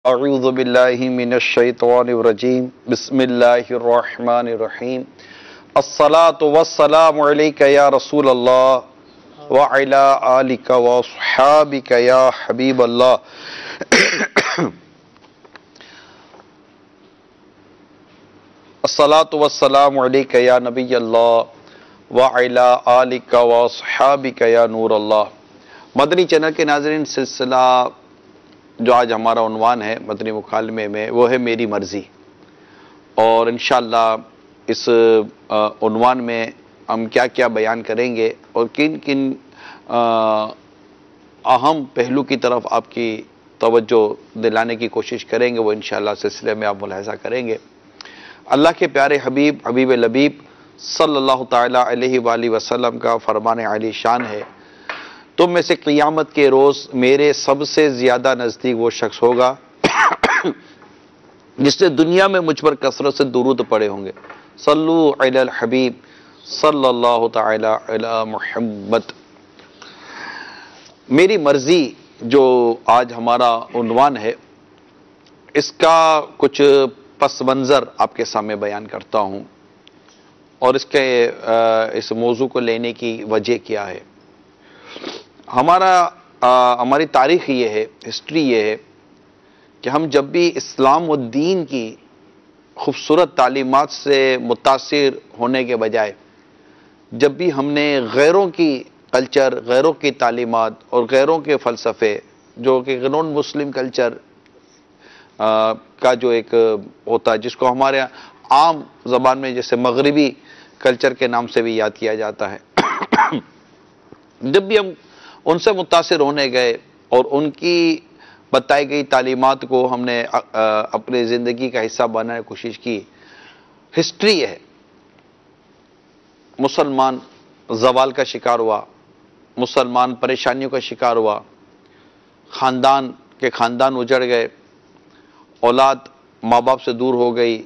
अऊज़ु बिल्लाहि मिनश शैतानिर रजीम बिस्मिल्लाहिर रहमानिर रहीम अस्सलातु वस्सलामु अलैका या रसूल अल्लाह व अला आलिका व अस्हाबिका या हबीब अल्लाह। अस्सलातु वस्सलामु अलैका या नबी अल्लाह व अला आलिका व अस्हाबिका या नूर अल्लाह। मदनी चैनल के नाज़रीन, सिलसिला जो आज हमारा उन्वान है मदनी मुकालमे में वो है मेरी मर्ज़ी। और इंशाअल्लाह इस उन्वान में हम क्या क्या बयान करेंगे और किन किन अहम पहलू की तरफ आपकी तवज्जो दिलाने की कोशिश करेंगे, वो इंशाअल्लाह सिलसिले में आप मुलाहिज़ा करेंगे। अल्लाह के प्यारे हबीब हबीब लबीब सल्लल्लाहु ताला अलैहि वसल्लम का फरमान आली शान है, तुम में से क़ियामत के रोज़ मेरे सबसे ज़्यादा नज़दीक वो शख्स होगा जिसने दुनिया में मुझ पर कसरत से दुरूद पढ़े होंगे। सल्लु अलल हबीब सल्लल्लाहु ताला अला मुहम्मद। मेरी मर्ज़ी जो आज हमारा उन्वान है, इसका कुछ पस मंज़र आपके सामने बयान करता हूँ और इसके इस मौजू को लेने की वजह क्या है। हमारी तारीख़ ये है, हिस्ट्री ये है कि हम जब भी इस्लाम व दीन की खूबसूरत तालीमात से मुतासिर होने के बजाय जब भी हमने गैरों की कल्चर, गैरों की तालीमात और गैरों के फ़लसफ़े, जो कि नॉन मुस्लिम कल्चर का जो एक होता है, जिसको हमारे आम ज़बान में जैसे मगरिबी कल्चर के नाम से भी याद किया जाता है, जब भी हम उनसे मुतासिर होने गए और उनकी बताई गई तालीमात को हमने अपनी ज़िंदगी का हिस्सा बनाने की कोशिश की, हिस्ट्री है, मुसलमान ज़वाल का शिकार हुआ, मुसलमान परेशानियों का शिकार हुआ, ख़ानदान उजड़ गए, औलाद माँ बाप से दूर हो गई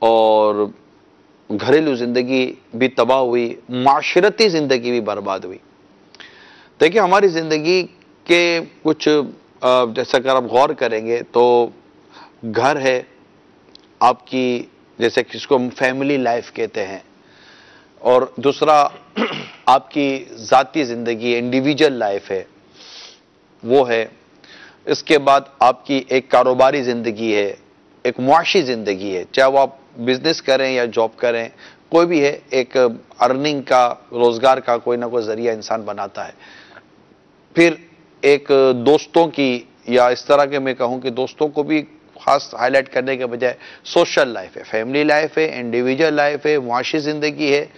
और घरेलू ज़िंदगी भी तबाह हुई, माशरती ज़िंदगी भी बर्बाद हुई। देखिए, हमारी ज़िंदगी के कुछ जैसा अगर आप गौर करेंगे तो घर है आपकी, जैसे किसको हम फैमिली लाइफ कहते हैं, और दूसरा आपकी ज़ाती ज़िंदगी, इंडिविजुअल लाइफ है, वो है। इसके बाद आपकी एक कारोबारी ज़िंदगी है, एक मुआशी ज़िंदगी है, चाहे वो आप बिज़नेस करें या जॉब करें, कोई भी है, एक अर्निंग का, रोज़गार का कोई ना कोई ज़रिया इंसान बनाता है। फिर एक दोस्तों की, या इस तरह के मैं कहूँ कि दोस्तों को भी ख़ास हाईलाइट करने के बजाय सोशल लाइफ है, फैमिली लाइफ है, इंडिविजुअल लाइफ है, मुआशी ज़िंदगी है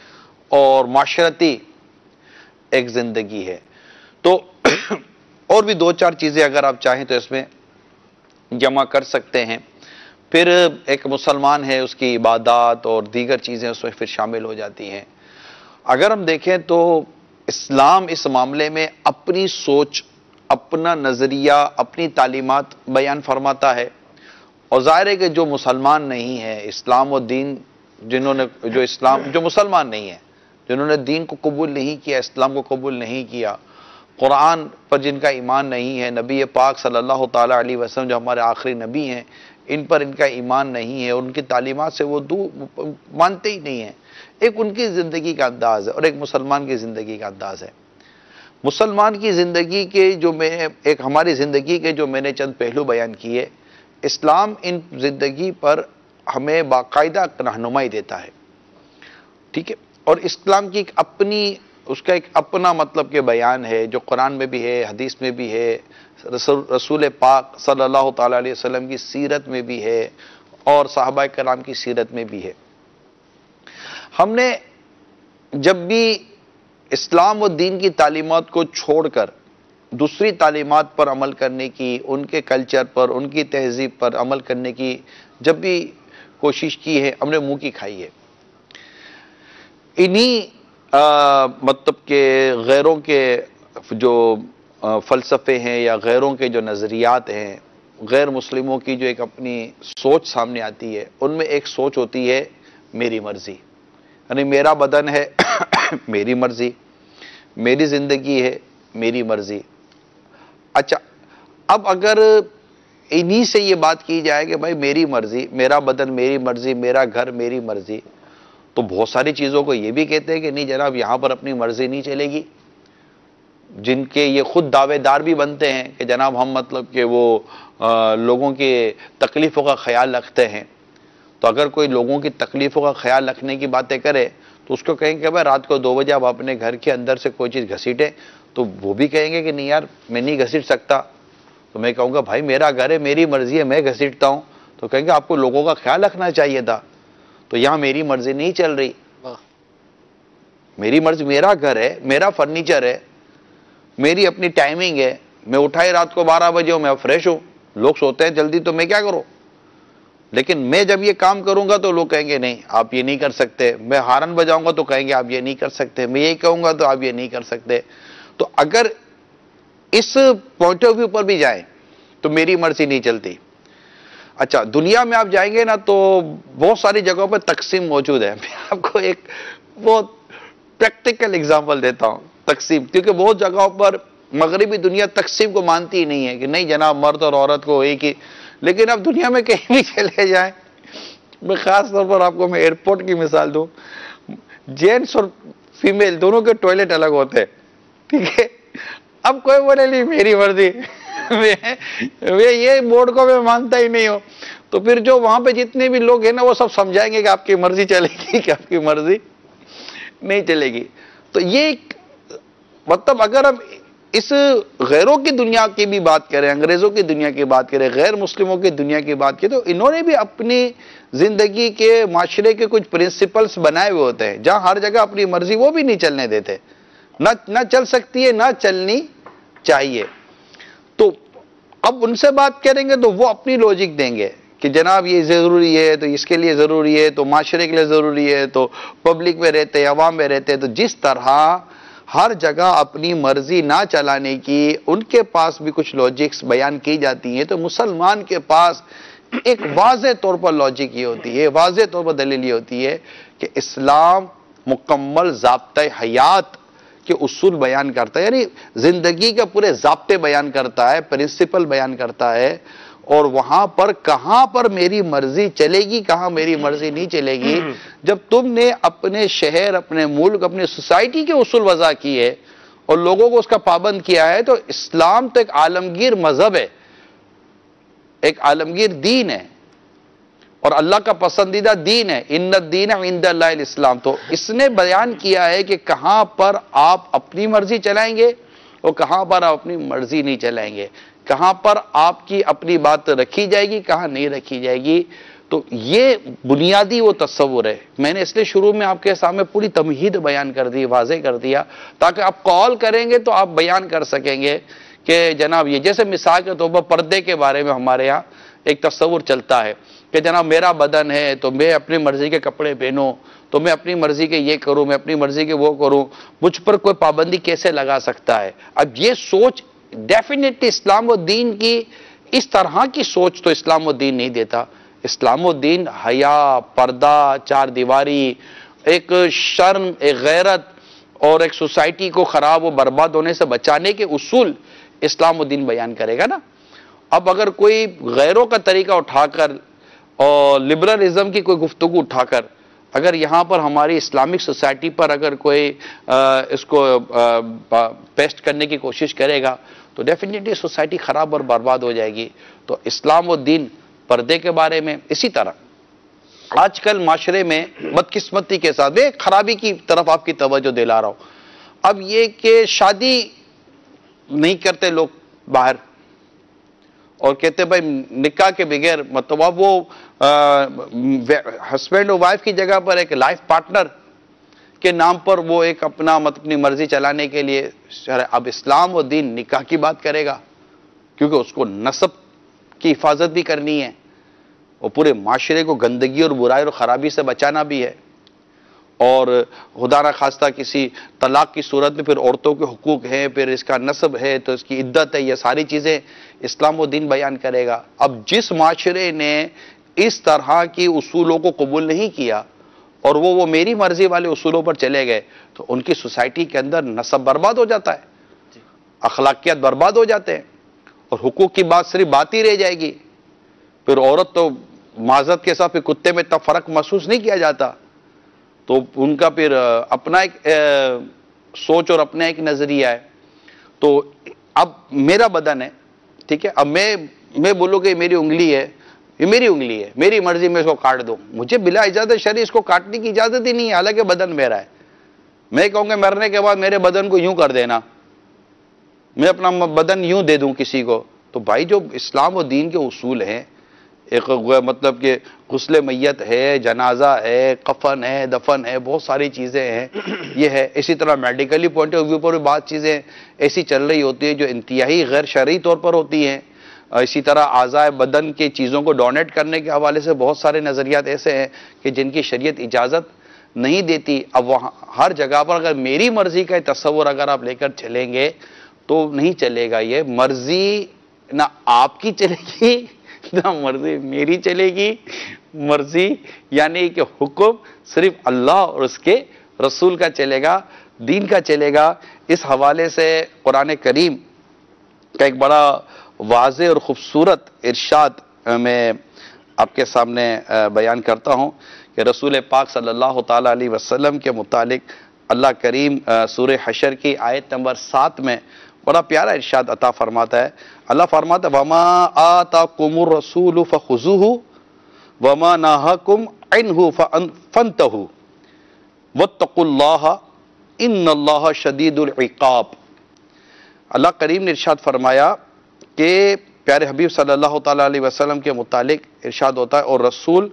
और माशरती एक ज़िंदगी है। तो और भी दो चार चीज़ें अगर आप चाहें तो इसमें जमा कर सकते हैं। फिर एक मुसलमान है, उसकी इबादत और दीगर चीज़ें उसमें फिर शामिल हो जाती हैं। अगर हम देखें तो इस्लाम इस मामले में अपनी सोच, अपना नज़रिया, अपनी तालीमात बयान फरमाता है। और ज़ाहिर है कि जो मुसलमान नहीं है, इस्लाम और दीन जो मुसलमान नहीं है, जिन्होंने दीन को कबूल नहीं किया, इस्लाम को कबूल नहीं किया, कुरान पर जिनका ईमान नहीं है, नबी पाक सल्लल्लाहु ताला अलैहि वसल्लम जो हमारे आखिरी नबी हैं, इन पर इनका ईमान नहीं है, उनकी तालीमात से वो मानते ही नहीं है। एक उनकी ज़िंदगी का अंदाज़ है और एक मुसलमान की ज़िंदगी का अंदाज़ है। मुसलमान की ज़िंदगी के एक हमारी ज़िंदगी के जो मैंने चंद पहलू बयान किए, इस्लाम इन ज़िंदगी पर हमें बाकायदा रहनुमाई देता है, ठीक है। और इस्लाम की उसका एक अपना मतलब के बयान है, जो कुरान में भी है, हदीस में भी है, रसूल पाक सल्लल्लाहु ताला अलैहि वसल्लम की सीरत में भी है और सहाबा कराम की सीरत में भी है। हमने जब भी इस्लाम और दीन की तालीमात को छोड़कर दूसरी तालीमात पर अमल करने की, उनके कल्चर पर, उनकी तहजीब पर अमल करने की जब भी कोशिश की है, हमने मुंह की खाई है। इन्हीं मतलब के गैरों के जो फ़लसफ़े हैं या गैरों के जो नज़रियात हैं, गैर मुस्लिमों की जो एक अपनी सोच सामने आती है, उनमें एक सोच होती है मेरी मर्ज़ी, यानी मेरा बदन है मेरी मर्ज़ी, मेरी ज़िंदगी है मेरी मर्ज़ी। अच्छा, अब अगर इन्हीं से ये बात की जाए कि भाई मेरी मर्जी, मेरा बदन मेरी मर्जी, मेरा घर मेरी मर्जी, तो बहुत सारी चीज़ों को ये भी कहते हैं कि नहीं जनाब यहाँ पर अपनी मर्जी नहीं चलेगी, जिनके ये खुद दावेदार भी बनते हैं कि जनाब हम मतलब कि वो लोगों के तकलीफ़ों का ख्याल रखते हैं। तो अगर कोई लोगों की तकलीफ़ों का ख्याल रखने की बातें करे तो उसको कहेंगे कि भाई रात को 2 बजे आप अपने घर के अंदर से कोई चीज़ घसीटें, तो वो भी कहेंगे कि नहीं यार मैं नहीं घसीट सकता। तो मैं कहूँगा भाई मेरा घर है, मेरी मर्जी है, मैं घसीटता हूँ। तो कहेंगे आपको लोगों का ख्याल रखना चाहिए था। तो यहाँ मेरी मर्जी नहीं चल रही, मेरी मर्जी, मेरा घर है, मेरा फर्नीचर है, मेरी अपनी टाइमिंग है। मैं उठा ही रात को 12 बजे हूँ, मैं फ्रेश हूँ, लोग सोते हैं जल्दी, तो मैं क्या करूँ। लेकिन मैं जब ये काम करूंगा तो लोग कहेंगे नहीं आप ये नहीं कर सकते, मैं हारन बजाऊंगा तो कहेंगे आप ये नहीं कर सकते, मैं यही कहूंगा तो आप ये नहीं कर सकते। तो अगर इस पॉइंट ऑफ व्यू पर भी जाएं तो मेरी मर्जी नहीं चलती। अच्छा, दुनिया में आप जाएंगे ना तो बहुत सारी जगहों पर तकसीम मौजूद है। मैं आपको एक बहुत प्रैक्टिकल एग्जांपल देता हूं, तकसीम, क्योंकि बहुत जगहों पर मगरिबी दुनिया तकसीम को मानती ही नहीं है कि नहीं जनाब मर्द और औरत को एक ही। लेकिन अब दुनिया में कहीं भी चले जाएं, मैं खास तौर पर आपको मैं एयरपोर्ट की मिसाल दूं, जेंट्स और फीमेल दोनों के टॉयलेट अलग होते हैं, ठीक है। अब कोई बोले नहीं मेरी मर्जी, वे ये बोर्ड को मैं मानता ही नहीं हूं। तो फिर जो वहां पे जितने भी लोग हैं ना वो सब समझाएंगे कि आपकी मर्जी चलेगी कि आपकी मर्जी नहीं चलेगी। तो ये मतलब अगर हम इस गैरों की दुनिया की भी बात करें, अंग्रेजों की दुनिया की बात करें, गैर मुस्लिमों की दुनिया की बात करें, तो इन्होंने भी अपनी जिंदगी के माशरे के कुछ प्रिंसिपल्स बनाए हुए होते हैं जहां हर जगह अपनी मर्जी वो भी नहीं चलने देते, ना चल सकती है, ना चलनी चाहिए। तो अब उनसे बात करेंगे तो वो अपनी लॉजिक देंगे कि जनाब ये जरूरी है तो इसके लिए जरूरी है, तो माशरे के लिए जरूरी है, तो पब्लिक में रहते हैं, अवाम में रहते हैं। तो जिस तरह हर जगह अपनी मर्जी ना चलाने की उनके पास भी कुछ लॉजिक्स बयान की जाती हैं, तो मुसलमान के पास एक वाज़े तौर पर लॉजिक ये होती है, वाज़े तौर पर दलील ये होती है कि इस्लाम मुकम्मल ज़ाब्ते हयात के उसूल बयान करता है, यानी जिंदगी के पूरे ज़ाब्ते बयान करता है, प्रिंसिपल बयान करता है। और वहां पर कहां पर मेरी मर्जी चलेगी, कहां मेरी मर्जी नहीं चलेगी, जब तुमने अपने शहर, अपने मुल्क, अपनी सोसाइटी के उसूल वज़ा किए और लोगों को उसका पाबंद किया है, तो इस्लाम तो एक आलमगीर मजहब है, एक आलमगीर दीन है और अल्लाह का पसंदीदा दीन है। इन्नद दीन इंदल्लाहिल इस्लाम। तो इसने बयान किया है कि कहां पर आप अपनी मर्जी चलाएंगे और कहां पर आप अपनी मर्जी नहीं चलाएंगे, कहां पर आपकी अपनी बात रखी जाएगी, कहां नहीं रखी जाएगी। तो ये बुनियादी वो तस्वुर है। मैंने इसलिए शुरू में आपके सामने पूरी तमहीद बयान कर दी, वाज़े कर दिया, ताकि आप कॉल करेंगे तो आप बयान कर सकेंगे कि जनाब ये, जैसे मिसाल के तौर पर पर्दे के बारे में हमारे यहाँ एक तस्वुर चलता है कि जनाब मेरा बदन है तो मैं अपनी मर्जी के कपड़े पहनूं, तो मैं अपनी मर्जी के ये करूं, मैं अपनी मर्जी के वो करूं, मुझ पर कोई पाबंदी कैसे लगा सकता है। अब ये सोच डेफिनेटली इस्लाम व दीन की, इस तरह की सोच तो इस्लाम व दीन नहीं देता। इस्लाम व दीन हया, पर्दा, चार दीवारी, एक शर्म, एक गैरत और एक सोसाइटी को खराब व बर्बाद होने से बचाने के उसूल इस्लाम व दीन बयान करेगा ना। अब अगर कोई गैरों का तरीका उठाकर और लिबरलिज्म की कोई गुफ्तगू उठाकर अगर यहाँ पर हमारी इस्लामिक सोसाइटी पर अगर कोई इसको पेस्ट करने की कोशिश करेगा तो डेफिनेटली सोसाइटी खराब और बर्बाद हो जाएगी। तो इस्लाम व दीन पर्दे के बारे में, इसी तरह आजकल माशरे में बदकिस्मती के साथ मैं खराबी की तरफ आपकी तवज्जो दिला रहा हूं। अब ये कि शादी नहीं करते लोग बाहर और कहते भाई निकाह के बगैर, मतलब अब वो हस्बैंड और वाइफ की जगह पर एक लाइफ पार्टनर के नाम पर वो एक अपना मतलब अपनी मर्जी चलाने के लिए, अब इस्लाम व दीन निकाह की बात करेगा क्योंकि उसको नस्ब की हिफाजत भी करनी है और पूरे माशरे को गंदगी और बुराई और ख़राबी से बचाना भी है। और खुदा ना खास्ता किसी तलाक की सूरत में फिर औरतों के हुकूक हैं, फिर इसका नस्ब है तो इसकी इद्दत है, ये सारी चीज़ें इस्लाम व दीन बयान करेगा। अब जिस माशरे ने इस तरह की उसूलों को कबूल नहीं किया और वो मेरी मर्जी वाले उसूलों पर चले गए तो उनकी सोसाइटी के अंदर नस्ब बर्बाद हो जाता है, अखलाकियात बर्बाद हो जाते हैं और हुकूक की बात सिर्फ बात ही रह जाएगी। फिर औरत तो माजरत के साथ फिर कुत्ते में तब फर्क महसूस नहीं किया जाता, तो उनका फिर अपना एक सोच और अपना एक नजरिया है। तो अब मेरा बदन है, ठीक है, अब मैं बोलूँ कि मेरी उंगली है, ये मेरी उंगली है, मेरी मर्जी में इसको काट दूं, मुझे बिला इजाजत शरीर इसको काटने की इजाजत ही नहीं है, हालांकि बदन मेरा है। मैं कहूंगा मरने के बाद मेरे बदन को यूं कर देना, मैं अपना बदन यूं दे दूं किसी को, तो भाई जो इस्लाम और दीन के उसूल हैं, एक मतलब कि गुस्ले मैयत है, जनाजा है, कफन है, दफन है, बहुत सारी चीज़ें हैं, ये है। इसी तरह मेडिकली पॉइंट ऑफ व्यू पर भी बात चीज़ें ऐसी चल रही होती है जो इंतहाई गैर शरई तौर पर होती हैं। इसी तरह आज़ाए बदन के चीज़ों को डोनेट करने के हवाले से बहुत सारे नज़रियात ऐसे हैं कि जिनकी शरीयत इजाज़त नहीं देती। अब वहाँ हर जगह पर अगर मेरी मर्ज़ी का तस्वुर अगर आप लेकर चलेंगे तो नहीं चलेगा। ये मर्ज़ी ना आपकी चलेगी ना मर्जी मेरी चलेगी। मर्जी यानी कि हुक्म सिर्फ अल्लाह और उसके रसूल का चलेगा, दीन का चलेगा। इस हवाले से कुरान करीम का एक बड़ा वाज़ेह और ख़ूबसूरत इरशाद मैं आपके सामने बयान करता हूँ कि रसूल पाक सल्लल्लाहु ताला अलैहि वसल्लम के मुतालिक अल्लाह करीम सूरह हशर की आयत नंबर 7 में बड़ा प्यारा इरशाद अता फरमाता है। अल्लाह फरमाता है वमा आताकुमुर रसूलु फखुजुहु वमा नहाकुम अन्हु फंतहु वत्तकुल्लाह इन्नल्लाह शदीदुल इकाब। अल्लाह करीम ने इरशाद फरमाया कि प्यारे हबीब सल्लल्लाहु ताला अलैहि वसल्लम के मुतालिक इरशाद होता है, और रसूल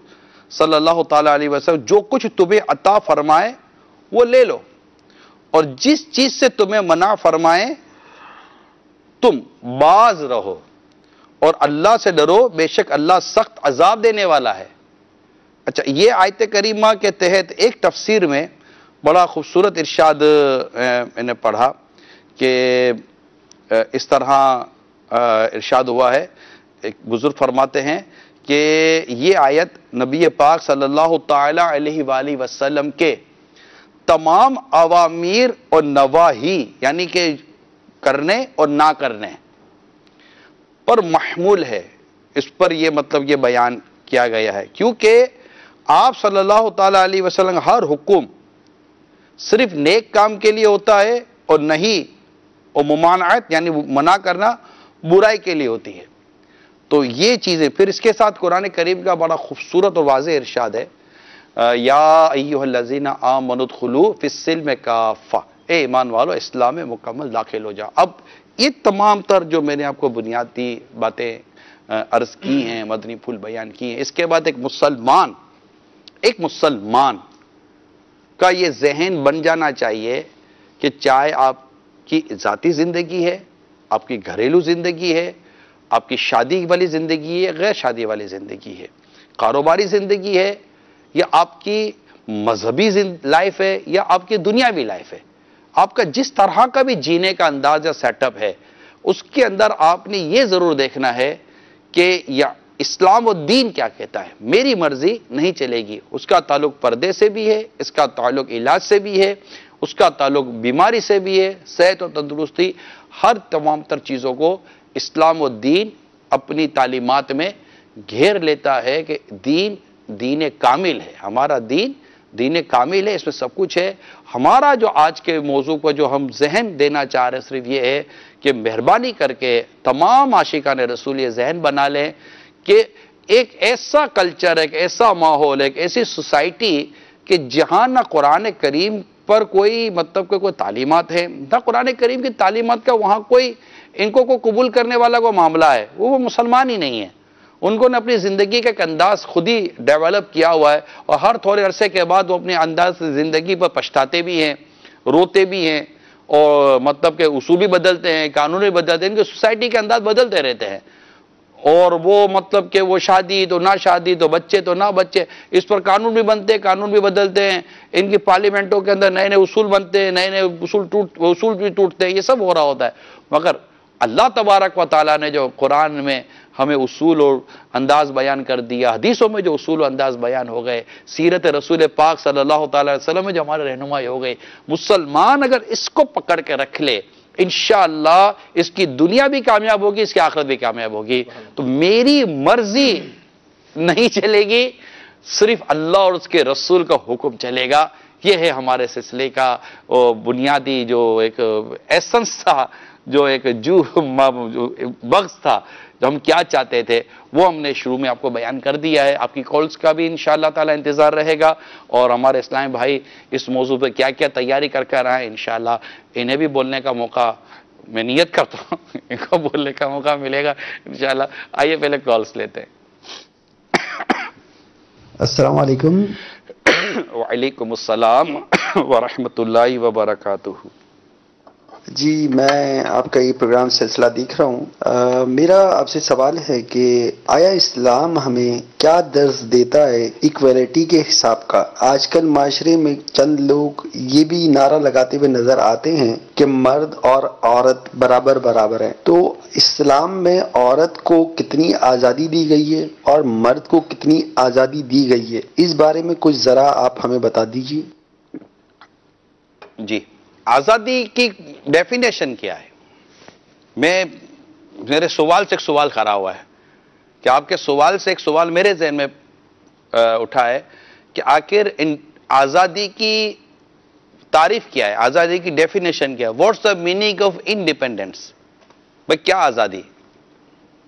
सल्लल्लाहु ताला अलैहि वसल्लम जो कुछ तुम्हें अता फरमाए वो ले लो, और जिस चीज से तुम्हें मना फरमाए तुम बाज रहो, और अल्लाह से डरो, बेशक अल्लाह सख्त अजाब देने वाला है। अच्छा, ये आयत करीमा के तहत एक तफसीर में बड़ा खूबसूरत इरशाद मैंने पढ़ा कि इस तरह इरशाद हुआ है। एक बुजुर्ग फरमाते हैं कि ये आयत नबी पाक सल्लल्लाहु ताला अलैहि वसल्लम के तमाम अवामीर और नवाही यानी कि करने और ना करने पर महमूल है। इस पर यह मतलब ये बयान किया गया है क्योंकि आप सल्लल्लाहु ताला अलैहि वसल्लम हर हुक्म सिर्फ नेक काम के लिए होता है और नहीं, और मुमानात यानी मना करना बुराई के लिए होती है। तो ये चीजें फिर इसके साथ कुरान करीम का बड़ा खूबसूरत और वाज़ेह इरशाद है, या अय्युहल्लज़ीना आमनुदखुलू फिस्सिल्म काफ़ा, ए ईमान वालो इस्लाम में मुकम्मल दाखिल हो जाओ। अब ये तमाम तर जो मैंने आपको बुनियादी बातें अर्ज की हैं, मदनी फूल बयान की हैं, इसके बाद एक मुसलमान का ये जहन बन जाना चाहिए कि चाहे आपकी ज़ाती ज़िंदगी है, आपकी घरेलू ज़िंदगी है, आपकी शादी वाली ज़िंदगी है, गैर शादी वाली ज़िंदगी है, कारोबारी ज़िंदगी है, या आपकी मजहबी लाइफ है, या आपकी दुनियावी लाइफ है, आपका जिस तरह का भी जीने का अंदाज या सेटअप है, उसके अंदर आपने ये ज़रूर देखना है कि या इस्लाम और दीन क्या कहता है। मेरी मर्जी नहीं चलेगी। उसका ताल्लुक पर्दे से भी है, इसका ताल्लुक इलाज से भी है, उसका ताल्लुक बीमारी से भी है, सेहत और तंदुरुस्ती, हर तमाम तर चीज़ों को इस्लाम और दीन अपनी तालीमात में घेर लेता है कि दीन कामिल है। हमारा दीन कामिल है, इसमें सब कुछ है। हमारा जो आज के मौजू पर जो हम जहन देना चाह रहे हैं सिर्फ ये है कि मेहरबानी करके तमाम आशिकान रसूल ये जहन बना लें कि एक ऐसा कल्चर, एक ऐसा माहौल, एक ऐसी सोसाइटी कि जहाँ ना कुरान करीम पर कोई मतलब के कोई तालीमात है, ना कुरान करीम की तालीमात का वहाँ कोई इनको को कबूल करने वाला कोई मामला है, वो मुसलमान ही नहीं है। उनको ने अपनी ज़िंदगी का एक अंदाज खुद ही डेवलप किया हुआ है, और हर थोड़े अरसे के बाद वो अपने अंदाज ज़िंदगी पर पछताते भी हैं, रोते भी हैं, और मतलब के उसूल भी बदलते हैं, कानून भी बदलते हैं, इनके सोसाइटी के अंदाज बदलते रहते हैं। और वो मतलब कि वो शादी तो ना शादी, तो बच्चे तो ना बच्चे, इस पर कानून भी बनते हैं, कानून भी बदलते हैं। इनकी पार्लियामेंटों के अंदर नए नए उसूल बनते हैं, नए नए उसूल भी टूटते हैं, ये सब हो रहा होता है। मगर अल्लाह तबारक व तआला ने जो कुरान में हमें उसूल और अंदाज बयान कर दिया, हदीसों में जो उसूल और अंदाज बयान हो गए, सीरत रसूल पाक सल्लल्लाहु अलैहि वसल्लम में जो हमारे रहनुमाई हो गई, मुसलमान अगर इसको पकड़ के रख ले इंशाअल्लाह इसकी दुनिया भी कामयाब होगी, इसकी आखिरत भी कामयाब होगी। तो मेरी मर्जी नहीं चलेगी, सिर्फ अल्लाह और उसके रसूल का हुक्म चलेगा। यह है हमारे सिलसिले का बुनियादी जो एक एसेंस था, जो एक बग्स था, जो हम क्या चाहते थे वो हमने शुरू में आपको बयान कर दिया है। आपकी कॉल्स का भी इंशाअल्लाह ताला इंतजार रहेगा, और हमारे इस्लामी भाई इस मौजू पे क्या क्या तैयारी कर आए इंशाअल्लाह इन्हें भी बोलने का मौका, मैं नियत करता हूँ इनको बोलने का मौका मिलेगा इंशाअल्लाह। आइए पहले कॉल्स लेते हैं। अस्सलाम वालेकुम। वालेकुम अस्सलाम व रहमतुल्लाहि व बरकातुहू। जी, मैं आपका ये प्रोग्राम सिलसिला देख रहा हूँ। मेरा आपसे सवाल है कि आया इस्लाम हमें क्या दर्ज देता है इक्वलिटी के हिसाब का। आजकल माशरे में चंद लोग ये भी नारा लगाते हुए नजर आते हैं कि मर्द और औरत बराबर बराबर है। तो इस्लाम में औरत को कितनी आज़ादी दी गई है और मर्द को कितनी आज़ादी दी गई है, इस बारे में कुछ ज़रा आप हमें बता दीजिए। जी, आजादी की डेफिनेशन क्या है? मेरे सवाल से एक सवाल खड़ा हुआ है कि आपके सवाल से एक सवाल मेरे ज़हन में उठा है कि आखिर इन आजादी की तारीफ क्या है, आजादी की डेफिनेशन क्या है? What's the meaning of independence? भाई क्या आजादी?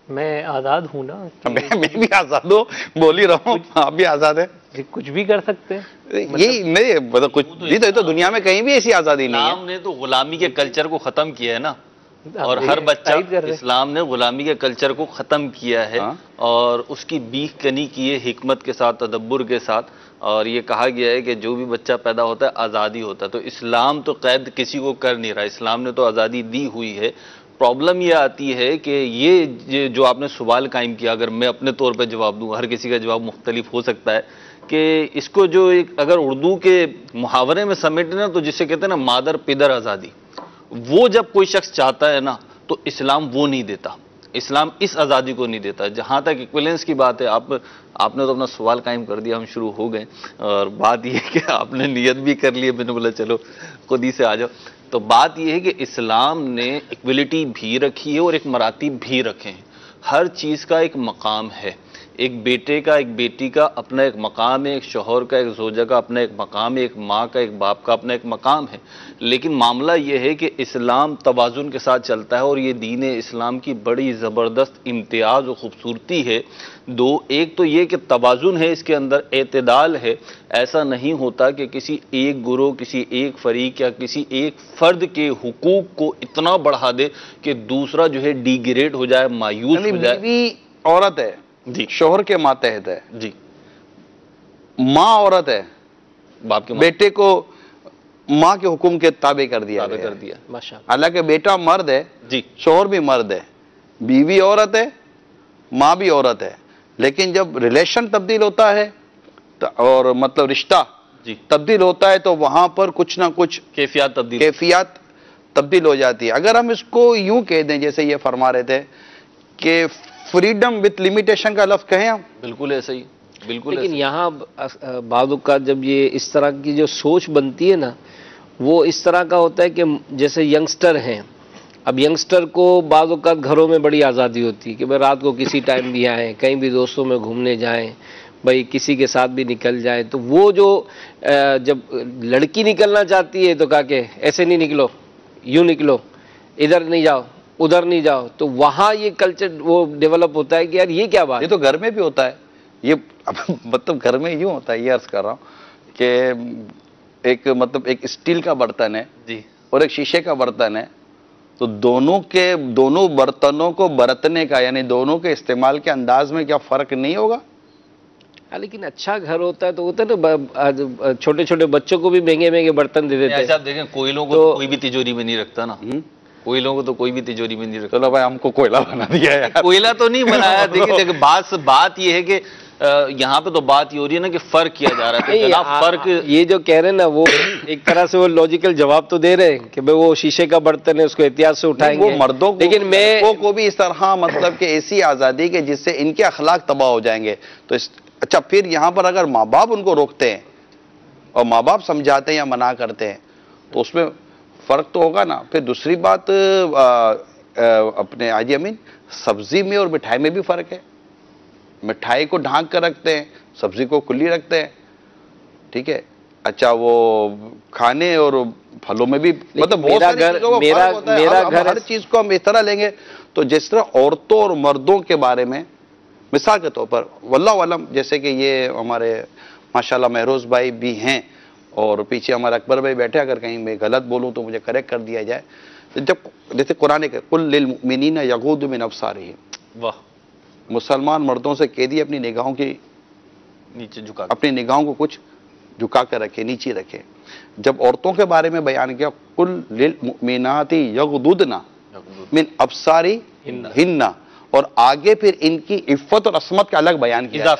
मैं आजाद हूं ना। मैं भी आजाद हूं, बोल ही रहा हूं, आप भी आजाद है। कुछ भी कर सकते हैं, यही नहीं मतलब कुछ नहीं, तो दुनिया में कहीं भी ऐसी आजादी नहीं है। इस्लाम ने तो गुलामी के कल्चर को खत्म किया है ना, और हर बच्चा, इस्लाम ने गुलामी के कल्चर को खत्म किया है। और उसकी बीख कनी की है हिकमत के साथ, तदब्बुर के साथ, और ये कहा गया है कि जो भी बच्चा पैदा होता है आज़ादी होता है। तो इस्लाम तो कैद किसी को कर नहीं रहा, इस्लाम ने तो आज़ादी दी हुई है। प्रॉब्लम ये आती है कि ये जो आपने सवाल कायम किया, अगर मैं अपने तौर पर जवाब दूँ, हर किसी का जवाब मुख्तलिफ हो सकता है, कि इसको जो एक अगर उर्दू के मुहावरे में समेटे ना, तो जिसे कहते हैं ना मादर पिदर आज़ादी, वो जब कोई शख्स चाहता है ना तो इस्लाम वो नहीं देता, इस्लाम इस आज़ादी को नहीं देता। जहाँ तक इक्विवेलेंस की बात है, आपने तो अपना सवाल कायम कर दिया, हम शुरू हो गए। और बात यह है कि आपने नियत भी कर ली, मैंने बोला चलो खुद ही से आ जाओ। तो बात यह है कि इस्लाम ने इक्वलिटी भी रखी है और एक मरातिब भी रखे हैं। हर चीज़ का एक मकाम है, एक बेटे का, एक बेटी का अपना एक मकाम है, एक शौहर का, एक ज़ौजा का अपना एक मकाम है, एक माँ का, एक बाप का अपना एक मकाम है। लेकिन मामला ये है कि इस्लाम तवाज़ुन के साथ चलता है, और ये दीन इस्लाम की बड़ी ज़बरदस्त इम्तियाज़ और ख़ूबसूरती है। एक तो ये कि तवाज़ुन है, इसके अंदर एतदाल है। ऐसा नहीं होता कि किसी एक गुरोह, किसी एक फरीक या किसी एक फ़र्द के हुकूक को इतना बढ़ा दे कि दूसरा जो है डिग्रेड हो जाए, मायूस हो जाए। बीवी औरत है जी, शोहर के मातहत है जी, माँ औरत है, बाप के बेटे को माँ के हुक्म के ताबे कर दिया, माशाअल्लाह। हालांकि बेटा मर्द है जी, शोहर भी मर्द है, बीवी औरत है, माँ भी औरत है। लेकिन जब रिलेशन तब्दील होता है और मतलब रिश्ता जी तब्दील होता है, तो वहां पर कुछ ना कुछ कैफियत तब्दील हो जाती है। अगर हम इसको यूं कह दें, जैसे ये फरमा रहे थे कि फ्रीडम विथ लिमिटेशन का लफ्ज कहें हम, बिल्कुल ऐसा ही, बिल्कुल। लेकिन यहाँ बाज़ का जब ये इस तरह की जो सोच बनती है ना, वो इस तरह का होता है कि जैसे यंगस्टर हैं, अब यंगस्टर को बाज़ औक़ात घरों में बड़ी आज़ादी होती है कि भाई रात को किसी टाइम भी आएँ, कहीं भी दोस्तों में घूमने जाएं, भाई किसी के साथ भी निकल जाए। तो वो जो जब लड़की निकलना चाहती है तो कहा कि ऐसे नहीं निकलो, यूँ निकलो, इधर नहीं जाओ, उधर नहीं जाओ। तो वहाँ ये कल्चर वो डेवलप होता है कि यार ये क्या बात। ये तो घर में भी होता है, ये मतलब घर में यूं होता है, ये अर्ज कर रहा हूँ कि एक मतलब एक स्टील का बर्तन है जी और एक शीशे का बर्तन है, तो दोनों बर्तनों को बरतने का यानी दोनों के इस्तेमाल के अंदाज में क्या फर्क नहीं होगा? लेकिन अच्छा घर होता है तो होता है ना, छोटे छोटे बच्चों को भी महंगे महंगे बर्तन दे देते हैं। आप देखें, कोयलों को तो कोई भी तिजोरी में नहीं रखता ना, कोयलों को तो कोई भी तिजोरी में नहीं रखता। चलो भाई, हमको कोयला बना दिया है। कोयला तो नहीं बनाया। देखिए बात ये है कि यहाँ पे तो बात ये हो रही है ना कि फर्क किया जा रहा है। तो फर्क ये जो कह रहे हैं ना, वो एक तरह से वो लॉजिकल जवाब तो दे रहे हैं कि भाई वो शीशे का बर्तन है, उसको एहतियात से उठाएंगे। वो मर्दों को, लेकिन मैं को भी इस तरह मतलब कि ऐसी आजादी के जिससे इनके अखलाक तबाह हो जाएंगे। तो अच्छा, फिर यहाँ पर अगर माँ बाप उनको रोकते हैं और माँ बाप समझाते हैं या मना करते हैं, तो उसमें फर्क तो होगा ना। फिर दूसरी बात अपने हाजी अमीन, सब्जी में और मिठाई में भी फर्क है। मिठाई को ढांक कर रखते हैं, सब्जी को खुली रखते हैं, ठीक है। अच्छा, वो खाने और फलों में भी मतलब बहुत सारी चीजों का फर्क होता है। अब हर चीज को हम इस तरह लेंगे तो जिस तरह औरतों और मर्दों के बारे में मिसाल के तौर पर वल्लाह आलम, जैसे कि ये हमारे माशाल्लाह महरोज भाई भी हैं और पीछे हमारा अकबर भाई बैठे, अगर कहीं मैं गलत बोलूं तो मुझे करेक्ट कर दिया जाए। जब जैसे कुरान के कुल लिल मुमिनीना यगूदु मिन अब्सारिहिम, वाह, मुसलमान मर्दों से कह दिए अपनी निगाहों की नीचे झुका, अपनी निगाहों को कुछ झुका कर रखे, नीचे रखे। जब औरतों के बारे में बयान किया कुल लिल मुमिनाती यगदुदना मिन अब्सारी हिन्ना, और आगे फिर इनकी इफ्फत और असमत का अलग बयान किया,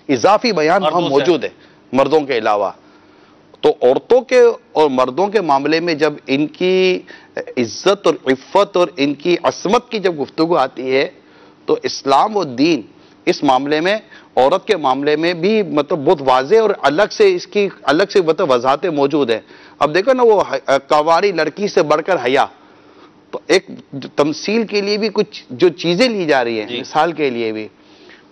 इजाफी बयान वहां मौजूद है मर्दों के अलावा। तो औरतों के और मर्दों के मामले में जब इनकी इज्जत और इफ्फत और इनकी असमत की जब गुफ्तगू आती है तो इस्लाम और दीन इस मामले में, औरत के मामले में भी मतलब बहुत वाज़ेह और अलग से इसकी अलग से मतलब वजाहतें मौजूद है। अब देखो ना, वो कवारी लड़की से बढ़कर हया, तो एक तमसील के लिए भी कुछ जो चीजें ली जा रही है, मिसाल के लिए भी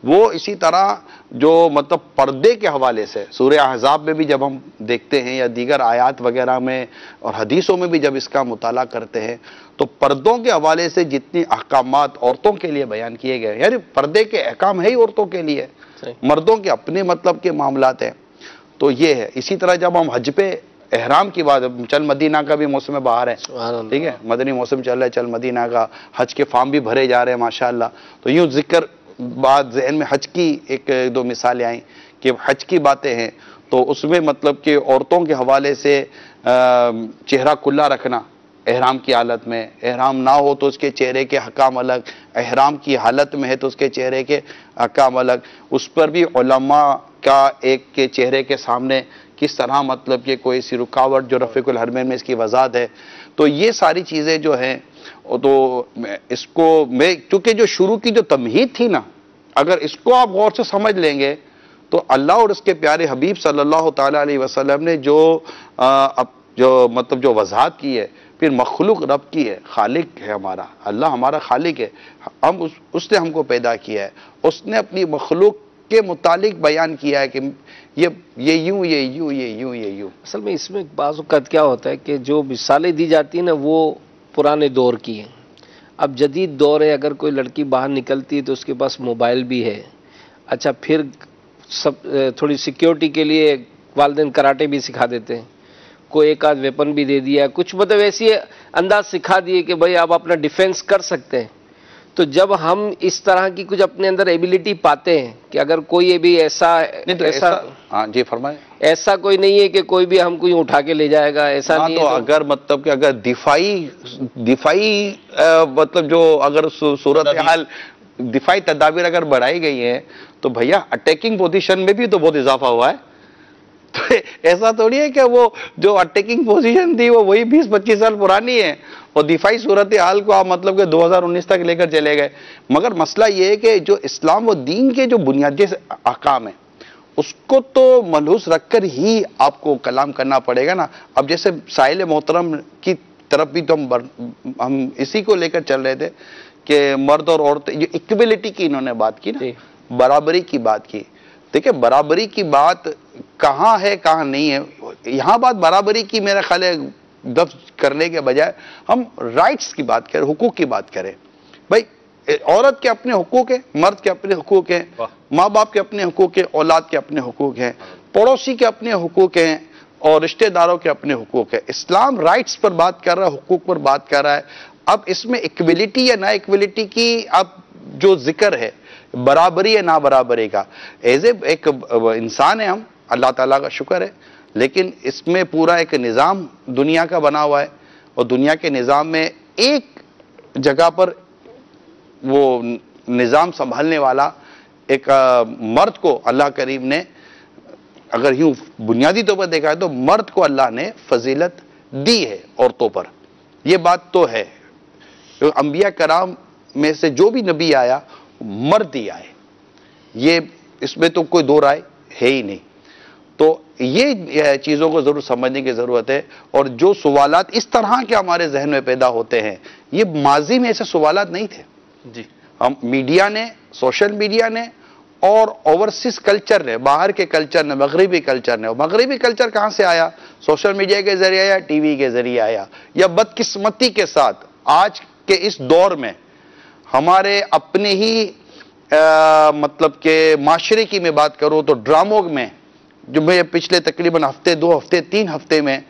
वो इसी तरह जो मतलब पर्दे के हवाले से सूरह अहज़ाब में भी जब हम देखते हैं या दीगर आयात वगैरह में और हदीसों में भी जब इसका मुताला करते हैं तो पर्दों के हवाले से जितनी अहकामात औरतों के लिए बयान किए गए, यानी पर्दे के अहकाम है ही औरतों के लिए, मर्दों के अपने मतलब के मामलात हैं। तो ये है। इसी तरह जब हम हज पे एहराम की बात, चल मदीना का भी मौसम बाहर है, ठीक है, मदनी मौसम चल रहा है, चल मदीना का, हज के फार्म भी भरे जा रहे हैं माशाअल्लाह। तो यूं जिक्र बात जहन में हज की एक दो मिसालें आई कि हज की बातें हैं तो उसमें मतलब कि औरतों के हवाले से चेहरा खुला रखना एहराम की हालत में, एहराम ना हो तो उसके चेहरे के हकाम अलग, एहराम की हालत में है तो उसके चेहरे के हकाम अलग। उस पर भी उलमा का एक के चेहरे के सामने किस तरह मतलब कि कोई सी रुकावट जो रफ़ीकुल हरमैन में इसकी वजाहत है। तो ये सारी चीज़ें जो हैं तो इसको मैं चूँकि जो शुरू की जो तमहीद थी ना, अगर इसको आप गौर से समझ लेंगे तो अल्लाह और उसके प्यारे हबीब सल्लल्लाहु ताला अलैहि वसल्लम ने जो मतलब जो वजाहत की है, फिर मखलूक रब की है, खालिक है हमारा, अल्लाह हमारा खालिक है, हम उसने हमको पैदा किया है, उसने अपनी मखलूक के मुतालिक बयान किया है कि ये यूं, ये यूं, ये यूं, ये यूं। असल में इसमें बाज़ औक़ात क्या होता है कि जो मिसालें दी जाती हैं ना वो पुराने दौर की हैं। अब जदीद दौर है, अगर कोई लड़की बाहर निकलती है तो उसके पास मोबाइल भी है। अच्छा, फिर सब थोड़ी सिक्योरिटी के लिए वालिदैन कराटे भी सिखा देते हैं, कोई एक आध वेपन भी दे दिया, कुछ मतलब ऐसी अंदाज सिखा दिए कि भाई आप अपना डिफेंस कर सकते हैं। तो जब हम इस तरह की कुछ अपने अंदर एबिलिटी पाते हैं कि अगर कोई भी ऐसा नहीं तो ऐसा हाँ जी फरमाए, ऐसा कोई नहीं है कि कोई भी हमको यूं उठा के ले जाएगा, ऐसा नहीं तो है। अगर मतलब कि अगर दिफाई मतलब जो अगर सूरत हाल दिफाई तदाबीर अगर बढ़ाई गई है तो भैया अटैकिंग पोजीशन में भी तो बहुत इजाफा हुआ है। तो ऐसा थोड़ी है कि वो जो अटैकिंग पोजीशन थी वो वही 20-25 साल पुरानी है और दिफाई सूरत हाल को आप मतलब कि 2019 तक लेकर चले गए। मगर मसला ये है कि जो इस्लाम और दीन के जो बुनियादी अहकाम है उसको तो मलहूस रखकर ही आपको कलाम करना पड़ेगा ना। अब जैसे साहिल मोहतरम की तरफ भी तो हम इसी को लेकर चल रहे थे कि मर्द और औरतें जो इक्वलिटी की इन्होंने बात की ना, बराबरी की बात की। देखिए बराबरी की बात कहाँ है कहाँ नहीं है, यहाँ बात बराबरी की मेरा ख्याल है दफ्ज करने के बजाय हम राइट्स की बात करें, हुकूक की बात करें। भाई औरत के अपने हुकूक है, मर्द के अपने हुकूक हैं, माँ बाप के अपने हुकूक हैं, औलाद के अपने हुकूक हैं, पड़ोसी के अपने हुकूक हैं और रिश्तेदारों के अपने हुकूक है। इस्लाम राइट्स पर बात कर रहा है, हुकूक पर बात कर रहा है। अब इसमें इक्वलिटी या ना इक्वलिटी की अब जो जिक्र है, बराबरी या ना बराबरी का, एज एक इंसान है हम, अल्लाह ताला का शुक्र है, लेकिन इसमें पूरा एक निज़ाम दुनिया का बना हुआ है और दुनिया के निज़ाम में एक जगह पर वो निज़ाम संभालने वाला एक मर्द को अल्लाह करीम ने, अगर यूं बुनियादी तौर पर देखा है तो मर्द को अल्लाह ने फजीलत दी है औरतों पर। यह बात तो है, तो अंबिया कराम में से जो भी नबी आया मर्द ही आए, ये इसमें तो कोई दो राय है ही नहीं। तो ये चीज़ों को ज़रूर समझने की ज़रूरत है। और जो सवालात इस तरह के हमारे जहन में पैदा होते हैं, ये माजी में ऐसे सवालात नहीं थे जी। हम मीडिया ने, सोशल मीडिया ने और ओवरसीज कल्चर ने, बाहर के कल्चर ने, मगरबी कल्चर ने, और मगरबी कल्चर कहाँ से आया? सोशल मीडिया के जरिए आया, टीवी के जरिए आया, या बदकिस्मती के साथ आज के इस दौर में हमारे अपने ही मतलब के माशरे की मैं बात करूं तो ड्रामों में, जो मैं पिछले तकरीबन हफ्ते, 2 हफ्ते, 3 हफ्ते में,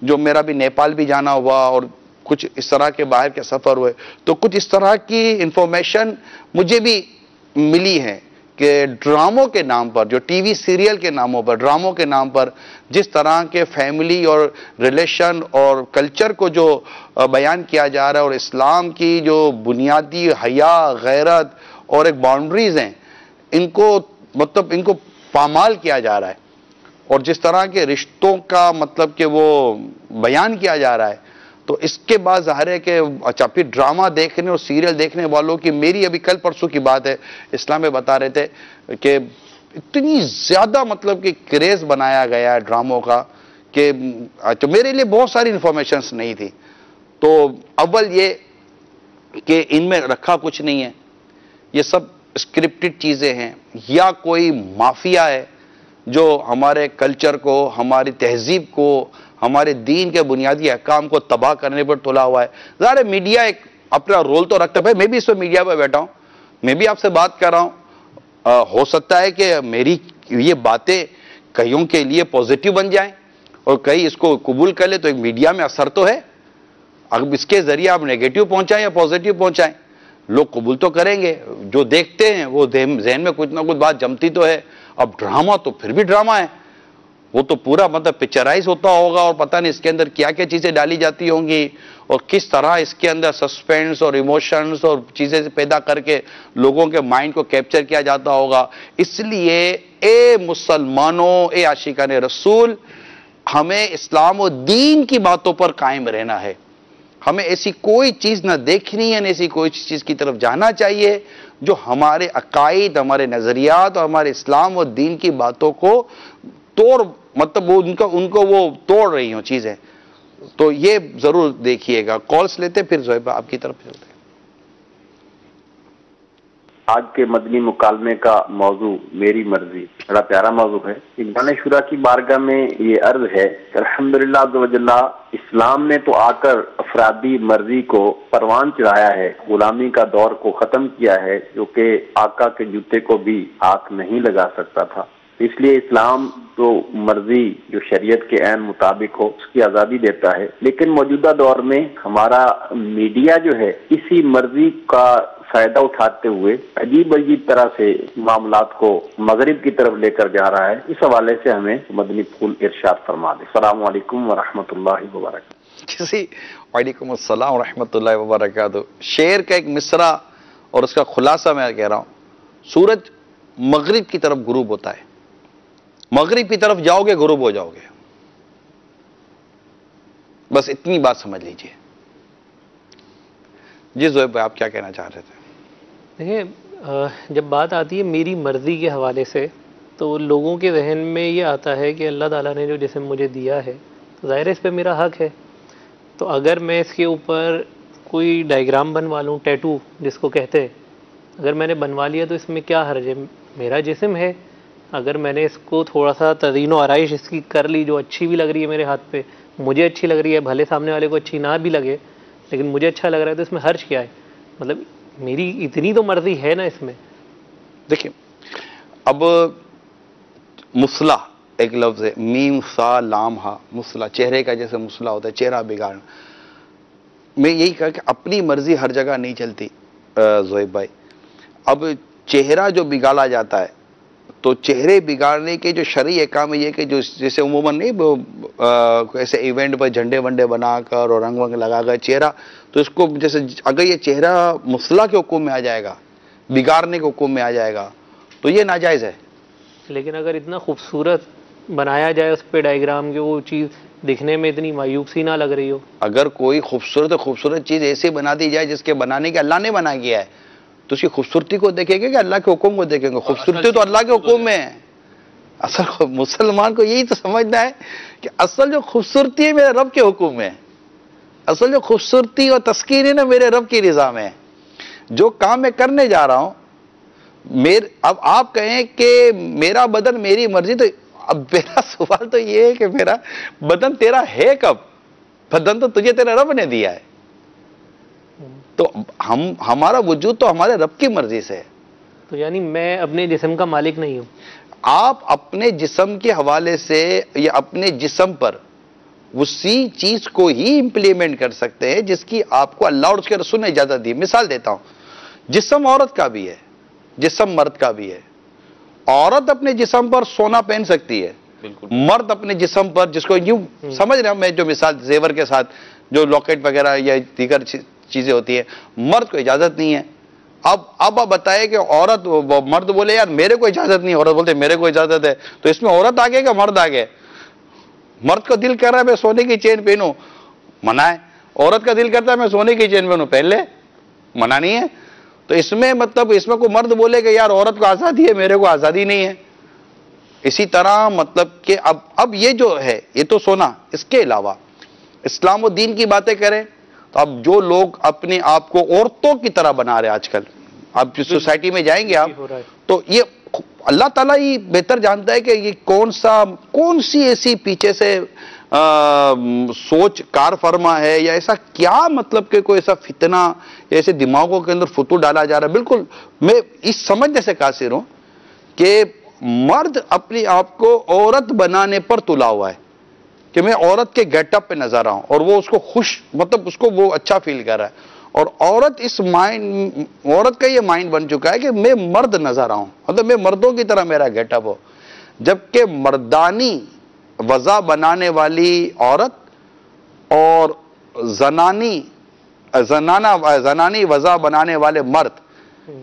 जो मेरा भी नेपाल भी जाना हुआ और कुछ इस तरह के बाहर के सफ़र हुए, तो कुछ इस तरह की इंफॉर्मेशन मुझे भी मिली है कि ड्रामों के नाम पर, जो टीवी सीरियल के नामों पर, ड्रामों के नाम पर जिस तरह के फैमिली और रिलेशन और कल्चर को जो बयान किया जा रहा है, और इस्लाम की जो बुनियादी हया, गैरत और एक बाउंड्रीज हैं, इनको मतलब इनको पामाल किया जा रहा है, और जिस तरह के रिश्तों का मतलब कि वो बयान किया जा रहा है, तो इसके बाद जाहिर है कि अच्छा, फिर ड्रामा देखने और सीरियल देखने वालों की, मेरी अभी कल परसों की बात है, इस्लाम में बता रहे थे कि इतनी ज़्यादा मतलब कि क्रेज़ बनाया गया है ड्रामों का कि तो मेरे लिए बहुत सारी इंफॉर्मेशंस नहीं थी। तो अव्वल ये कि इनमें रखा कुछ नहीं है, ये सब स्क्रिप्टेड चीज़ें हैं, या कोई माफिया है जो हमारे कल्चर को, हमारी तहजीब को, हमारे दीन के बुनियादी अहकाम को तबाह करने पर तुला हुआ है। ज़ाहिर है मीडिया एक अपना रोल तो रखता है। भाई मैं भी इस पर मीडिया पर बैठा हूँ, मैं भी आपसे बात कर रहा हूँ, हो सकता है कि मेरी ये बातें कईयों के लिए पॉजिटिव बन जाएं और कई इसको कबूल कर ले, तो एक मीडिया में असर तो है। अब इसके जरिए आप नेगेटिव पहुंचाएं या पॉजिटिव पहुंचाएं, लोग कबूल तो करेंगे। जो देखते हैं वो जहन में कुछ ना कुछ बात जमती तो है। अब ड्रामा तो फिर भी ड्रामा है, वो तो पूरा मतलब पिक्चराइज होता होगा, और पता नहीं इसके अंदर क्या क्या चीज़ें डाली जाती होंगी, और किस तरह इसके अंदर सस्पेंस और इमोशंस और चीज़ें पैदा करके लोगों के माइंड को कैप्चर किया जाता होगा। इसलिए ए मुसलमानों, ए आशिकान रसूल, हमें इस्लाम और दीन की बातों पर कायम रहना है। हमें ऐसी कोई चीज़ ना देखनी है, न ऐसी कोई चीज़ की तरफ जाना चाहिए जो हमारे अकायद, हमारे नज़रियात और हमारे इस्लाम और दीन की बातों को तोड़, मतलब वो उनको वो तोड़ रही हो चीज़ें। तो ये ज़रूर देखिएगा। कॉल्स लेते फिर ज़ोहैब आपकी तरफ चलते हैं। आज के मदनी मुकालमे का मौजू मेरी मर्जी बड़ा प्यारा मौजू है। इमाम शुरा की बारगाह में ये अर्ज है, अल्हम्दुलिल्लाह अज़्ज़वजल्ला, इस्लाम ने तो आकर अफरादी मर्जी को परवान चढ़ाया है, गुलामी का दौर को खत्म किया है, जो कि आका के जूते को भी हाथ नहीं लगा सकता था। इसलिए इस्लाम तो मर्जी जो शरीयत के ऐन मुताबिक हो उसकी आज़ादी देता है। लेकिन मौजूदा दौर में हमारा मीडिया जो है इसी मर्जी का फायदा उठाते हुए अजीब अजीब तरह से मामलात को मगरिब की तरफ लेकर जा रहा है। इस हवाले से हमें मदनी फूल इरशाद फरमा दे। अस्सलाम वालेकुम व रहमतुल्लाहि व बरकातहू। वालेकुम अस्सलाम व रहमतुल्लाहि व बरकातहू। शेर का एक मिसरा और उसका खुलासा मैं कह रहा हूँ। सूरज मगरिब की तरफ गुरूब होता है, मगरिब की तरफ जाओगे गुरूब हो जाओगे, बस इतनी बात समझ लीजिए। जी ज़ोहैब भाई, आप क्या कहना चाह रहे थे? देखिए, जब बात आती है मेरी मर्जी के हवाले से, तो लोगों के जहन में ये आता है कि अल्लाह ताला ने जो जिस्म मुझे दिया है, तो ज़ाहिर है इस पे मेरा हक है। तो अगर मैं इसके ऊपर कोई डायग्राम बनवा लूँ, टैटू जिसको कहते हैं, अगर मैंने बनवा लिया तो इसमें क्या हर्ज है? मेरा जिस्म है। अगर मैंने इसको थोड़ा सा तज़ीन व आराइश इसकी कर ली, जो अच्छी भी लग रही है मेरे हाथ पे, मुझे अच्छी लग रही है, भले सामने वाले को अच्छी ना भी लगे, लेकिन मुझे अच्छा लग रहा है, तो इसमें हर्ज क्या है? मतलब मेरी इतनी तो मर्जी है ना इसमें। देखिए, अब मुसला एक लफ्ज़ है, मीम सा लाम हा, मुसला, चेहरे का जैसे मुसला होता है, चेहरा बिगाड़ना। मैं यही कहा कि अपनी मर्जी हर जगह नहीं चलती ज़ोहैब भाई। अब चेहरा जो बिगाड़ा जाता है, तो चेहरे बिगाड़ने के जो शरई काम है ये कि जो जैसे उमूमन नहीं ऐसे इवेंट पर झंडे वंडे बनाकर और रंग वंग लगाकर चेहरा, तो इसको जैसे अगर ये चेहरा मुसला के हुक्म में आ जाएगा, बिगाड़ने के हुक्म में आ जाएगा, तो ये नाजायज़ है। लेकिन अगर इतना खूबसूरत बनाया जाए उस पर डायग्राम के, वो चीज़ दिखने में इतनी मायूब सी ना लग रही हो, अगर कोई खूबसूरत चीज़ ऐसे बना दी जाए जिसके बनाने के अल्लाह ने बना किया है, तो उसकी खूबसूरती को देखेंगे कि अल्लाह के हुक्म को देखेंगे? खूबसूरती तो अल्लाह के हुक्म में है। असल मुसलमान को यही तो समझना है कि असल जो खूबसूरती है मेरे रब के हुक्म में है, असल जो खूबसूरती और तस्कीन है ना मेरे रब की रज़ा में है। जो काम मैं करने जा रहा हूं अब आप कहें कि मेरा बदन मेरी मर्जी, तो अब मेरा सवाल तो ये है कि मेरा बदन तेरा है कब? बदन तो तुझे तेरे रब ने दिया है, तो हमारा वजूद तो हमारे रब की मर्जी से है। तो यानी मैं अपने जिस्म का मालिक नहीं हूं। आप अपने जिस्म के हवाले से या अपने जिस्म पर उसी चीज को ही इंप्लीमेंट कर सकते हैं जिसकी आपको अल्लाह और उसके रसूल ने इजाजत दी। मिसाल देता हूं, जिस्म औरत का भी है, जिस्म मर्द का भी है। औरत अपने जिस्म पर सोना पहन सकती है, मर्द अपने जिस्म पर, जिसको यूं समझ रहे हो मैं जो मिसाल जेवर के साथ जो लॉकेट वगैरह या दीगर चीजें होती है, मर्द को इजाजत नहीं है। अब आप बताए कि औरत, मर्द बोले यार मेरे को इजाजत नहीं, औरत बोलते मेरे को इजाजत है, तो इसमें औरत आगे का मर्द आगे? मर्द का दिल कर रहा है मैं सोने की चेन पहनूं, मना है। औरत का दिल करता है मैं सोने की चेन पहनूं, पहन ले, मना नहीं है। तो इसमें मतलब इसमें कोई मर्द बोले कि यार औरत को आजादी है, मेरे को आजादी नहीं है। इसी तरह मतलब कि अब ये जो है ये तो सोना, इसके अलावा इस्लाम और दीन की बातें करें तो अब जो लोग अपने आप को औरतों की तरह बना रहे हैं आजकल, आप जिस सोसाइटी में जाएंगे आप, तो ये अल्लाह ताला ही बेहतर जानता है कि ये कौन सी ऐसी पीछे से सोच कार फरमा है या ऐसा क्या, मतलब कि कोई ऐसा फितना ऐसे दिमागों के अंदर फुतूर डाला जा रहा है। बिल्कुल मैं इस समझने से कासिर हूं कि मर्द अपने आप को औरत बनाने पर तुला हुआ है कि मैं औरत के गेटअप पे नजर आऊं, और वो उसको खुश, मतलब उसको वो अच्छा फील कर रहा है। और औरत का ये माइंड बन चुका है कि मैं मर्द नजर आऊं, मतलब मैं मर्दों की तरह मेरा गेटअप हो। जबकि मर्दानी वज़ा बनाने वाली औरत और जनानी वज़ा बनाने वाले मर्द,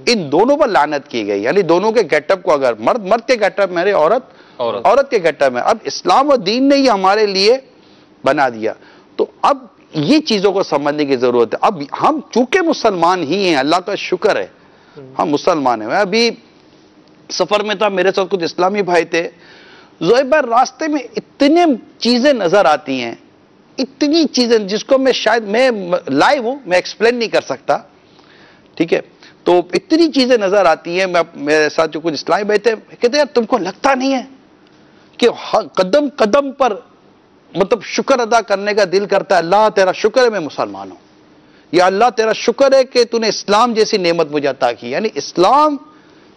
इन दोनों पर लानत की गई। यानी दोनों के गेटअप को, अगर मर्द के गेटअप में, औरत के गेटअप में, अब इस्लाम और दीन ने ये हमारे लिए बना दिया। तो अब ये चीजों को समझने की जरूरत है। अब हम चूंकि मुसलमान ही हैं, अल्लाह का शुक्र है हम मुसलमान हैं। मैं अभी सफर में था, मेरे साथ कुछ इस्लामी भाई थे। ज़ोहैब भाई, रास्ते में इतने चीजें नजर आती हैं, इतनी चीजें जिसको मैं लाइव हूं, मैं एक्सप्लेन नहीं कर सकता, ठीक है। तो इतनी चीजें नजर आती हैं। मेरे साथ जो कुछ इस्लामी भाई थे, कहते यार तुमको लगता नहीं है कि कदम कदम पर मतलब शुक्र अदा करने का दिल करता है, अल्लाह तेरा शुक्र है मैं मुसलमान हूं, या अल्लाह तेरा शुक्र है कि तूने इस्लाम जैसी नेमत मुझे अता की। यानी इस्लाम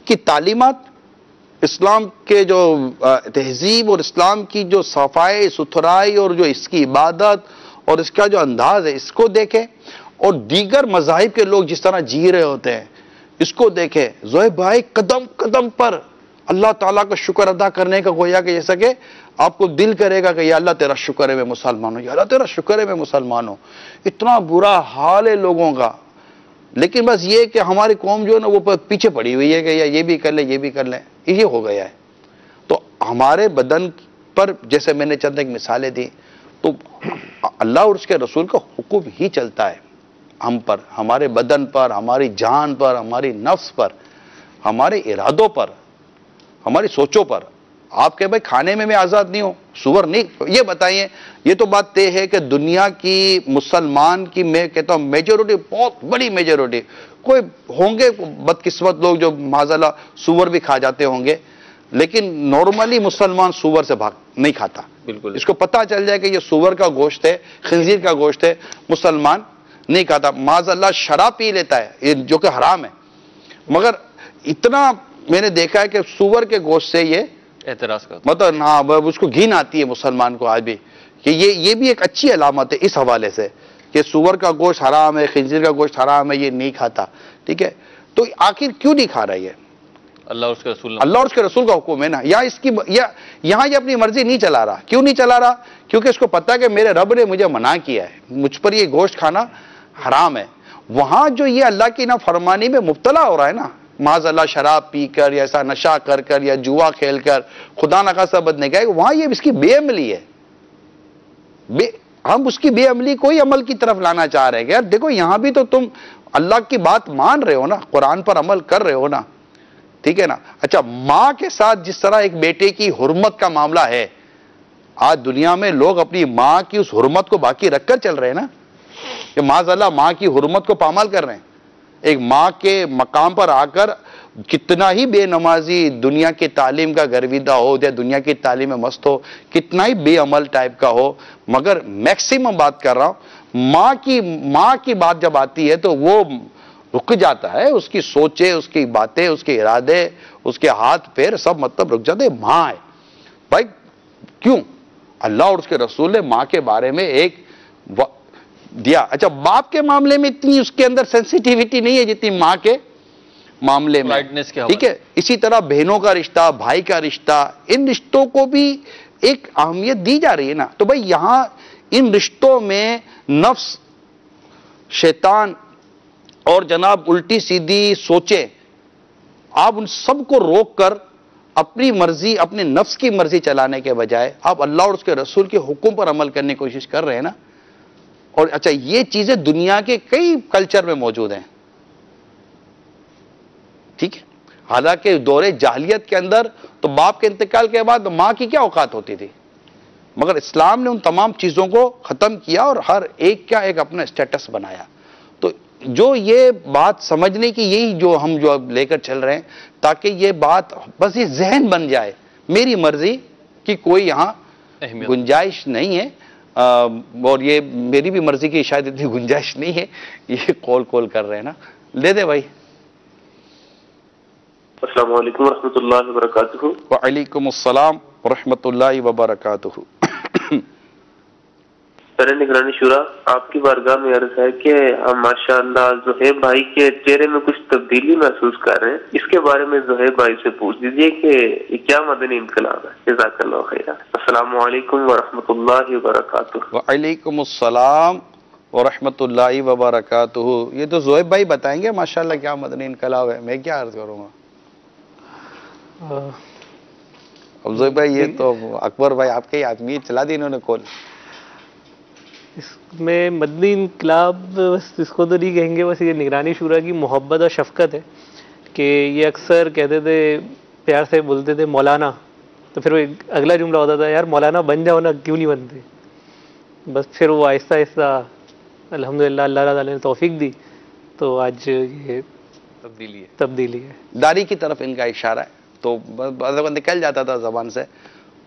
की तालीमात, इस्लाम के जो तहजीब और इस्लाम की जो सफाई सुथराई और जो इसकी इबादत और इसका जो अंदाज है, इसको देखें, और दीगर मज़ाहिब के लोग जिस तरह जी रहे होते हैं इसको देखें। ज़ोहैब भाई, कदम कदम पर अल्लाह ताला का शुक्र अदा करने का गोया कि जैसा कि आपको दिल करेगा कि या अल्लाह तेरा शुक्र है मैं मुसलमान हूं, या अल्लाह तेरा शुक्र है मैं मुसलमान हूं। इतना बुरा हाल है लोगों का, लेकिन बस ये कि हमारी कौम जो है ना वो पीछे पड़ी हुई है कि या ये भी कर ले, ये भी कर ले, ये हो गया है। तो हमारे बदन पर, जैसे मैंने चंद एक मिसालें दी, तो अल्लाह और उसके रसूल का हुक्म ही चलता है हम पर, हमारे बदन पर, हमारी जान पर, हमारी नफ्स पर, हमारे इरादों पर, हमारी सोचों पर। आप कहे भाई खाने में मैं आजाद नहीं हूं, सुअर नहीं, ये बताइए। ये तो बात तय है कि दुनिया की मुसलमान की, मैं कहता हूं मेजोरिटी, बहुत बड़ी मेजोरिटी, कोई होंगे बदकिस्मत लोग जो माज़अल्लाह सुअर भी खा जाते होंगे, लेकिन नॉर्मली मुसलमान सुअर से भाग नहीं खाता। बिल्कुल, इसको पता चल जाए कि ये सुअर का गोश्त है, खंजीर का गोश्त है, मुसलमान नहीं खाता। माज़अल्लाह शराब पी लेता है, जो कि हराम है, मगर इतना मैंने देखा है कि सुअर के गोश्त से ये एतराज करता, मतलब हाँ, उसको घिन आती है मुसलमान को आज भी, कि ये भी एक अच्छी अलामत है इस हवाले से कि सुअर का गोश्त हराम है, खंजीर का गोश्त हराम है, ये नहीं खाता, ठीक है। तो आखिर क्यों नहीं खा रहा है? अल्लाह और उसके रसूल का हुक्म है ना, या यहाँ ये अपनी मर्जी नहीं चला रहा। क्यों नहीं चला रहा? क्योंकि इसको पता है कि मेरे रब ने मुझे मना किया है, मुझ पर ये गोश्त खाना हराम है। वहां जो ये अल्लाह की नाफरमानी में मुब्तला हो रहा है ना, माज़अल्लाह शराब पीकर या ऐसा नशा कर कर या जुआ खेल कर, खुदा न खासा बदने, वहां ये इसकी बेअमली है। हम उसकी बेअमली को ही अमल की तरफ लाना चाह रहे हैं। यार देखो, यहां भी तो तुम अल्लाह की बात मान रहे हो ना, कुरान पर अमल कर रहे हो ना, ठीक है ना। अच्छा, मां के साथ जिस तरह एक बेटे की हुर्मत का मामला है, आज दुनिया में लोग अपनी मां की उस हुर्मत को बाकी रखकर चल रहे हैं ना, कि माज़अल्लाह मां की हुर्मत को पामाल कर रहे हैं। एक मां के मकाम पर आकर कितना ही बेनमाजी दुनिया की तालीम का गर्विदा हो या दुनिया की तालीम में मस्त हो, कितना ही बेअमल टाइप का हो, मगर मैक्सिमम बात कर रहा हूं, मां की बात जब आती है तो वो रुक जाता है, उसकी सोचे, उसकी बातें, उसके इरादे, उसके हाथ पैर सब मतलब रुक जाते। मां है भाई, क्यों? अल्लाह और उसके रसूल ने मां के बारे में एक दिया। अच्छा, बाप के मामले में इतनी उसके अंदर सेंसिटिविटी नहीं है जितनी मां के मामले में, ठीक है। इसी तरह बहनों का रिश्ता, भाई का रिश्ता, इन रिश्तों को भी एक अहमियत दी जा रही है ना। तो भाई यहां इन रिश्तों में नफ्स, शैतान और जनाब उल्टी सीधी सोचे, आप उन सबको रोककर अपनी मर्जी, अपने नफ्स की मर्जी चलाने के बजाय आप अल्लाह और उसके रसूल के हुक्म पर अमल करने की कोशिश कर रहे हैं ना। और अच्छा, ये चीजें दुनिया के कई कल्चर में मौजूद हैं, ठीक है। हालांकि दौरे जाहिलियत के अंदर तो बाप के इंतकाल के बाद मां की क्या औकात होती थी, मगर इस्लाम ने उन तमाम चीजों को खत्म किया और हर एक का एक अपना स्टेटस बनाया। तो जो ये बात समझने की, यही जो हम जो अब लेकर चल रहे हैं, ताकि ये बात बस ये जहन बन जाए, मेरी मर्जी की कोई यहां गुंजाइश नहीं है, और ये मेरी भी मर्जी की शायद इतनी गुंजाइश नहीं है। ये कॉल कर रहे हैं ना, ले दे भाई। अस्सलाम वालेकुम रहमतुल्लाहि व बरकातुहू। वालेकुम अस्सलाम व रहमतुल्लाहि व बरकातुहू। सर निगरानी शुरा, आपकी बारगाह में अर्ज है कि हम माशाअल्लाह ज़ुहैब भाई के चेहरे में कुछ तब्दीली महसूस कर रहे हैं। इसके बारे में ज़ुहैब भाई से पूछ दीजिए कि ये क्या मदनी इनकलाब है। जज़ाकल्लाहु खैरा। अस्सलामु अलैकुम व रहमतुल्लाहि व बरकातुहू। वालेकुम अस्सलाम व रहमतुल्लाहि व बरकातुहू। ये तो ज़ुहैब भाई बताएंगे माशाअल्लाह क्या मदनी इनकलाब है, मैं क्या अर्ज करूंगा। अब ज़ुहैब भाई, ये तो अकबर भाई आपके ही आदमी है, चला दी इन्होंने कॉल। इसमें मदनी इनकलाब बस इसको तो नहीं कहेंगे, बस ये निगरानी शुरा की मोहब्बत और शफकत है कि ये अक्सर कहते थे, प्यार से बोलते थे मौलाना, तो फिर वो अगला जुमला होता था, यार मौलाना बन जाओ ना, क्यों नहीं बनते। बस फिर वो आहिस्ता आहिस्ता अल्हम्दुलिल्लाह अल्लाह ताला ने तौफीक दी, तो आज ये तब्दीली है। दाढ़ी की तरफ इनका इशारा है, तो निकल जाता था जबान से,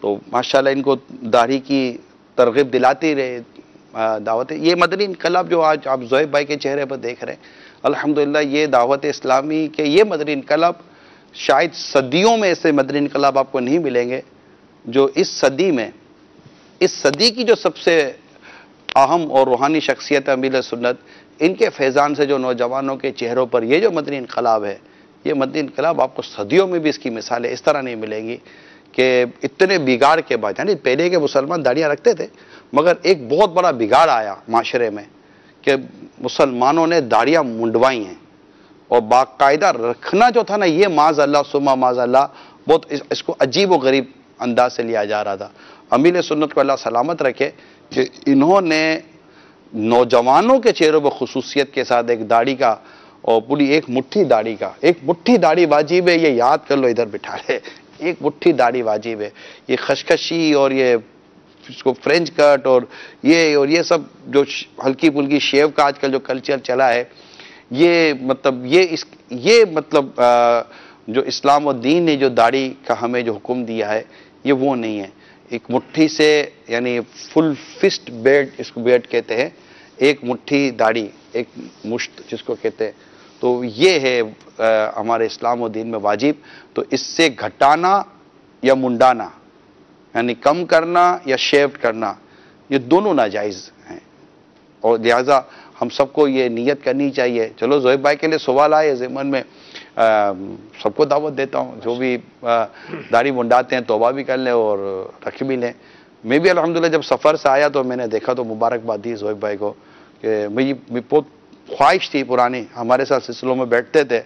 तो माशाल्लाह इनको दाढ़ी की तरगीब दिलाती रहे दावत। ये मदनी इनकलाब जो आज आप ज़ुहैब भाई के चेहरे पर देख रहे हैं, अल्हम्दुलिल्लाह ये दावत इस्लामी के ये मदनी इनकलाब, शायद सदियों में ऐसे मदनी इनकलाब आपको नहीं मिलेंगे जो इस सदी में, इस सदी की जो सबसे अहम और रूहानी शख्सियत अमीर सुन्नत, इनके फैज़ान से जो नौजवानों के चेहरों पर ये जो मदनी इनकलाब है, ये मदनी इनकलाब आपको सदियों में भी इसकी मिसालें इस तरह नहीं मिलेंगी कि इतने बिगाड़ के बाद, यानी पहले के मुसलमान दाढ़ियाँ रखते थे, मगर एक बहुत बड़ा बिगाड़ आया माशरे में कि मुसलमानों ने दाढ़ियाँ मुंडवाई हैं, और बाकायदा रखना जो था ना, ये माज़अल्लाह सुम्मा माज़अल्लाह बहुत इसको अजीब व गरीब अंदाज से लिया जा रहा था। अमीर सुन्नत को अल्लाह सलामत रखे कि इन्होंने नौजवानों के चेहरों पर खुसूसियत के साथ एक दाढ़ी का, और पूरी एक मुट्ठी दाढ़ी का, एक मुट्ठी दाढ़ी वाजिब है, ये याद कर लो, इधर बिठा ले, एक मुट्ठी दाढ़ी वाजिब है। ये खशखशी और ये इसको फ्रेंच कट और ये सब जो हल्की फुल्की शेव का आजकल जो कल्चर चला है, ये मतलब ये मतलब जो इस्लाम और दीन ने जो दाढ़ी का हमें जो हुक्म दिया है, ये वो नहीं है। एक मुट्ठी से, यानी फुल फिस्ट बेड, इसको बेड कहते हैं, एक मुट्ठी दाढ़ी, एक मुश्त जिसको कहते हैं, तो ये है हमारे इस्लाम और दीन में वाजिब। तो इससे घटाना या मुंडाना, यानी कम करना या शेव करना, ये दोनों नाजायज़ हैं, और लिहाजा हम सबको ये नियत करनी चाहिए। चलो ज़ुहैब भाई के लिए सवाल आए ज़िमन में, सबको दावत देता हूँ, जो भी दाढ़ी मुंडाते हैं तौबा भी कर लें और रख भी लें। मैं भी अल्हम्दुलिल्लाह जब सफ़र से आया तो मैंने देखा तो मुबारकबाद दी ज़ुहैब भाई को कि मेरी बहुत ख्वाहिश थी पुरानी, हमारे साथ सिलसिलों में बैठते थे,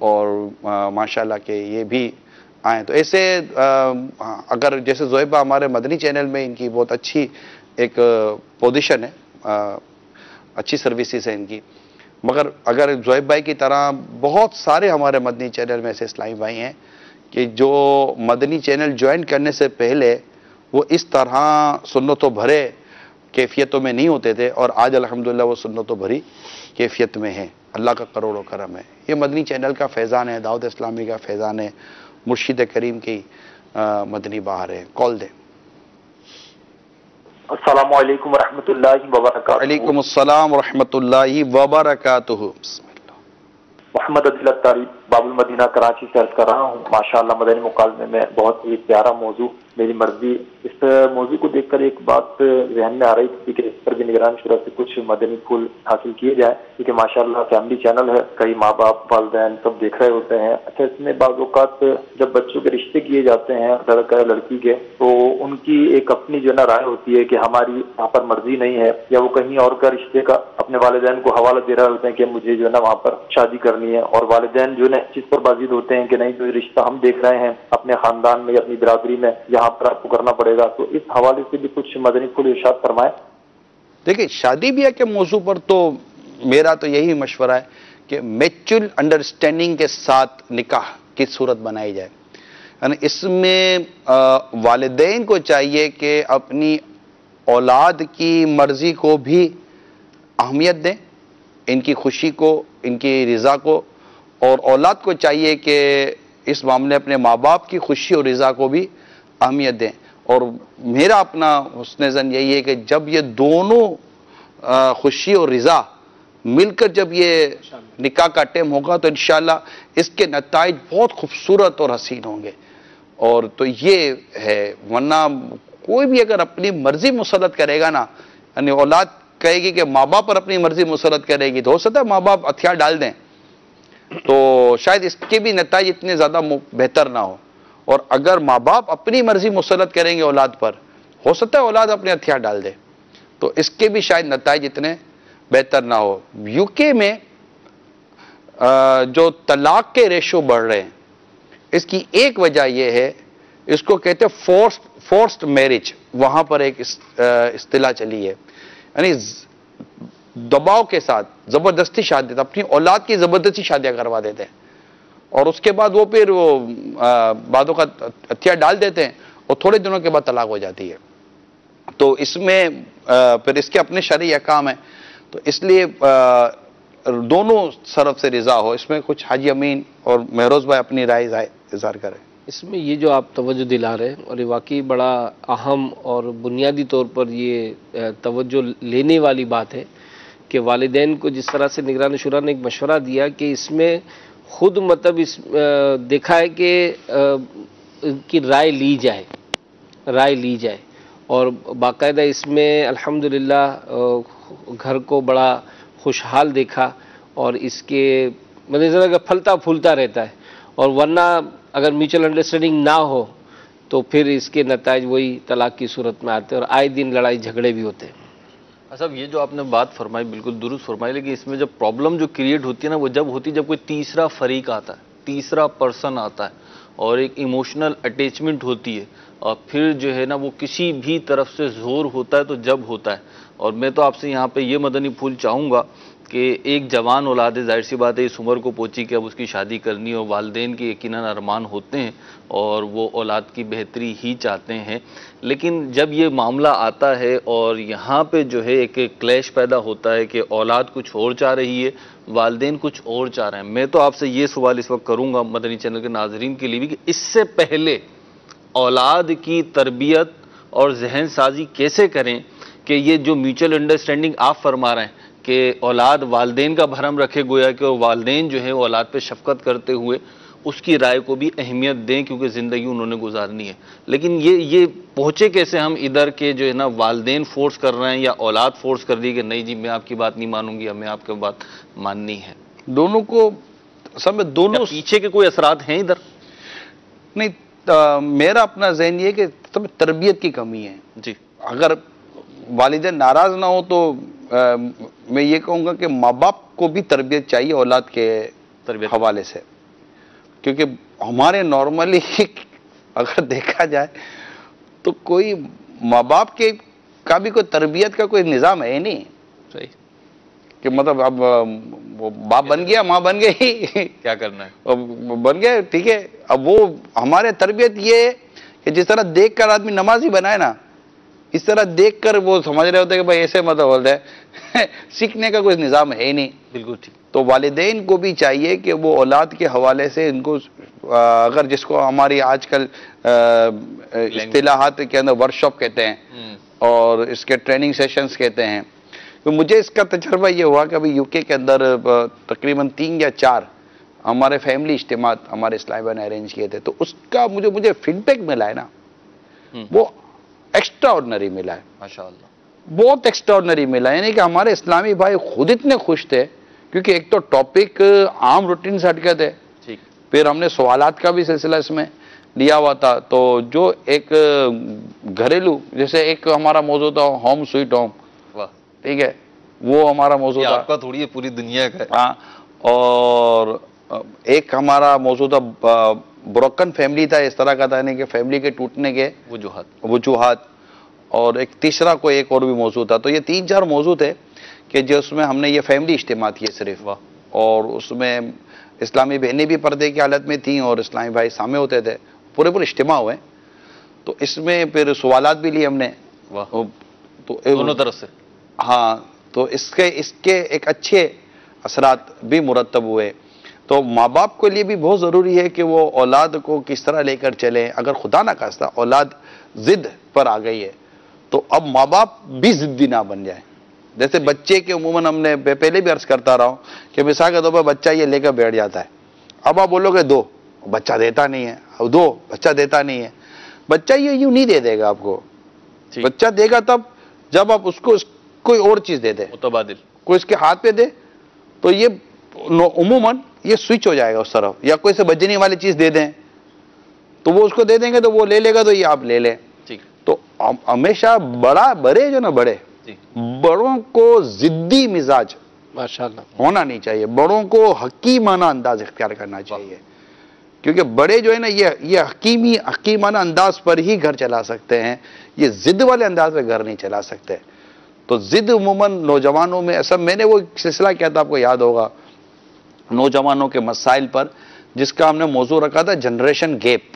और माशाल्लाह के ये भी आए। तो ऐसे अगर जैसे ज़ुहैब हमारे मदनी चैनल में इनकी बहुत अच्छी एक पोजीशन है, अच्छी सर्विसेज है इनकी, मगर अगर ज़ोएब भाई की तरह बहुत सारे हमारे मदनी चैनल में ऐसे इस्लामी भाई हैं कि जो मदनी चैनल ज्वाइन करने से पहले वो इस तरह सुन्नतों भरे कैफियतों में नहीं होते थे और आज अल्हम्दुलिल्लाह वो सुन्नतों भरी कैफियत में हैं। अल्लाह का करोड़ों करम है। ये मदनी चैनल का फैज़ान है, दाऊद इस्लामी का फैज़ान है, मुर्शिद करीम की मदनी बहार है। कॉल दे। अस्सलामु अलैकुम वरहमतुल्लाहि वबरकातुहू। वालेकुम अस्सलाम वरहमतुल्लाहि वबरकातुहू। मोहम्मद अदिल अत्तारी बाबुल मदीना कराची से अर्ज कर रहा हूँ। माशाअल्लाह मदनी मुकालमे में बहुत ही प्यारा मौजू मेरी मर्जी। इस मौजू को देखकर एक बात जहन में आ रही थी कि इस पर भी निगरान शुरा से कुछ मदनी फूल हासिल किए जाए, क्योंकि माशाअल्लाह फैमिली चैनल है, कई माँ बाप वालिदैन सब देख रहे होते हैं। अच्छा, इसमें बाज़ औक़ात जब बच्चों के रिश्ते किए जाते हैं लड़का या लड़की के, तो उनकी एक अपनी जो ना राय होती है कि हमारी वहाँ पर मर्जी नहीं है, या वो कहीं और का रिश्ते का अपने वालिदैन को हवाला दे रहे होते हैं कि मुझे जो है ना वहाँ पर शादी करनी है, और वालिदैन जो है इस चीज पर बाजिद होते हैं कि नहीं, जो रिश्ता हम देख रहे हैं अपने खानदान में या अपनी बिरादरी में, यहाँ पर आपको करना पड़ेगा। तो इस हवाले से भी कुछ मदनी फूल इरशाद फरमाए। देखिए, शादी ब्याह के मौजू पर तो मेरा तो यही मशवरा है कि म्यूचुअल अंडरस्टैंडिंग के साथ निकाह की सूरत बनाई जाए। यानी इसमें वालिदैन को चाहिए कि अपनी औलाद की मर्जी को भी अहमियत दें, इनकी खुशी को, इनकी रिज़ा को, और औलाद को चाहिए कि इस मामले अपने माँ बाप की खुशी और रिज़ा को भी अहमियत दें। और मेरा अपना हुस्न ज़न यही है कि जब ये दोनों खुशी और रिज़ा मिलकर जब ये निकाह का टाइम होगा तो इंशाअल्लाह इसके नताइज बहुत खूबसूरत और हसीन होंगे। और तो ये है, वरना कोई भी अगर अपनी मर्जी मुसलत करेगा ना, यानी औलाद कहेगी कि माँ बाप पर अपनी मर्जी मुसलत करेगी, तो हो सकता है माँ बाप हथियार डाल दें, तो शायद इसके भी नताइज इतने ज़्यादा बेहतर ना हो। और अगर माँ बाप अपनी मर्जी मुसलत करेंगे औलाद पर, हो सकता है औलाद अपने हथियार डाल दे, तो इसके भी शायद नताइज इतने बेहतर ना हो। यूके में जो तलाक के रेशो बढ़ रहे हैं, इसकी एक वजह यह है, इसको कहते हैं फोर्स्ड मैरिज। वहाँ पर एक इस्तिलाह चली है, यानी दबाव के साथ ज़बरदस्ती शादी, अपनी औलाद की ज़बरदस्ती शादियाँ करवा देते हैं, और उसके बाद वो फिर वो बातों का हथियार डाल देते हैं और थोड़े दिनों के बाद तलाक हो जाती है। तो इसमें फिर इसके अपने शरई अहकाम है, तो इसलिए दोनों तरफ से रिजा हो। इसमें कुछ हाजी अमीन और महरोज भाई अपनी राय इज़हार करें। इसमें ये जो आप तवज्जो दिला रहे हैं, और ये वाकई बड़ा अहम और बुनियादी तौर पर ये तवज्जो लेने वाली बात है कि वालिदैन को जिस तरह से निगरान शुरा ने एक मशवरा दिया कि इसमें खुद मतलब इस देखा है कि राय ली जाए, और बाकायदा इसमें अल्हम्दुलिल्लाह घर को बड़ा खुशहाल देखा, और इसके मतलब फलता फूलता रहता है। और वरना अगर म्यूचुअल अंडरस्टैंडिंग ना हो तो फिर इसके नताइज वही तलाक की सूरत में आते हैं, और आए दिन लड़ाई झगड़े भी होते हैं। अच्छा, ये जो आपने बात फरमाई बिल्कुल दुरुस्त फरमाई, लेकिन इसमें जब प्रॉब्लम जो क्रिएट होती है ना, वो जब होती है जब कोई तीसरा फरीक आता है, तीसरा पर्सन आता है, और एक इमोशनल अटैचमेंट होती है, और फिर जो है ना वो किसी भी तरफ से जोर होता है तो जब होता है। और मैं तो आपसे यहाँ पे ये मदनी फूल चाहूँगा कि एक जवान औलाद, जाहिर सी बात है इस उम्र को पहुँची कि अब उसकी शादी करनी, और वालिदैन के यकीनन अरमान होते हैं और वो औलाद की बेहतरी ही चाहते हैं। लेकिन जब ये मामला आता है और यहाँ पे जो है एक क्लैश पैदा होता है कि औलाद कुछ और चाह रही है, वालिदैन कुछ और चाह रहे हैं, मैं तो आपसे ये सवाल इस वक्त करूँगा मदनी चैनल के नाजरीन के लिए भी कि इससे पहले औलाद की तरबियत और जहन साजी कैसे करें कि ये जो म्यूचुअल अंडरस्टैंडिंग आप फरमा रहे हैं कि औलाद वालिदैन का भरम रखे, गोया कि वालिदैन जो है औलाद पे शफकत करते हुए उसकी राय को भी अहमियत दें, क्योंकि ज़िंदगी उन्होंने गुजारनी है। लेकिन ये पहुँचे कैसे हम इधर के जो है ना वालिदैन फोर्स कर रहे हैं या औलाद फोर्स कर रही है कि नहीं जी मैं आपकी बात नहीं मानूंगी या मैं आपकी बात माननी है। दोनों को सब दोनों पीछे के कोई असरात हैं इधर? नहीं, मेरा अपना ज़हन ये कि सब तरबियत की कमी है जी। अगर वालिदैन नाराज़ ना हो तो मैं ये कहूँगा कि माँ बाप को भी तरबियत चाहिए औलाद के हवाले से, क्योंकि हमारे नॉर्मली अगर देखा जाए तो कोई माँ बाप के का भी कोई तरबियत का कोई निज़ाम है नहीं। सही। कि मतलब अब वो बाप बन गया, माँ बन गई, क्या करना है, बन गए, ठीक है। अब वो हमारे तरबियत ये है कि जिस तरह देख कर आदमी नमाजी बनाए ना, इस तरह देखकर वो समझ रहे होते हैं कि भाई ऐसे मतलब बोलते हैं सीखने का कोई निज़ाम है ही नहीं। बिल्कुल ठीक। तो वालिदैन को भी चाहिए कि वो औलाद के हवाले से इनको अगर जिसको हमारी आजकल इस्तिलाहात के अंदर वर्कशॉप कहते हैं और इसके ट्रेनिंग सेशंस कहते हैं, तो मुझे इसका तजर्बा ये हुआ कि अभी यूके के अंदर तकरीबन 3 या 4 हमारे फैमिली इज्तिमात हमारे इस्लामी भाई ने अरेंज किए थे। तो उसका मुझे फीडबैक मिला है ना, वो एक्स्ट्रा ऑर्डिनरी मिला है, माशाअल्लाह, बहुत एक्स्ट्रा ऑर्डिनरी मिला है। यानी कि हमारे इस्लामी भाई खुद इतने खुश थे, क्योंकि एक तो टॉपिक आम रूटीन से हटके थे, ठीक। फिर हमने सवालात का भी सिलसिला इसमें लिया हुआ था। तो जो एक घरेलू, जैसे एक हमारा मौजू था होम स्वीट होम, वाह, ठीक है, वो हमारा मौजू था, आपका थोड़ी है, पूरी दुनिया का है। हाँ, और एक हमारा मौजू था ब्रोकन फैमिली था, इस तरह का था, यानी कि फैमिली के टूटने के वजूहात, और एक तीसरा कोई एक और भी मौजू था। तो ये 3-4 मौजू थे कि जो उसमें हमने ये फैमिली इज्तिमा किए सिर्फ, और उसमें इस्लामी बहनें भी पर्दे की हालत में थीं और इस्लामी भाई सामने होते थे, पूरे इज्तिमा हुए। तो इसमें फिर सवालात भी लिए हमने, तो दोनों तरफ से, हाँ, तो इसके एक अच्छे असरात भी मुरतब हुए। तो माँ बाप के लिए भी बहुत ज़रूरी है कि वो औलाद को किस तरह लेकर चलें। अगर खुदा ना खास्ता औलाद ज़िद पर आ गई है, तो अब माँ बाप भी ज़िद्दी ना बन जाए। जैसे बच्चे के उमूमन हमने पहले भी अर्ज करता रहा हूँ कि मिसाल के तौर पर बच्चा ये लेकर बैठ जाता है, अब आप बोलोगे दो, बच्चा देता नहीं है, अब दो, बच्चा देता नहीं है। बच्चा ये यूँ नहीं दे देगा आपको, बच्चा देगा तब जब आप उसको कोई और चीज़ दे दे, मुतबादिल कोई इसके हाथ पे दे, तो ये उमूमन ये स्विच हो जाएगा उस तरफ। या कोई से बजने वाली चीज़ दे दें तो वो उसको दे देंगे, तो वो ले लेगा, तो ये आप ले लें। तो हमेशा बड़े जो ना बड़ों को जिद्दी मिजाज माशाअल्लाह होना नहीं चाहिए, बड़ों को हकीमाना अंदाज इख्तियार करना चाहिए, क्योंकि बड़े जो है ना ये हकीमाना अंदाज पर ही घर चला सकते हैं, ये जिद वाले अंदाज पर घर नहीं चला सकते। तो जिद उमूमन नौजवानों में, ऐसा मैंने वो सिलसिला किया था, आपको याद होगा, नौजवानों के मसाइल पर, जिसका हमने मौजू रखा था जनरेशन गैप।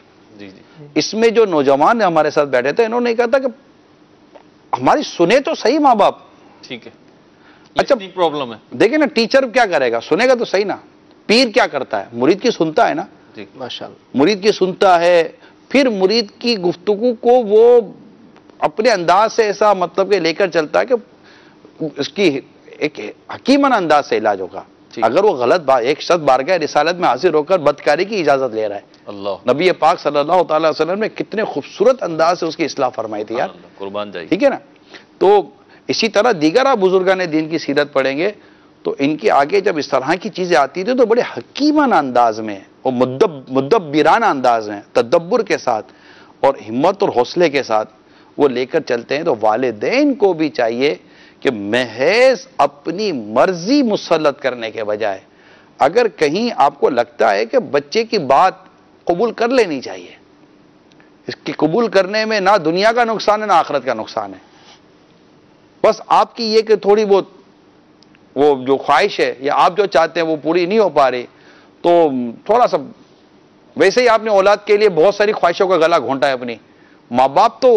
इसमें जो नौजवान हमारे साथ बैठे थे, इन्होंने कहा था कि हमारी सुने तो सही माँ बाप, ठीक है, अच्छा प्रॉब्लम है, देखिए ना टीचर क्या करेगा, सुनेगा तो सही ना। पीर क्या करता है, मुरीद की सुनता है ना, माशाअल्लाह, मुरीद की सुनता है, फिर मुरीद की गुफ्तगू को वो अपने अंदाज से ऐसा मतलब के लेकर चलता है कि इसकी एक हकीमाना अंदाज से इलाज होगा। अगर वो गलत बात, एक शख्स बारगाह रिसालत में हाजिर होकर बदकारी की इजाजत ले रहा है, अल्लाह, नबी पाक सल्लल्लाहु अलैहि वसल्लम ने कितने खूबसूरत अंदाज से उसकी इस्लाह फरमाई थी यार, कुर्बान जाइए, ठीक है ना। तो इसी तरह दीगर आप बुजुर्गान दीन की सीरत पढ़ेंगे तो इनके आगे जब इस तरह की चीजें आती थी तो बड़े हकीमाना अंदाज में और मुद्दब्बिराना अंदाज में, तदब्बुर के साथ और हिम्मत और हौसले के साथ वो लेकर चलते हैं। तो वालिदैन को भी चाहिए कि महज अपनी मर्जी मुसल्लत करने के बजाय, अगर कहीं आपको लगता है कि बच्चे की बात कबूल कर लेनी चाहिए, इसकी कबूल करने में ना दुनिया का नुकसान है ना आखिरत का नुकसान है, बस आपकी ये कि थोड़ी बहुत वो जो ख्वाहिश है या आप जो चाहते हैं वो पूरी नहीं हो पा रही, तो थोड़ा सा, वैसे ही आपने औलाद के लिए बहुत सारी ख्वाहिशों का गला घोंटा है अपनी। माँ बाप तो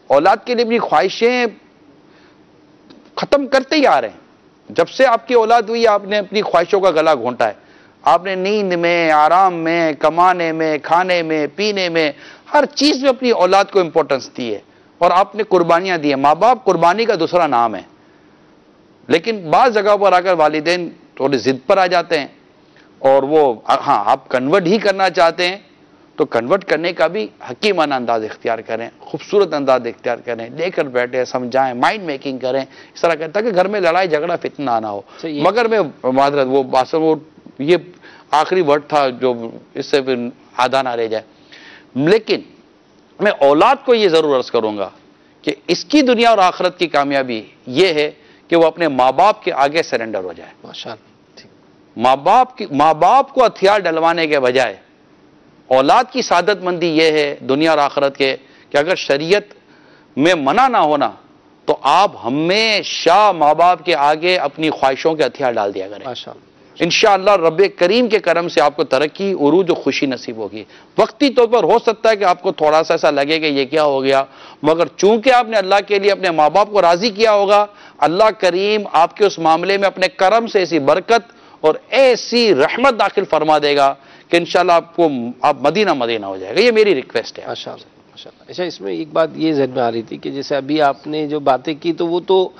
औलाद के लिए अपनी ख्वाहिशें खत्म करते ही आ रहे हैं। जब से आपकी औलाद हुई आपने अपनी ख्वाहिशों का गला घोंटा है, आपने नींद में, आराम में, कमाने में, खाने में, पीने में, हर चीज में अपनी औलाद को इंपॉर्टेंस दी है और आपने कुर्बानियां दी है। माँ बाप कुर्बानी का दूसरा नाम है, लेकिन बाज़ जगह पर आकर वालिदैन थोड़ी जिद पर आ जाते हैं और वो, हाँ, आप कन्वर्ट ही करना चाहते हैं तो कन्वर्ट करने का भी हकीमाना अंदाज इख्तियार करें, खूबसूरत अंदाज इख्तियार करें, लेकर बैठे, समझाएं, माइंड मेकिंग करें, इस तरह करता कि घर में लड़ाई झगड़ा फितना ना हो। मगर मैं मादरत वो बात, वो ये आखिरी वर्ड था जो इससे फिर आधा ना रह जाए। लेकिन मैं औलाद को ये जरूर अर्ज करूंगा कि इसकी दुनिया और आखिरत की कामयाबी ये है कि वो अपने माँ बाप के आगे सरेंडर हो जाए। माँ बाप को हथियार डलवाने के बजाय औलाद की सादतमंदी यह है दुनिया और आखिरत के कि अगर शरीयत में मना ना होना तो आप हमेशा माँ बाप के आगे अपनी ख्वाहिशों के हथियार डाल दिया करें। इंशाअल्लाह रब्बे करीम के करम से आपको तरक्की, उरूज और खुशी नसीब होगी। वक्ती तौर पर हो सकता है कि आपको थोड़ा सा ऐसा लगे कि ये क्या हो गया, मगर चूंकि आपने अल्लाह के लिए अपने माँ बाप को राजी किया होगा, अल्लाह करीम आपके उस मामले में अपने करम से ऐसी बरकत और ऐसी रहमत दाखिल फरमा देगा कि इंशाअल्लाह आप मदीना मदीना हो जाएगा। ये मेरी रिक्वेस्ट है। अच्छा, इसमें एक बात ये ज़हन में आ रही थी कि जैसे अभी आपने जो बातें की तो वो तो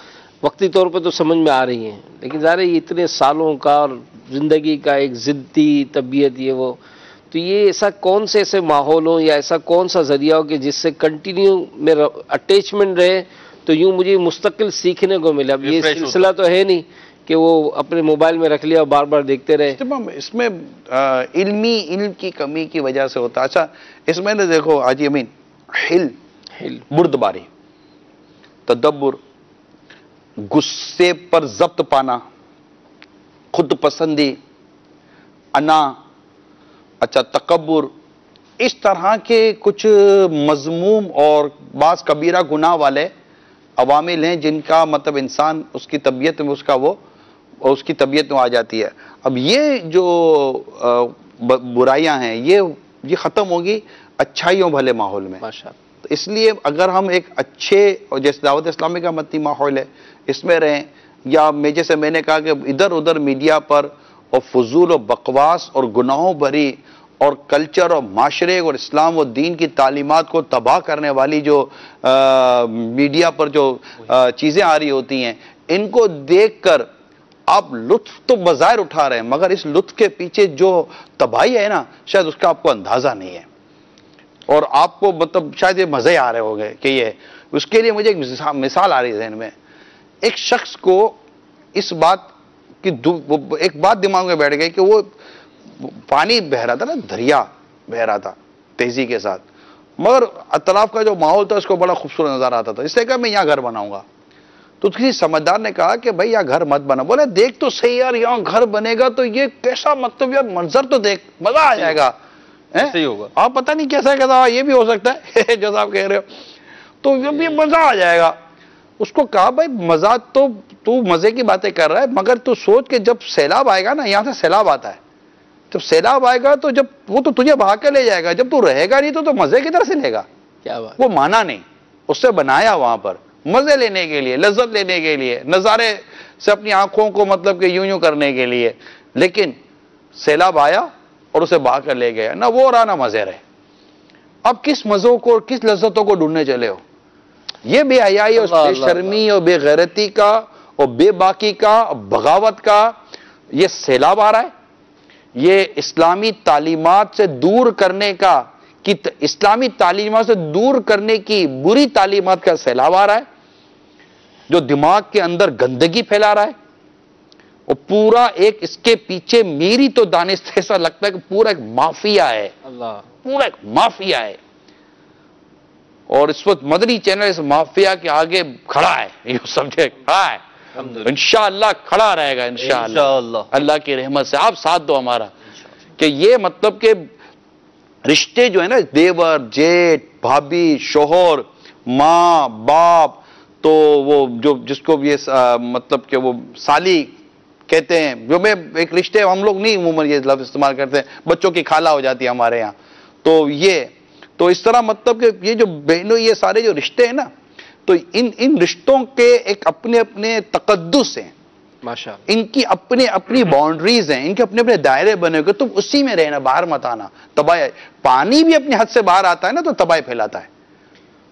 वक्ती तौर पर तो समझ में आ रही हैं, लेकिन ज़ाहिर है इतने सालों का और ज़िंदगी का एक ज़िद्दी तबीयत ये वो, तो ये ऐसा कौन से ऐसे माहौल हो या ऐसा कौन सा ज़रिया हो कि जिससे कंटिन्यू मेरा अटैचमेंट रहे, तो यूँ मुझे मुस्तकिल सीखने को मिले। अब ये सिलसिला तो है नहीं कि वो अपने मोबाइल में रख लिया और बार बार देखते रहे। इसमें इल्म की कमी की वजह से होता है। अच्छा, इसमें ना देखो आज यमीन हिल बुर्दबारी, तदब्बुर, गुस्से पर जब्त पाना, खुद पसंदी, अना, अच्छा तकब्बुर, इस तरह के कुछ मजमूम और बास कबीरा गुनाह वाले अवामिल हैं जिनका मतलब इंसान उसकी तबीयत में उसकी तबीयत में आ जाती है। अब ये जो बुराइयां हैं ये खत्म होगी अच्छाइयों भले माहौल में। तो इसलिए अगर हम एक अच्छे, और जैसे दावत इस्लामी का मदनी माहौल है इसमें रहें, या जैसे मैंने कहा कि इधर उधर मीडिया पर और फजूल और बकवास और गुनाहों भरी और कल्चर और माशरे और इस्लाम और दीन की तालीमात को तबाह करने वाली जो मीडिया पर जो चीज़ें आ रही होती हैं, इनको देखकर आप लुत्फ तो बज़ाहिर उठा रहे हैं, मगर इस लुत्फ के पीछे जो तबाही है ना, शायद उसका आपको अंदाज़ा नहीं है, और आपको मतलब शायद ये मज़े आ रहे होंगे कि ये। उसके लिए मुझे एक मिसाल आ रही है ज़हन में। एक शख्स को इस बात की एक बात दिमाग में बैठ गई कि वो पानी बह रहा था ना, दरिया बह रहा था तेजी के साथ, मगर अतराफ का जो माहौल था उसको बड़ा खूबसूरत नजर आता था। इसलिए कहा मैं यहाँ घर बनाऊंगा। तो किसी समझदार ने कहा कि भाई यहाँ घर मत बना। बोले देख तो सही यार, यहाँ घर बनेगा तो ये कैसा मतलब यार मंजर तो देख, मजा आ जाएगा। सही होगा। आप पता नहीं कैसा कहता, ये भी हो सकता है जो आप कह रहे हो, तो ये मजा आ जाएगा। उसको कहा भाई मजा तो तू मजे की बातें कर रहा है, मगर तू सोच के जब सैलाब आएगा ना, यहां से सैलाब आता है, जब सैलाब आएगा तो जब वो तो तुझे बहा के ले जाएगा, जब तू रहेगा नहीं तो मजे की तरह से लेगा। क्या बात। वो माना नहीं, उससे बनाया वहां पर मजे लेने के लिए, लज्जत लेने के लिए, नजारे से अपनी आंखों को मतलब कि यूं यूं करने के लिए, लेकिन सैलाब आया और उसे बहा कर ले गया। ना वो रहा ना मजे रहे। अब किस मजों को, किस लज्जतों को ढूंढने चले हो? ये बेहयाई और बेशर्मी और बेगैरती का और बेबाकी का, बगावत का ये सैलाब आ रहा है। ये इस्लामी तालीमात से दूर करने का, कि इस्लामी तालीमात से दूर करने की बुरी तालीमात का सैलाब आ रहा है, जो दिमाग के अंदर गंदगी फैला रहा है। और पूरा एक इसके पीछे मेरी तो दानिश ऐसा लगता है कि पूरा एक माफिया है, पूरा एक माफिया है। और इस वक्त मदनी चैनल इस माफिया के आगे खड़ा है, ये समझे खड़ा है, इंशाअल्लाह खड़ा रहेगा इंशाअल्लाह अल्लाह की रहमत से। आप साथ दो हमारा कि ये मतलब के रिश्ते जो है ना, देवर जेठ भाभी शोहर माँ बाप, तो वो जो जिसको ये मतलब कि वो साली कहते हैं, जो मैं एक रिश्ते हम लोग नहीं उमूमन ये लफ्ज इस्तेमाल करते हैं, बच्चों की खाला हो जाती है हमारे यहाँ, तो इस तरह मतलब कि ये जो बहनों ये सारे जो रिश्ते हैं ना, तो इन रिश्तों के एक अपने अपने तकद्दुस हैं, माशाअल्लाह, इनकी अपने अपनी बाउंड्रीज हैं, इनके अपने अपने दायरे बने हुए, तुम उसी में रहना, बाहर मत आना। तबाही, पानी भी अपने हद से बाहर आता है ना तो तबाही फैलाता है।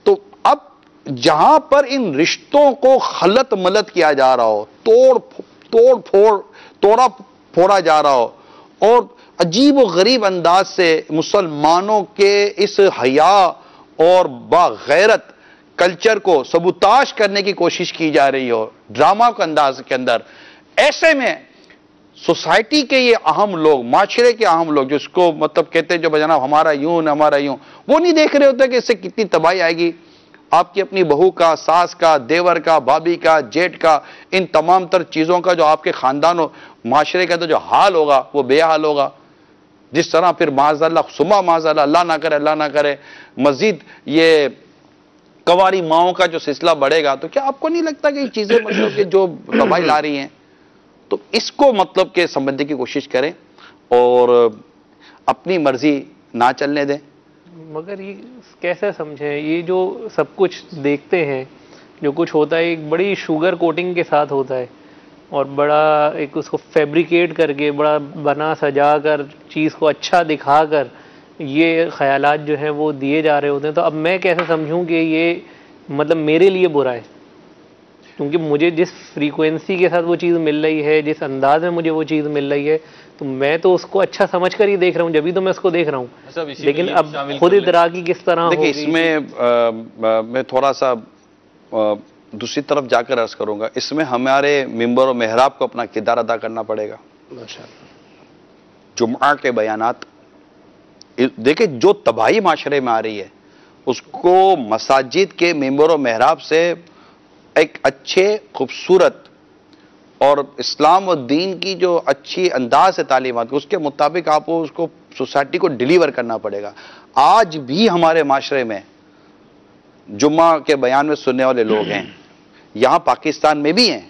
तो अब जहां पर इन रिश्तों को खलत मलत किया जा रहा हो, तोड़ा फोड़ा जा रहा हो, और अजीब व गरीब अंदाज से मुसलमानों के इस हया और बागैरत कल्चर को सबूताश करने की कोशिश की जा रही हो ड्रामा के अंदाज के अंदर, ऐसे में सोसाइटी के ये अहम लोग, माशरे के अहम लोग, जिसको मतलब कहते हैं जो जनाब हमारा यूं न हमारा यूं, वो नहीं देख रहे होते कि इससे कितनी तबाही आएगी आपकी अपनी बहू का, सास का, देवर का, भाभी का, जेठ का, इन तमाम तर चीजों का जो आपके खानदान और माशरे का तो जो हाल होगा वो बेहाल होगा। जिस तरह फिर माज़अल्लाह सुमा माज़अल्लाह, अल्लाह ना करे मजीद ये कवारी माओं का जो सिलसिला बढ़ेगा, तो क्या आपको नहीं लगता कि ये चीजें मतलब कि जो तबाही ला रही हैं, तो इसको मतलब के समझने की कोशिश करें और अपनी मर्जी ना चलने दें। मगर ये कैसे समझें, ये जो सब कुछ देखते हैं, जो कुछ होता है एक बड़ी शुगर कोटिंग के साथ होता है और बड़ा एक उसको फैब्रिकेट करके बड़ा बना सजा कर चीज़ को अच्छा दिखा कर ये ख्यालात जो हैं वो दिए जा रहे होते हैं। तो अब मैं कैसे समझूं कि ये मतलब मेरे लिए बुरा है, क्योंकि मुझे जिस फ्रीक्वेंसी के साथ वो चीज़ मिल रही है, जिस अंदाज में मुझे वो चीज़ मिल रही है, तो मैं तो उसको अच्छा समझ कर ही देख रहा हूँ, जब भी तो मैं उसको देख रहा हूँ। लेकिन अब खुद इदरा की किस तरह देखिए, इसमें मैं थोड़ा सा दूसरी तरफ जाकर अर्ज करूंगा, इसमें हमारे मिंबर और मेहराब को अपना किरदार अदा करना पड़ेगा। जुम्आ के बयानात, देखिए जो तबाही माशरे में आ रही है उसको मसाजिद के मिंबर और मेहराब से एक अच्छे खूबसूरत और इस्लाम और दीन की जो अच्छी अंदाज है तालीमात, उसके मुताबिक आपको उसको सोसाइटी को डिलीवर करना पड़ेगा। आज भी हमारे माशरे में जुम्मा के बयान में सुनने वाले लोग हैं, यहाँ पाकिस्तान में भी हैं,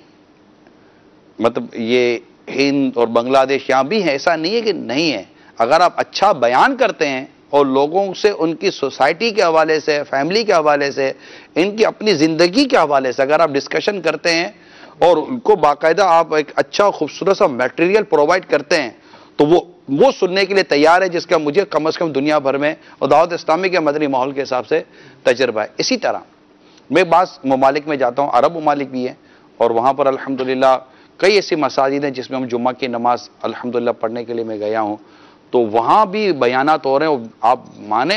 मतलब ये हिंद और बांग्लादेश यहाँ भी हैं, ऐसा नहीं है कि नहीं है। अगर आप अच्छा बयान करते हैं और लोगों से उनकी सोसाइटी के हवाले से, फैमिली के हवाले से, इनकी अपनी ज़िंदगी के हवाले से अगर आप डिस्कशन करते हैं और उनको बाकायदा आप एक अच्छा खूबसूरत सा मटेरियल प्रोवाइड करते हैं, तो वो सुनने के लिए तैयार है, जिसका मुझे कम से कम दुनिया भर में और दावत इस्लामी के मदनी माहौल के हिसाब से तजर्बा है। इसी तरह मैं बास ममालिक में जाता हूँ, अरब ममालिक भी हैं, और वहाँ पर अल्हम्दुलिल्लाह कई ऐसी मसाजिद हैं जिसमें हम जुम्मा की नमाज अल्हम्दुलिल्लाह पढ़ने के लिए मैं गया हूँ, तो वहाँ भी बयानात हो रहे हैं। आप माने,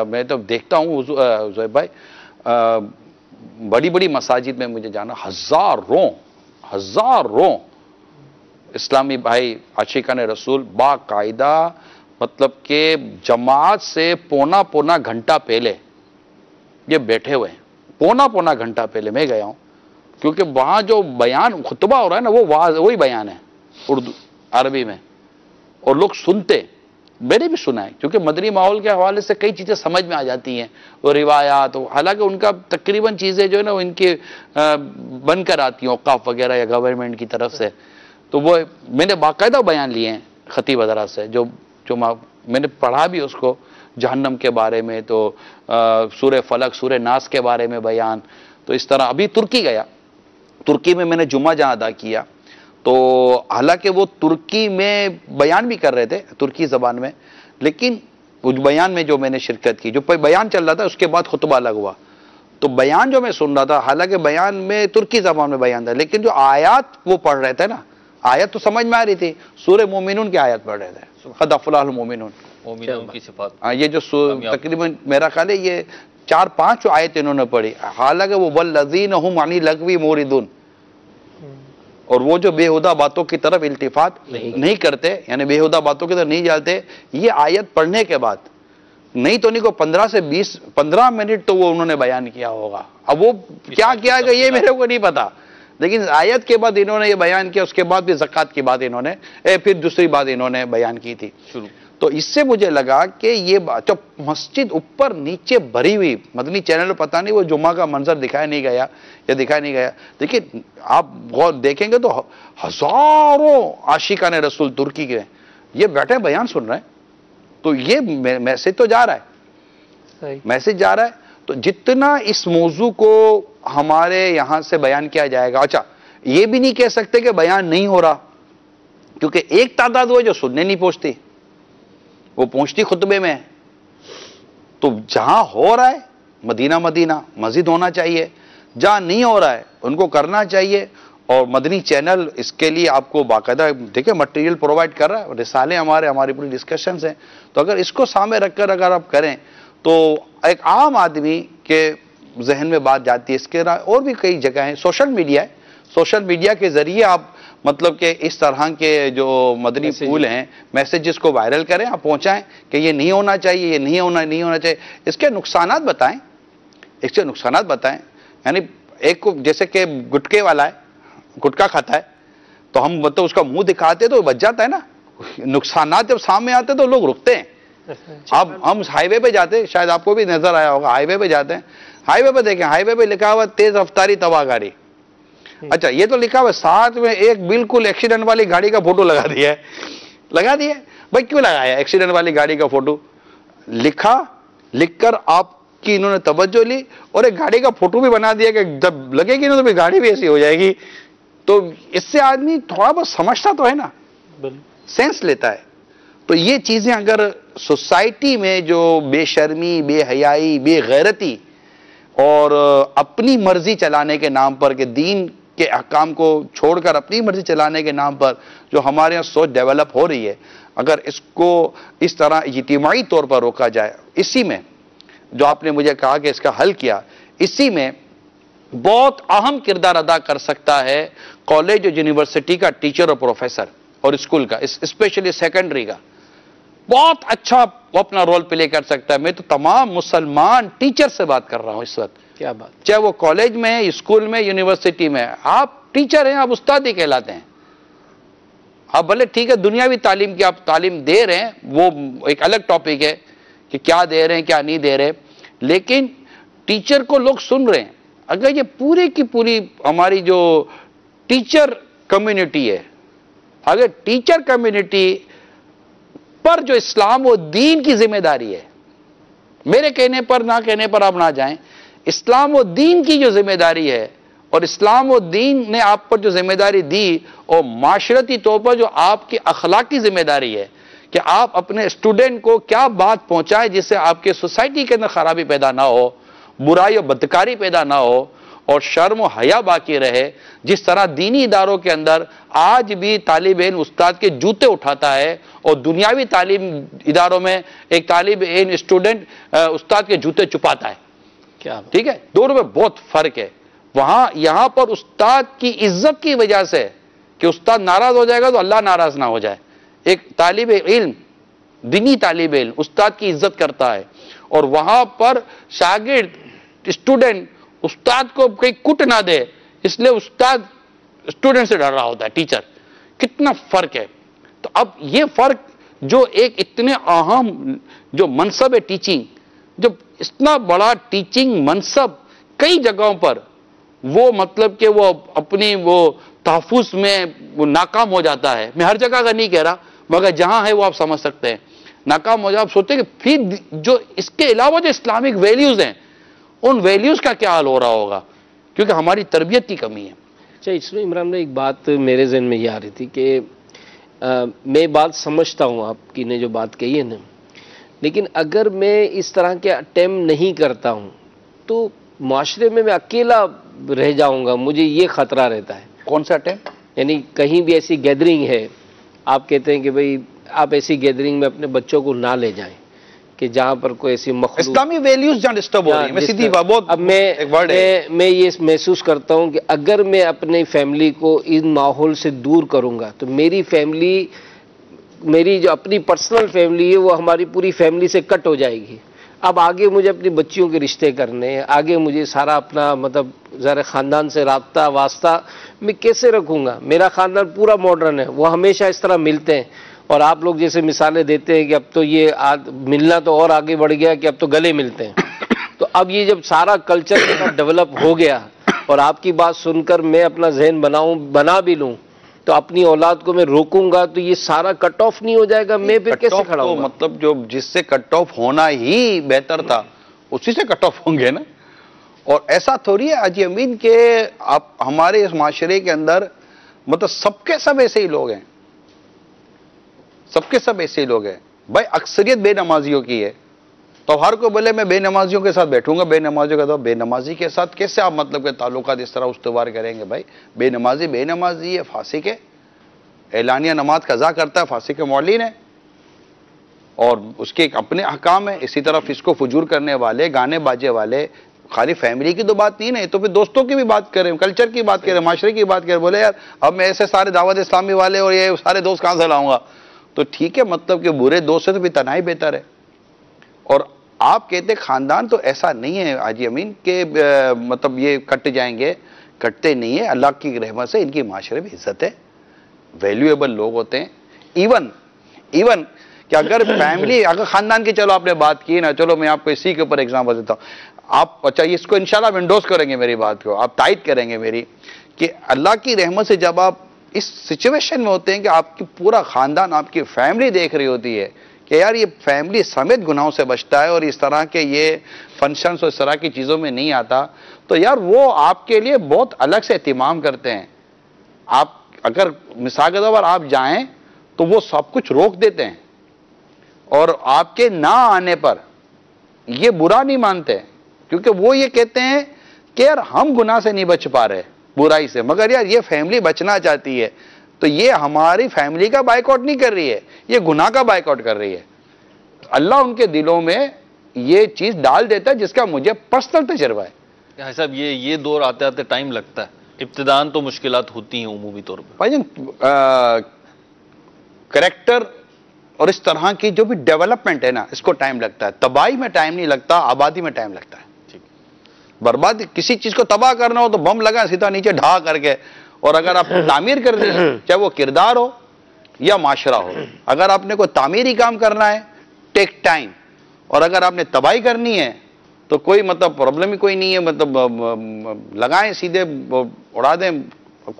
मैं तो देखता हूँ ज़ुहैब भाई, बड़ी बड़ी मसाजिद में मुझे जाना, हज़ारों इस्लामी भाई आशिकान रसूल बाकायदा मतलब के जमात से पौना घंटा पहले ये बैठे हुए हैं। पौना घंटा पहले मैं गया हूँ, क्योंकि वहाँ जो बयान खुतबा हो रहा है ना, वो वही बयान है उर्दू अरबी में, और लोग सुनते, मैंने भी सुना है, क्योंकि मदनी माहौल के हवाले से कई चीज़ें समझ में आ जाती हैं और रिवायात, हालांकि उनका तकरीबन चीज़ें जो है ना वो इनके बनकर आती हैं औकाफ वगैरह या गवर्नमेंट की तरफ से, तो वो मैंने बाकायदा बयान लिए हैं खतीब हज़रात से, जो मैंने पढ़ा भी उसको, जहन्नम के बारे में, तो सूरह फलक, सूरह नास के बारे में बयान। तो इस तरह अभी तुर्की गया, तुर्की में मैंने जुम्मा जहाँ अदा किया, तो हालांकि वो तुर्की में बयान भी कर रहे थे तुर्की ज़बान में, लेकिन उस बयान में जो मैंने शिरकत की, जो बयान चल रहा था उसके बाद खुतबा अलग हुआ, तो बयान जो मैं सुन रहा था, हालांकि बयान में तुर्की ज़बान में बयान था, लेकिन जो आयत वो पढ़ रहे थे ना, आयत तो समझ में आ रही थी, सूरह मोमिनून की आयत पढ़ रहे थे, क़द अफ़लहल मोमिनून की सिफ़ात। ये जो तकरीबन मेरा ख्याल है ये 4-5 आयत इन्होंने पढ़ी, हालांकि वो वल्लज़ीन हुम अनी लग़वी मोरिदून, और वो जो बेहुदा बातों की तरफ इल्तिफात नहीं करते, यानी बेहुदा बातों की तरफ नहीं जाते। ये आयत पढ़ने के बाद नहीं तो नहीं को 15 मिनट तो वो उन्होंने बयान किया होगा। अब वो क्या किया है ये मेरे को नहीं पता, लेकिन आयत के बाद इन्होंने ये बयान किया, उसके बाद भी ज़कात की बात इन्होंने, फिर दूसरी बात इन्होंने बयान की थी शुरू। तो इससे मुझे लगा कि ये बात, जब मस्जिद ऊपर नीचे भरी हुई, मदनी चैनल पर पता नहीं वो जुम्मा का मंजर दिखाया नहीं गया या दिखाया नहीं गया, देखिए आप गौर देखेंगे तो हजारों आशिकाने रसूल तुर्की के ये बैठे बयान सुन रहे हैं, तो ये मैसेज तो जा रहा है, मैसेज जा रहा है। तो जितना इस मौजू को हमारे यहाँ से बयान किया जाएगा, अच्छा ये भी नहीं कह सकते कि बयान नहीं हो रहा, क्योंकि एक तादाद वो जो सुनने नहीं पहुंचती, वो पहुंचती खुतबे में। तो जहां हो रहा है मदीना मस्जिद होना चाहिए, जहां नहीं हो रहा है उनको करना चाहिए, और मदनी चैनल इसके लिए आपको बाकायदा देखिए मटेरियल प्रोवाइड कर रहा है, रिसाले हमारी पूरी डिस्कशंस हैं। तो अगर इसको सामने रखकर अगर आप करें तो एक आम आदमी के जहन में बात जाती है। इसके और भी कई जगह हैं, सोशल मीडिया है, सोशल मीडिया के जरिए आप मतलब कि इस तरह के जो मदनी फूल हैं मैसेजेस को वायरल करें, आप पहुंचाएं कि ये नहीं होना चाहिए, ये नहीं होना चाहिए। इसके नुकसानात बताएं, इसके नुकसानात बताएं। यानी एक को जैसे कि गुटके वाला है, गुटखा खाता है, तो हम मतलब उसका मुंह दिखाते तो बच जाता है ना, नुकसानात जब सामने आते तो लोग रुकते हैं। अब हम हाईवे पे जाते, शायद आपको भी नजर आया होगा, हाईवे पे जाते हैं हाईवे पे देखें, हाईवे पे लिखा हुआ तेज रफ्तारी तबाह गाड़ी। अच्छा, ये तो लिखा हुआ, साथ में एक बिल्कुल एक्सीडेंट वाली गाड़ी का फोटो लगा दिया है। लगा दिया भाई, क्यों लगाया एक्सीडेंट वाली गाड़ी का फोटो? लिखकर आपकी इन्होंने तवज्जो ली और एक गाड़ी का फोटो भी बना दिया कि जब लगेगी ना तो फिर गाड़ी भी ऐसी हो जाएगी। तो इससे आदमी थोड़ा बहुत समझता तो है ना, सेंस लेता है। तो ये चीजें अगर सोसाइटी में जो बेशर्मी, बेहयाई, बेगैरती और अपनी मर्जी चलाने के नाम पर, कि दीन के अहकाम को छोड़कर अपनी मर्जी चलाने के नाम पर जो हमारे यहाँ सोच डेवलप हो रही है, अगर इसको इस तरह इज्तिमाई तौर पर रोका जाए, इसी में जो आपने मुझे कहा कि इसका हल किया, इसी में बहुत अहम किरदार अदा कर सकता है कॉलेज और यूनिवर्सिटी का टीचर और प्रोफेसर, और स्कूल का, स्पेशली सेकेंडरी का बहुत अच्छा वो अपना रोल प्ले कर सकता है। मैं तो तमाम मुसलमान टीचर से बात कर रहा हूं इस वक्त, क्या बात, चाहे वो कॉलेज में है, स्कूल में, यूनिवर्सिटी में, आप टीचर हैं, आप उस्ताद ही कहलाते हैं। आप भले ठीक है दुनियावी तालीम की आप तालीम दे रहे हैं, वो एक अलग टॉपिक है कि क्या दे रहे हैं क्या नहीं दे रहे, लेकिन टीचर को लोग सुन रहे हैं। अगर ये पूरी की पूरी हमारी जो टीचर कम्युनिटी है, अगर टीचर कम्युनिटी पर जो इस्लाम और दीन की जिम्मेदारी है, मेरे कहने पर ना कहने पर आप ना जाएं, इस्लाम और दीन की जो जिम्मेदारी है, और इस्लाम और दीन ने आप पर जो जिम्मेदारी दी, और माशरती तौर पर जो आपकी अखलाकी जिम्मेदारी है कि आप अपने स्टूडेंट को क्या बात पहुंचाएं जिससे आपके सोसाइटी के अंदर खराबी पैदा ना हो, बुराई और बदकारी पैदा ना हो, और शर्म और हया बाकी रहे। जिस तरह दीनी इदारों के अंदर आज भी तालिब इल्म उस्ताद के जूते उठाता है, और दुनियावी तालीम इदारों में एक तालिब इल्म स्टूडेंट उस्ताद के जूते छुपाता है। क्या ठीक है, दोनों में बहुत फर्क है। वहां यहां पर उस्ताद की इज्जत की वजह से कि उस्ताद नाराज हो जाएगा तो अल्लाह नाराज ना हो जाए, एक तालिब इल्म, दीनी तालिब इल्म उस्ताद की इज्जत करता है, और वहां पर शागिर्द स्टूडेंट उस्ताद को कहीं कुट ना दे, इसलिए उस्ताद स्टूडेंट से डर रहा होता है, टीचर। कितना फर्क है। तो अब ये फर्क जो एक इतने अहम जो मनसब है टीचिंग, जो इतना बड़ा टीचिंग मनसब कई जगहों पर वो मतलब कि वो अपनी वो तहफुज में वो नाकाम हो जाता है। मैं हर जगह का नहीं कह रहा, मगर जहां है वो आप समझ सकते हैं नाकाम हो जाए। आप सोचते कि फिर जो इसके अलावा जो इस्लामिक वैल्यूज हैं, उन वैल्यूज का क्या हाल हो रहा होगा, क्योंकि हमारी तरबियत की कमी है। अच्छा, इसमें इमरान भाई एक बात मेरे जहन में ये आ रही थी कि मैं बात समझता हूँ आपकी ने जो बात कही है ना, लेकिन अगर मैं इस तरह के अटेम्प्ट नहीं करता हूँ तो माशरे में मैं अकेला रह जाऊंगा, मुझे ये खतरा रहता है। कौन सा अटेम्प्ट? यानी कहीं भी ऐसी गैदरिंग है, आप कहते हैं कि भाई आप ऐसी गैदरिंग में अपने बच्चों को ना ले जाएं कि जहां पर कोई ऐसी मखलूक इस्लामी वैल्यूज जहां डिस्टर्ब हो रही है। मैं सीधी बात, बहुत अब मैं ये महसूस करता हूं कि अगर मैं अपनी फैमिली को इन माहौल से दूर करूंगा तो मेरी फैमिली, मेरी जो अपनी पर्सनल फैमिली है वो हमारी पूरी फैमिली से कट हो जाएगी। अब आगे मुझे अपनी बच्चियों के रिश्ते करने हैं, आगे मुझे सारा अपना मतलब ज़रा ख़ानदान से राब्ता वास्ता मैं कैसे रखूँगा। मेरा ख़ानदान पूरा मॉडर्न है, वो हमेशा इस तरह मिलते हैं, और आप लोग जैसे मिसालें देते हैं कि अब तो ये मिलना तो और आगे बढ़ गया कि अब तो गले मिलते हैं। तो अब ये जब सारा कल्चर डेवलप हो गया और आपकी बात सुनकर मैं अपना जहन बना भी लूँ तो अपनी औलाद को मैं रोकूंगा तो ये सारा कट ऑफ नहीं हो जाएगा। मैं फिर कैसे खड़ा हूँ? मतलब जो जिससे कट ऑफ होना ही बेहतर था उसी से कट ऑफ होंगे ना। और ऐसा थोड़ी है हाजी अमीन के आप हमारे इस माशरे के अंदर मतलब सबके सब ऐसे ही लोग हैं, सबके सब ऐसे ही लोग हैं भाई। अक्सरियत बेनमाजियों की है, तो हर कोई बोले मैं बेनमाजियों के साथ बैठूंगा, बेनमाजियों के साथ। बेनमाजी के साथ कैसे आप मतलब के ताल्लुकात इस तरह उस्तवार करेंगे भाई? बेनमाजी है, फांसी के एलानिया नमाज कज़ा करता है, फांसी के मौलिन है, और उसके एक अपने अहकाम है। इसी तरह फिस्को फजूर करने वाले, गाने बाजे वाले, खाली फैमिली की तो बात नहीं है, तो फिर दोस्तों की भी बात करें, कल्चर की बात करें, माशरे की बात करें। बोले यार अब मैं ऐसे सारे दावत इस्लामी वाले और ये सारे दोस्त कहाँ से लाऊंगा? तो ठीक है, मतलब कि बुरे दोस्त से तो फिर तनाई बेहतर है। और आप कहते खानदान, तो ऐसा नहीं है हाजी अमीन के मतलब ये कट जाएंगे, कटते नहीं है। अल्लाह की रहमत से इनकी माशरे में इज्जत है, वैल्यूएबल लोग होते हैं। इवन कि अगर फैमिली, अगर खानदान की, चलो आपने बात की ना, चलो मैं आपको इसी के ऊपर एग्जाम्पल देता हूँ। आप अच्छा इसको इंशाल्लाह विंडोज करेंगे मेरी बात को, आप तायद करेंगे मेरी, कि अल्लाह की रहमत से जब आप इस सिचुएशन में होते हैं कि आपकी पूरा खानदान, आपकी फैमिली देख रही होती है कि यार ये फैमिली समेत गुनाहों से बचता है और इस तरह के ये फंक्शंस और इस तरह की चीज़ों में नहीं आता, तो यार वो आपके लिए बहुत अलग से एहतिमाम करते हैं। आप अगर मिसाल के तौर पर आप जाएं तो वो सब कुछ रोक देते हैं और आपके ना आने पर ये बुरा नहीं मानते, क्योंकि वो ये कहते हैं कि यार हम गुनाह से नहीं बच पा रहे, बुराई से, मगर यार ये फैमिली बचना चाहती है, तो ये हमारी फैमिली का बाइकआउट नहीं कर रही है, ये गुनाह का बाइकआउट कर रही है। अल्लाह उनके दिलों में ये चीज डाल देता है जिसका मुझे पर्सनल तजर्बा है। साहब ये दौर आते आते टाइम लगता है, इब्तिदान तो मुश्किलात होती हैं उमूमी तौर पर भाईजान, करेक्टर और इस तरह की जो भी डेवलपमेंट है ना, इसको टाइम लगता है। तबाही में टाइम नहीं लगता, आबादी में टाइम लगता है। बर्बादी, किसी चीज को तबाह करना हो तो बम लगा सीधा नीचे ढा करके, और अगर आपको तामीर करनी है, चाहे वो किरदार हो या माशरा हो, अगर आपने कोई तामीरी काम करना है टेक टाइम, और अगर आपने तबाही करनी है तो कोई मतलब प्रॉब्लम ही कोई नहीं है, मतलब लगाएं सीधे उड़ा दें,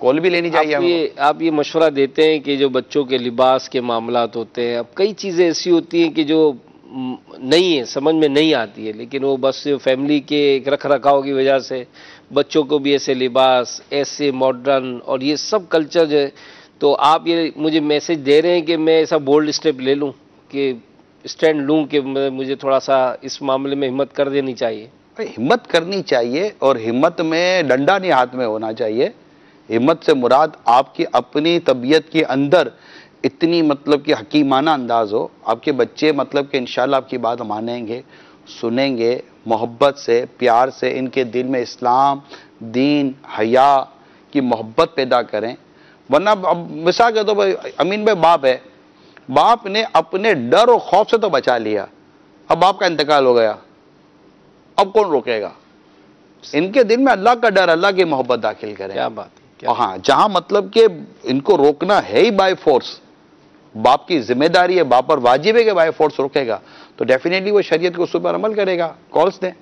कॉल भी लेनी चाहिए। आप ये मशवरा देते हैं कि जो बच्चों के लिबास के मामलात होते हैं, अब कई चीज़ें ऐसी होती हैं कि जो नहीं है, समझ में नहीं आती है, लेकिन वो बस फैमिली के रख रखाव की वजह से बच्चों को भी ऐसे लिबास, ऐसे मॉडर्न और ये सब कल्चर जो है, तो आप ये मुझे मैसेज दे रहे हैं कि मैं ऐसा बोल्ड स्टेप ले लूं, कि स्टैंड लूं, कि मुझे थोड़ा सा इस मामले में हिम्मत कर देनी चाहिए? हिम्मत करनी चाहिए, और हिम्मत में डंडा नहीं हाथ में होना चाहिए। हिम्मत से मुराद आपकी अपनी तबीयत के अंदर इतनी मतलब कि हकीमाना अंदाज हो, आपके बच्चे मतलब कि इंशाल्लाह आपकी बात मानेंगे, सुनेंगे, मोहब्बत से, प्यार से इनके दिल में इस्लाम, दीन, हया की मोहब्बत पैदा करें। वरना अब मिसाल के तो भाई अमीन भाई बाप है, बाप ने अपने डर और खौफ से तो बचा लिया, अब बाप का इंतकाल हो गया, अब कौन रोकेगा? इनके दिल में अल्लाह का डर, अल्लाह की मोहब्बत दाखिल करें। क्या बात है। और हाँ, जहां मतलब कि इनको रोकना है ही बाय फोर्स, बाप की जिम्मेदारी है, बाप पर वाजिब है कि बाय फोर्स रोकेगा, तो डेफिनेटली वो शरीयत के उसूल पर अमल करेगा। कॉल्स दें।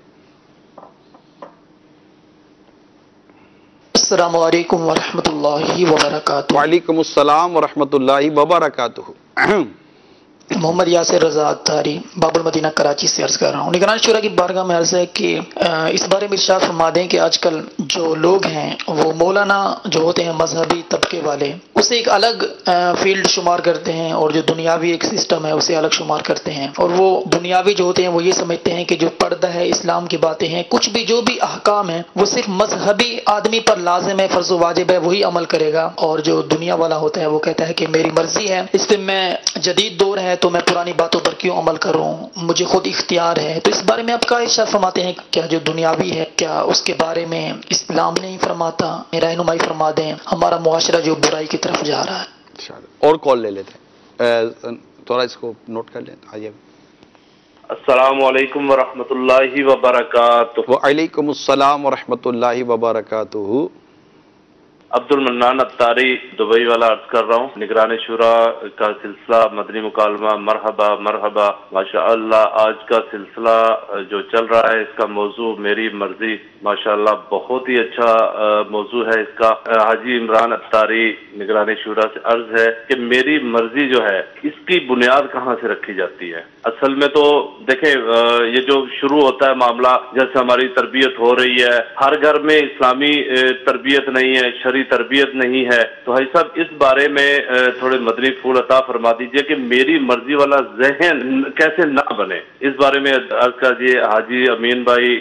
अस्सलामु अलैकुम व रहमतुल्लाहि व बरकातुहू। वालेकुम अस्सलाम व रहमतुल्लाहि व बरकातुहू। मोहम्मद यासिर रजा अत्तारी, बाबुल मदीना कराची से अर्ज कर रहा हूँ। निगरान शुरा की बारगाह में अर्ज है कि इस बारे में इरशाद फरमा दें कि आजकल जो लोग हैं वो मौलाना जो होते हैं मजहबी तबके वाले, उसे एक अलग फील्ड शुमार करते हैं, और जो दुनियावी एक सिस्टम है उसे अलग शुमार करते हैं। और वो दुनियावी जो होते हैं वो ये समझते हैं कि जो पर्दा है, इस्लाम की बातें हैं, कुछ भी जो भी अहकाम है वो सिर्फ मजहबी आदमी पर लाजिम है, फर्ज वाजिब है, वही अमल करेगा। और जो दुनिया वाला होता है वो कहता है कि मेरी मर्जी है, इस पर मैं जदीद दौर है तो मैं पुरानी बातों पर क्यों अमल करूं, मुझे खुद इख्तियार है। तो इस बारे में आप क्या इरशाद फरमाते हैं? क्या जो दुनियावी है, क्या उसके बारे में इस्लाम नहीं फरमाता? रहनुमाई फरमा दें, हमारा मुआशरा जो बुराई की तरफ जा रहा है। और कॉल ले लेते हैं, थोड़ा इसको नोट कर लें। आइए। अस्सलामु अलैकुम व रहमतुल्लाहि व बरकातुहू। वालेकुम अस्सलाम व रहमतुल्लाहि व बरकातुहू। अब्दुल मन्नान अत्तारी दुबई वाला अर्ज कर रहा हूँ। निगरान शुरा का सिलसिला मदनी मुकालमा, मरहबा मरहबा माशाअल्लाह। आज का सिलसिला जो चल रहा है इसका मौजू मेरी मर्जी, माशाअल्लाह बहुत ही अच्छा मौजू है इसका। हाजी इमरान अत्तारी निगरान शुरा से अर्ज है कि मेरी मर्जी जो है इसकी बुनियाद कहाँ से रखी जाती है? असल में तो देखें, ये जो शुरू होता है मामला, जैसे हमारी तरबियत हो रही है, हर घर में इस्लामी तरबियत नहीं है, शरी तरबियत नहीं है, तो भाई साहब इस बारे में थोड़े मदनी फूल अता फरमा दीजिए कि मेरी मर्जी वाला जहन कैसे ना बने। इस बारे में अर्ज कीजिए। हाजी अमीन भाई,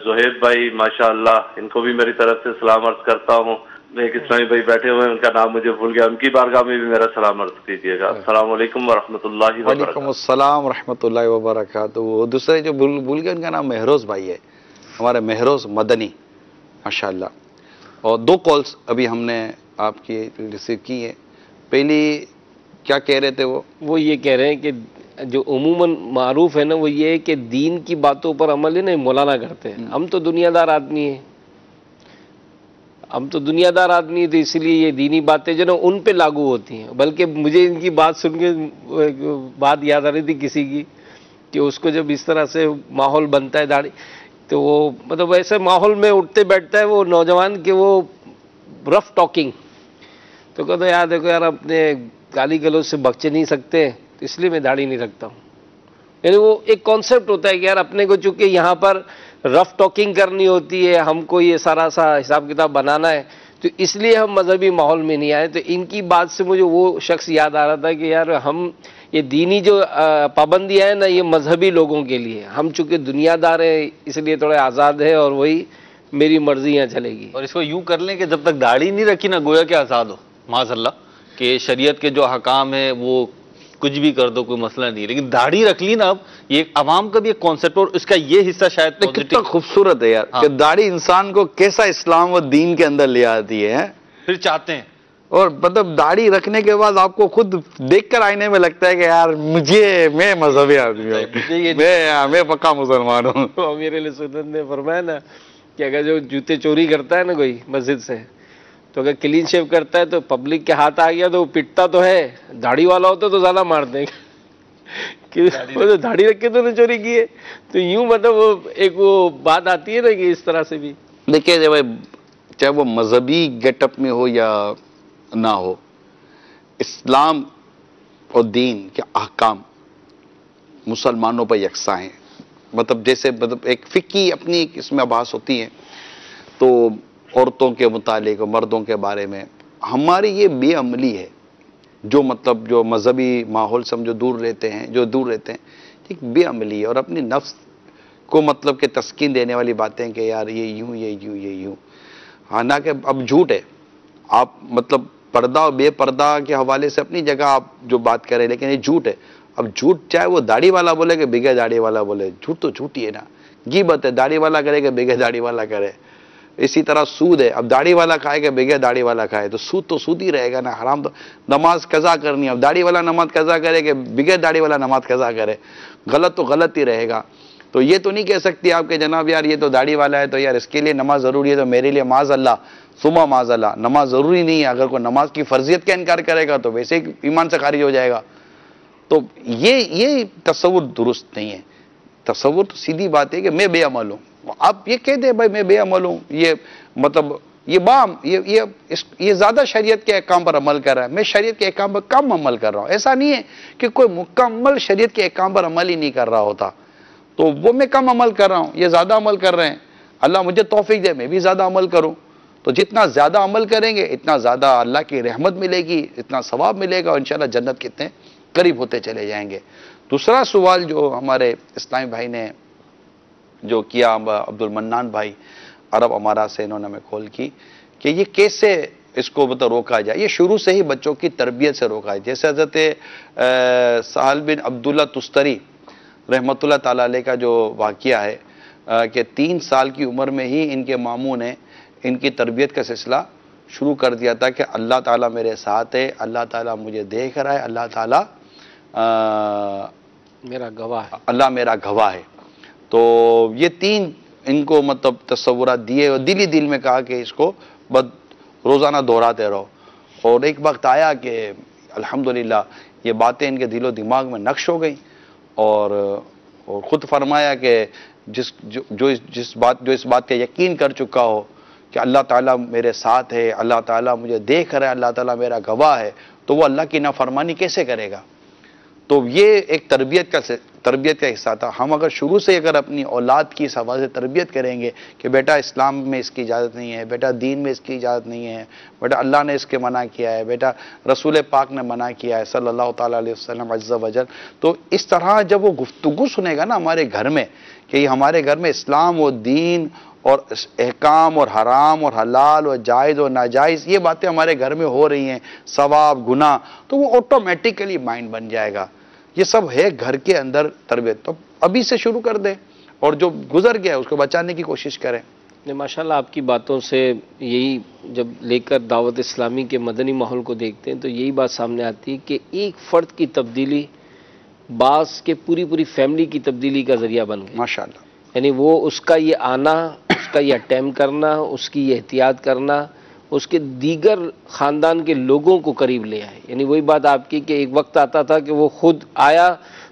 जोहेब भाई, माशाअल्लाह इनको भी मेरी तरफ से सलाम अर्ज करता हूँ। एक इस्लामी भाई बैठे हुए हैं, उनका नाम मुझे भूल गया, उनकी बारगाह में भी मेरा सलाम अर्ज कीजिएगा। अस्सलाम वालेकुम व रहमतुल्लाहि व बरकातुहू। वालेकुम अस्सलाम व रहमतुल्लाहि व बरकातुहू। दूसरे जो भूल गए, उनका नाम महरोज भाई है, हमारे महरोज मदनी, माशाअल्लाह। और 2 कॉल्स अभी हमने आपकी रिसीव की है। पहली क्या कह रहे थे? वो ये कह रहे हैं कि जो उमूमन मारूफ है ना, वो ये है कि दीन की बातों पर अमल है ना मौलाना करते हैं, हम तो दुनियादार आदमी हैं। हम तो दुनियादार आदमी है, तो इसलिए ये दीनी बातें जो ना उन पे लागू होती हैं। बल्कि मुझे इनकी बात सुन के बात याद आ रही थी किसी की, कि उसको जब इस तरह से माहौल बनता है दाढ़ी, तो वो मतलब ऐसे माहौल में उठते बैठता है वो नौजवान कि वो रफ टॉकिंग, तो कहते यार देखो यार अपने गाली गलौज से बच्चे नहीं सकते, तो इसलिए मैं दाढ़ी नहीं रखता हूँ। यानी वो एक कॉन्सेप्ट होता है कि यार अपने को चूंकि यहाँ पर रफ टॉकिंग करनी होती है, हमको ये सारा सा हिसाब किताब बनाना है, तो इसलिए हम मजहबी माहौल में नहीं आए। तो इनकी बात से मुझे वो शख्स याद आ रहा था कि यार हम ये दीनी जो पाबंदियाँ हैं ना, ये मजहबी लोगों के लिए, हम चूंकि दुनियादार हैं इसलिए थोड़े आज़ाद है और वही मेरी मर्जी यहाँ चलेगी। और इसको यूं कर लें कि जब तक दाढ़ी नहीं रखी ना गोया के आज़ाद हो, माज़अल्लाह, कि शरीयत के जो हकाम है वो कुछ भी कर दो, कोई मसला नहीं, लेकिन दाढ़ी रख ली ना, अब ये आवाम का भी एक कॉन्सेप्ट और इसका ये हिस्सा शायद कितना खूबसूरत है यार। हाँ। कि दाढ़ी इंसान को कैसा इस्लाम और दीन के अंदर ले आती है, फिर चाहते हैं। और मतलब दाढ़ी रखने के बाद आपको खुद देखकर आईने में लगता है कि यार मैं मजहबी आदमी हूँ, मैं पक्का मुसलमान हूँ। तो मेरे लिए सुन्नत ने फरमाया ना कि अगर जो जूते चोरी करता है ना कोई मस्जिद से, तो अगर क्लीन शेव करता है तो पब्लिक के हाथ आ गया तो वो पिटता तो है, दाढ़ी वाला होता तो ज्यादा मार देंगे कि वो तो दाढ़ी रख के तो चोरी की है। तो यूं मतलब वो एक वो बात आती है ना कि इस तरह से भी देखिए, जब चाहे वो मजहबी गेटअप में हो या ना हो, इस्लाम और दीन के अहकाम मुसलमानों पर यकसा हैं। मतलब जैसे मतलब एक फिक्की अपनी इसमें आभास होती है, तो औरतों के मुतालिक मर्दों के बारे में हमारी ये बेअमली है, जो मतलब जो मजहबी माहौल से हम जो दूर रहते हैं एक बेअमली है, और अपनी नफ्स को मतलब के तस्कीन देने वाली बातें कि यार ये यूं ये यूं ये यूं। हालांकि अब झूठ है, आप मतलब पर्दा और बेपर्दा के हवाले से अपनी जगह आप जो बात करें, लेकिन ये झूठ है। अब झूठ चाहे वो दाढ़ी वाला बोले कि बिगैर दाढ़ी वाला बोले, झूठ तो झूठ ही है ना। गीबत है, दाढ़ी वाला करे कि बिगैर दाढ़ी वाला करे। इसी तरह सूद है, अब दाढ़ी वाला खाए कि बिगैर दाढ़ी वाला खाए, तो सूद तो सूद ही रहेगा ना। हराम तो नमाज कज़ा करनी है, अब दाढ़ी वाला नमाज कज़ा करे कि बिगैर दाढ़ी वाला नमाज कज़ा करे, गलत तो गलत ही रहेगा। तो ये तो नहीं कह सकती आप कि जनाब यार ये तो दाढ़ी वाला है तो यार इसके लिए नमाज ज़रूरी है, तो मेरे लिए माज़अल्लाह सुमा माज़अल्लाह नमाज ज़रूरी नहीं है। अगर कोई नमाज की फर्जियत का इनकार करेगा तो वैसे ही ईमान से खारिज हो जाएगा। तो ये तसव्वुर दुरुस्त नहीं है। तसव्वुर तो सीधी बात है कि मैं बेअमल हूँ। आप ये कह दे भाई मैं बेअमल हूँ, ये मतलब ये ज़्यादा शरीयत के अहकाम पर अमल कर रहा है, मैं शरीयत के अहकाम पर कम अमल कर रहा हूँ। ऐसा नहीं है कि कोई मुकम्मल शरीयत के अहकाम पर अमल ही नहीं कर रहा होता, तो वो मैं कम अमल कर रहा हूँ, ये ज़्यादा अमल कर रहे हैं। अल्लाह मुझे तौफीक दे मैं भी ज़्यादा अमल करूँ। तो जितना ज़्यादा अमल करेंगे इतना ज़्यादा अल्लाह की रहमत मिलेगी, इतना सवाब मिलेगा, और इंशाअल्लाह जन्नत कितने करीब होते चले जाएंगे। दूसरा सवाल जो हमारे इस्लामी भाई ने जो किया, अब्दुल मन्नान भाई अरब अमारात से, इन्होंने हमें कॉल की कि ये कैसे इसको मतलब रोका जाए। ये शुरू से ही बच्चों की तरबियत से रोका है। जैसे हज़रत सहल बिन अब्दुल्ला तुस्तरी रहमतुल्लाह ताला अलैह का जो वाक़िया है कि 3 साल की उम्र में ही इनके मामू ने इनकी तरबियत का सिलसिला शुरू कर दिया था कि अल्लाह ताला मेरे साथ है, अल्लाह ताला मुझे देख रहा है, अल्लाह ताला मेरा गवाह है, अल्लाह मेरा गवाह है। तो ये 3 इनको मतलब तस्वुरात दिए और दिल ही दिल में कहा कि इसको बस रोज़ाना दोहराते रहो। और एक वक्त आया कि अल्हम्दुलिल्लाह ये बातें इनके दिलो दिमाग में नक्श हो गई, और ख़ुद फरमाया कि जो इस बात का यकीन कर चुका हो कि अल्लाह ताला मेरे साथ है, अल्लाह ताला मुझे देख रहा है, अल्लाह ताला मेरा गवाह है, तो वो अल्लाह की नाफरमानी कैसे करेगा। तो ये एक तरबियत का हिस्सा था। हम अगर शुरू से अगर अपनी औलाद की इस हवाले से तरबियत करेंगे कि बेटा इस्लाम में इसकी इजाज़त नहीं है, बेटा दीन में इसकी इजाज़त नहीं है, बेटा अल्लाह ने इसके मना किया है, बेटा रसूल पाक ने मना किया है सल्लल्लाहु ताला अलैहि वसल्लम अज़्ज़ा वजल, तो इस तरह जब वो गुफ्तगू सुनेगा ना हमारे घर में कि हमारे घर में इस्लाम और दीन और अहकाम और हराम और हलाल और जायज़ और नाजायज़ ये बातें हमारे घर में हो रही हैं, सवाब गुनाह, तो वो ऑटोमेटिकली माइंड बन जाएगा। ये सब है घर के अंदर तरबियत, तो अभी से शुरू कर दें और जो गुजर गया उसको बचाने की कोशिश करें। माशाल्लाह आपकी बातों से यही जब लेकर दावत इस्लामी के मदनी माहौल को देखते हैं तो यही बात सामने आती है कि एक फ़र्द की तब्दीली बास के पूरी फैमिली की तब्दीली का ज़रिया बन गई माशाल्लाह। यानी वो उसका ये आना, उसका ये अटैम्प्ट करना, उसकी ये एहतियात करना, उसके दीगर ख़ानदान के लोगों को करीब ले आए। यानी वही बात आपकी कि एक वक्त आता था कि वो खुद आया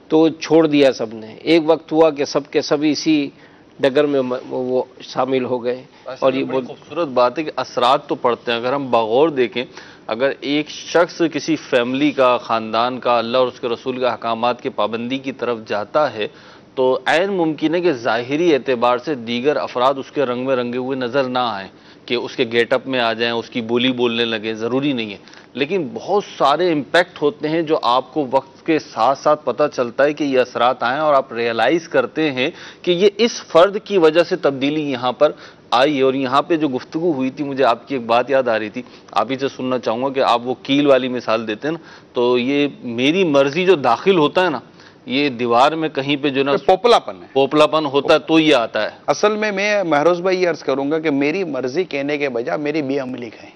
तो छोड़ दिया सबने, एक वक्त हुआ कि सब के सब इसी डगर में वो शामिल हो गए। और ये बहुत खूबसूरत बात है कि असरात तो पड़ते हैं। अगर हम बगौर देखें, अगर एक शख्स किसी फैमिली का, ख़ानदान का, अल्लाह और उसके रसूल के अहकामात की पाबंदी की तरफ जाता है तो ऐन मुमकिन है कि ज़ाहिरी एतबार से दीगर अफराद उसके रंग में रंगे हुए नज़र ना आएँ, कि उसके गेटअप में आ जाएं, उसकी बोली बोलने लगे, ज़रूरी नहीं है। लेकिन बहुत सारे इम्पैक्ट होते हैं जो आपको वक्त के साथ साथ पता चलता है कि ये असरात आए और आप रियलाइज़ करते हैं कि ये इस फ़र्द की वजह से तब्दीली यहाँ पर आई है। और यहाँ पे जो गुफ्तगू हुई थी, मुझे आपकी एक बात याद आ रही थी, आप ही से सुनना चाहूँगा कि आप वो कील वाली मिसाल देते हैं ना, तो ये मेरी मर्जी जो दाखिल होता है ना, ये दीवार में कहीं पे जो ना पोपलापन है, पोपलापन होता है तो ये आता है। असल में मैं महरोज भाई ये अर्ज करूंगा कि मेरी मर्जी कहने के बजाय मेरी बेअमली कहें।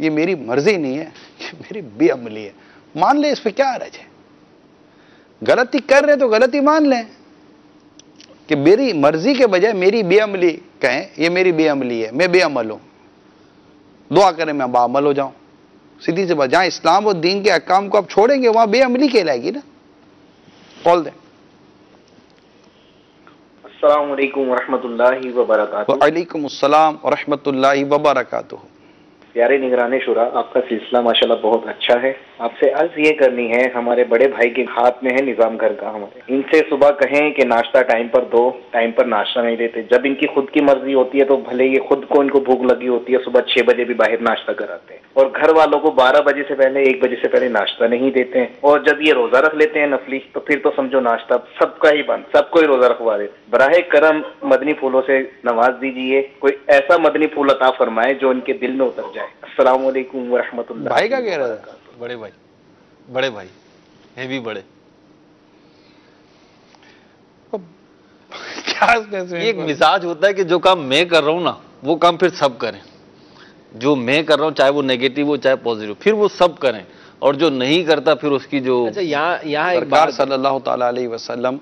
ये मेरी मर्जी नहीं है, ये मेरी बेअमली है। मान ले, इस पे क्या हर्ज है? गलती कर रहे तो गलती मान लें, कि मेरी मर्जी के बजाय मेरी बेअमली कहें, ये मेरी बेअमली है, मैं बेअमल हूं, दुआ करें मैं बाअमल हो जाऊं। सीधी सी बात, जहां इस्लाम और दीन के अहकाम को आप छोड़ेंगे वहां बेअमली कहलाएगी ना। कॉल दें। अस्सलाम वालेकुम वरहमतुल्लाहि वबरकातुहू। वालेकुम अस्सलाम वरहमतुल्लाहि वबरकातुहू। प्यारे निगराने शुरा, आपका सिलसिला माशाल्लाह बहुत अच्छा है। आपसे अर्ज ये करनी है, हमारे बड़े भाई के हाथ में है निजाम घर का, हमारे इनसे सुबह कहें कि नाश्ता टाइम पर दो, टाइम पर नाश्ता नहीं देते। जब इनकी खुद की मर्जी होती है तो भले ये खुद को इनको भूख लगी होती है, सुबह 6 बजे भी बाहर नाश्ता कराते हैं, और घर वालों को 12 बजे से पहले, 1 बजे से पहले नाश्ता नहीं देते हैं। और जब ये रोजा रख लेते हैं नफली, तो फिर तो समझो नाश्ता सबका ही बंद, सबको ही रोजा रखवा देते। बराहे करम मदनी फूलों से नवाज दीजिए, कोई ऐसा मदनी फूल अता फरमाए जो इनके दिल में उतर जाए। अस्सलाम वालेकुम वरहमतुल्लाह। भाई का कह रहा था? बड़े भाई, बड़े भाई है भी बड़े। क्या एक मिजाज होता है कि जो काम मैं कर रहा हूं ना, वो काम फिर सब करें। जो मैं कर रहा हूं, चाहे वो नेगेटिव हो चाहे पॉजिटिव, फिर वो सब करें। और जो नहीं करता फिर उसकी जो यहाँ सरकार सल्लल्लाहु ताला अलैहि वसल्लम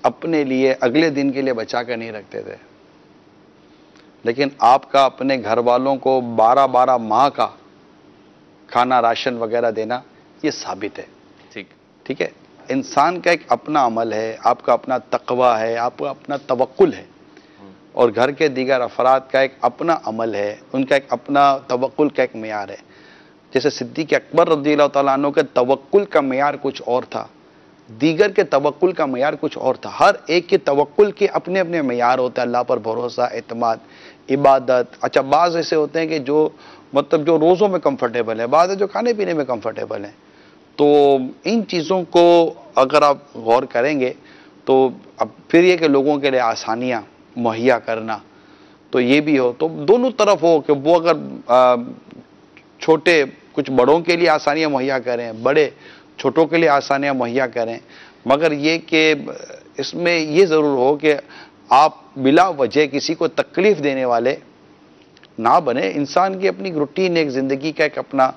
अपने लिए अगले दिन के लिए बचा कर नहीं रखते थे, लेकिन आपका अपने घर वालों को 12-12 माह का खाना, राशन वगैरह देना, ये साबित है। ठीक है, इंसान का एक अपना अमल है, आपका अपना तकवा है, आपका अपना तवक्कुल है, और घर के दीगर अफराद का एक अपना अमल है, उनका एक अपना तवक्कुल का एक मेयार है। जैसे सिद्दीक़ अकबर रज़ियल्लाहु ताला अन्हु के तवक्कुल का मेयार कुछ और था, दीगर के तवक्कुल का मेयार कुछ और था। हर एक के तवक्कुल के अपने अपने मेयार होते हैं, अल्लाह पर भरोसा, एतमाद, इबादत। अच्छा, बाज़ ऐसे होते हैं कि जो मतलब जो रोज़ों में कंफर्टेबल है, बाज़ है जो खाने पीने में कंफर्टेबल है। तो इन चीज़ों को अगर आप गौर करेंगे तो अब फिर ये कि लोगों के लिए आसानियाँ मुहैया करना, तो ये भी हो, तो दोनों तरफ हो कि वो अगर छोटे कुछ बड़ों के लिए आसानियाँ मुहैया करें, बड़े छोटों के लिए आसानियाँ मुहैया करें, मगर ये कि इसमें ये ज़रूर हो कि आप बिला वजह किसी को तकलीफ़ देने वाले ना बने। इंसान की अपनी रूटीन, एक ज़िंदगी का एक अपना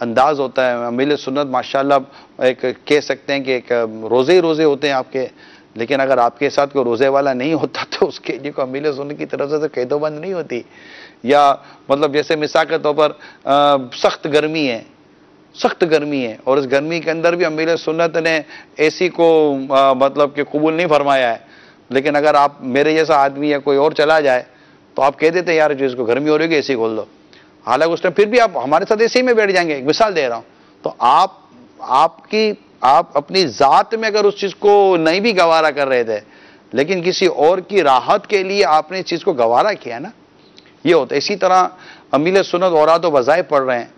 अंदाज़ होता है। अमील सुन्नत माशाल्लाह एक कह सकते हैं कि एक रोज़े ही रोज़े होते हैं आपके, लेकिन अगर आपके साथ कोई रोज़े वाला नहीं होता तो उसके लिए कोई अमील सुन्नत की तरफ से तो कैदोबंद नहीं होती। या मतलब जैसे मिसाल के तौर पर सख्त गर्मी है, सख्त गर्मी है, और इस गर्मी के अंदर भी अमील सुन्नत ने एसी को मतलब कि कबूल नहीं फरमाया है, लेकिन अगर आप मेरे जैसा आदमी या कोई और चला जाए तो आप कह देते यार जो इसको गर्मी हो रही है एसी खोल दो, हालांकि उस टाइम फिर भी आप हमारे साथ एसी में बैठ जाएंगे। एक मिसाल दे रहा हूं, तो आप अपनी ज़ात में अगर उस चीज़ को नहीं भी गवारा कर रहे थे, लेकिन किसी और की राहत के लिए आपने इस चीज़ को गवारा किया ना, ये होता है। इसी तरह अमील सुन्नत औराद व वज़ाइफ पढ़ रहे हैं,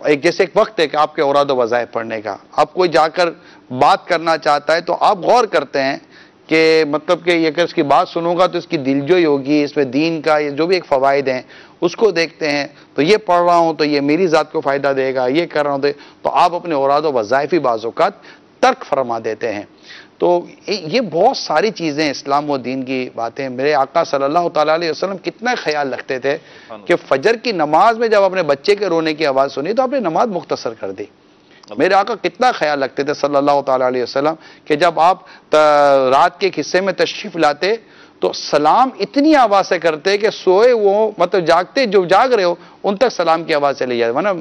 एक जैसे एक वक्त है कि आपके औराद व वज़ाइफ पढ़ने का, आप कोई जाकर बात करना चाहता है तो आप गौर करते हैं कि मतलब कि अगर इसकी बात सुनूंगा तो इसकी दिलजोई होगी, इसमें दीन का जो भी एक फ़वाइद हैं उसको देखते हैं, तो ये पढ़ रहा हूँ तो ये मेरी ज़ात को फ़ायदा देगा, ये कर रहा हूँ तो आप अपने औराद व वज़ाइफ़ी बाज़ोक़ात तर्क फरमा देते हैं। तो ये बहुत सारी चीज़ें इस्लाम व दीन की बातें। मेरे आका सल्लल्लाहु ताला अलैहि वसल्लम कितना ख्याल रखते थे कि फजर की नमाज में जब अपने बच्चे के रोने की आवाज़ सुनी तो आपने नमाज मुख्तसर कर दी। मेरे आका कितना ख्याल रखते थे सल्लल्लाहु ताला अलैहि वसल्लम कि जब आप रात के हिस्से में तशरीफ़ लाते तो सलाम इतनी आवाज से करते हैं कि सोए वो मतलब जागते जो जाग रहे हो उन तक सलाम की आवाज चली जाए। वरना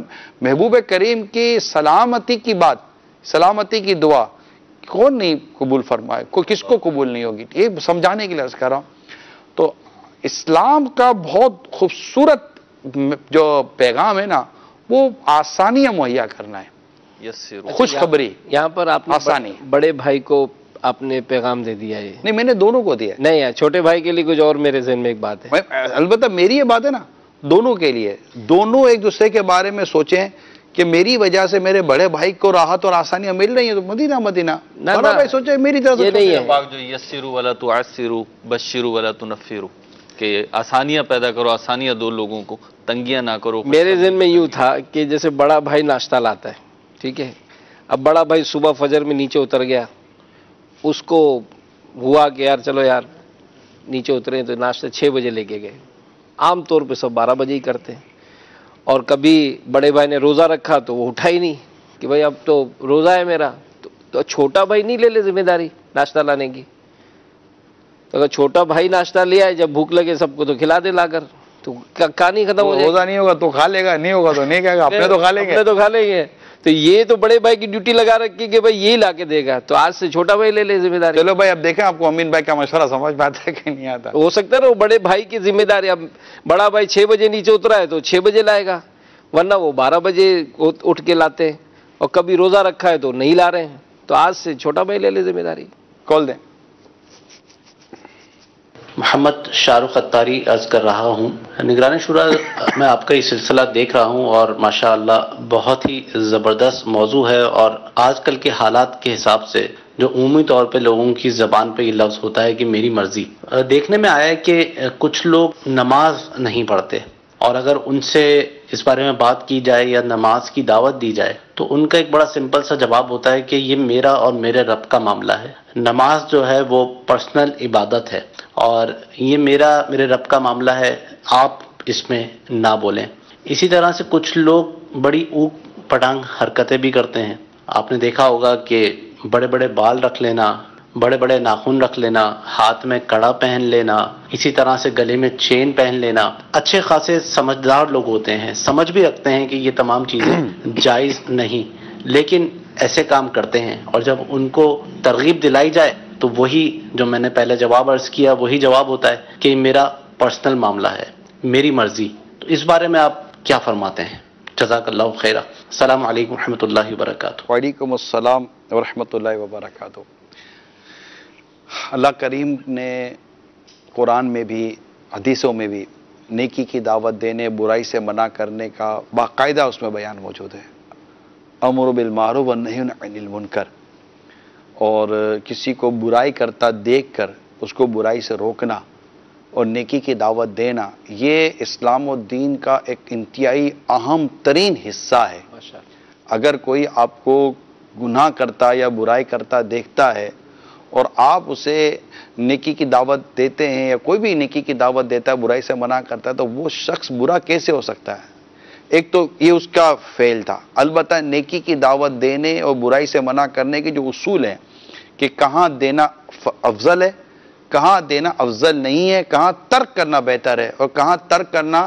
महबूब करीम की सलामती की बात, सलामती की दुआ कौन नहीं कबूल फरमाए, को किसको कबूल नहीं होगी, ये समझाने के लिए अर्ज कर रहा हूं। तो इस्लाम का बहुत खूबसूरत जो पैगाम है ना, वो आसानियां मुहैया करना है, खुशखबरी। यहाँ पर आपने आसानी, बड़े भाई को आपने पैगाम दे दिया है। नहीं, मैंने दोनों को दिया। नहीं यार, छोटे भाई के लिए कुछ और मेरे ज़हन में एक बात है। अलबत्ता मेरी ये बात है ना, दोनों के लिए, दोनों एक दूसरे के बारे में सोचें कि मेरी वजह से मेरे बड़े भाई को राहत और आसानियां मिल रही है, तो मदीना मदीना बड़ा भाई सोचे मेरी तरफ से नहीं है। जो यस्सिरु वला तुअस्सिरु बश्शिरु वला तुनफ्फिरु, कि आसानियां पैदा करो, आसानियां दो लोगों को, तंगियां ना करो। मेरे ज़हन में यूं था कि जैसे बड़ा भाई नाश्ता लाता है, ठीक है, अब बड़ा भाई सुबह फजर में नीचे उतर गया, उसको हुआ कि यार चलो यार नीचे उतरे, तो नाश्ता 6 बजे लेके गए। आमतौर पे सब 12 बजे ही करते हैं। और कभी बड़े भाई ने रोज़ा रखा तो वो उठा ही नहीं कि भाई अब तो रोज़ा है मेरा, तो छोटा भाई नहीं ले जिम्मेदारी नाश्ता लाने की। तो अगर छोटा भाई नाश्ता ले आए, जब भूख लगे सबको तो खिला दे लाकर, तो कहानी खत्म हो जाएगी। रोज़ा नहीं होगा तो खा लेगा, नहीं होगा तो नहीं खाएगा, अपने तो खा लेंगे, अपने तो खा लेंगे। तो ये तो बड़े भाई की ड्यूटी लगा रखी कि भाई ये ला के देगा, तो आज से छोटा भाई ले जिम्मेदारी। चलो भाई, अब देखें आपको अमीन भाई का मशवरा समझ में आता है कि नहीं आता। हो सकता है ना वो बड़े भाई की जिम्मेदारी, अब बड़ा भाई 6 बजे नीचे उतरा है तो 6 बजे लाएगा, वरना वो 12 बजे उठ के लाते हैं। और कभी रोजा रखा है तो नहीं ला रहे हैं, तो आज से छोटा भाई ले जिम्मेदारी। कॉल दें। मोहम्मद शाहरुख अत्तारी अर्ज कर रहा हूँ। निगरानी शुरा मैं आपका ये सिलसिला देख रहा हूँ और माशाअल्लाह बहुत ही ज़बरदस्त मौजू है। और आजकल के हालात के हिसाब से जो उमूमी तौर पे लोगों की ज़बान पे ये लफ्ज़ होता है कि मेरी मर्जी, देखने में आया है कि कुछ लोग नमाज नहीं पढ़ते, और अगर उनसे इस बारे में बात की जाए या नमाज की दावत दी जाए तो उनका एक बड़ा सिंपल सा जवाब होता है कि ये मेरा और मेरे रब का मामला है। नमाज जो है वो पर्सनल इबादत है और ये मेरे रब का मामला है, आप इसमें ना बोलें। इसी तरह से कुछ लोग बड़ी ऊक पटांग हरकतें भी करते हैं। आपने देखा होगा कि बड़े बड़े बाल रख लेना, बड़े बड़े नाखून रख लेना, हाथ में कड़ा पहन लेना, इसी तरह से गले में चेन पहन लेना। अच्छे खासे समझदार लोग होते हैं, समझ भी रखते हैं कि ये तमाम चीज़ें जायज़ नहीं, लेकिन ऐसे काम करते हैं। और जब उनको तरगीब दिलाई जाए तो वही जो मैंने पहले जवाब अर्ज किया वही जवाब होता है कि मेरा पर्सनल मामला है, मेरी मर्जी। तो इस बारे में आप क्या फरमाते हैं? जज़ाकल्लाहु खैरा। अस्सलामु अलैकुम रहमतुल्लाहि व बरकातुहू। वालेकुम अस्सलाम व रहमतुल्लाहि व बरकातुहू। अल्लाह करीम ने कुरान में भी हदीसों में भी नेकी की दावत देने, बुराई से मना करने का बाकायदा उसमें बयान मौजूद है। अम्र बिल मारूफ व नही अनिल मुनकर, और किसी को बुराई करता देखकर उसको बुराई से रोकना और नेकी की दावत देना, ये इस्लाम और दीन का एक इंतहाई अहम तरीन हिस्सा है। अगर कोई आपको गुनाह करता या बुराई करता देखता है और आप उसे नेकी की दावत देते हैं या कोई भी नेकी की दावत देता है, बुराई से मना करता है, तो वो शख्स बुरा कैसे हो सकता है? एक तो ये उसका फेल था। अलबत्ता नेकी की दावत देने और बुराई से मना करने के जो उसूल हैं कि कहाँ देना अफजल है, कहाँ देना अफजल नहीं है, कहाँ तर्क करना बेहतर है और कहाँ तर्क करना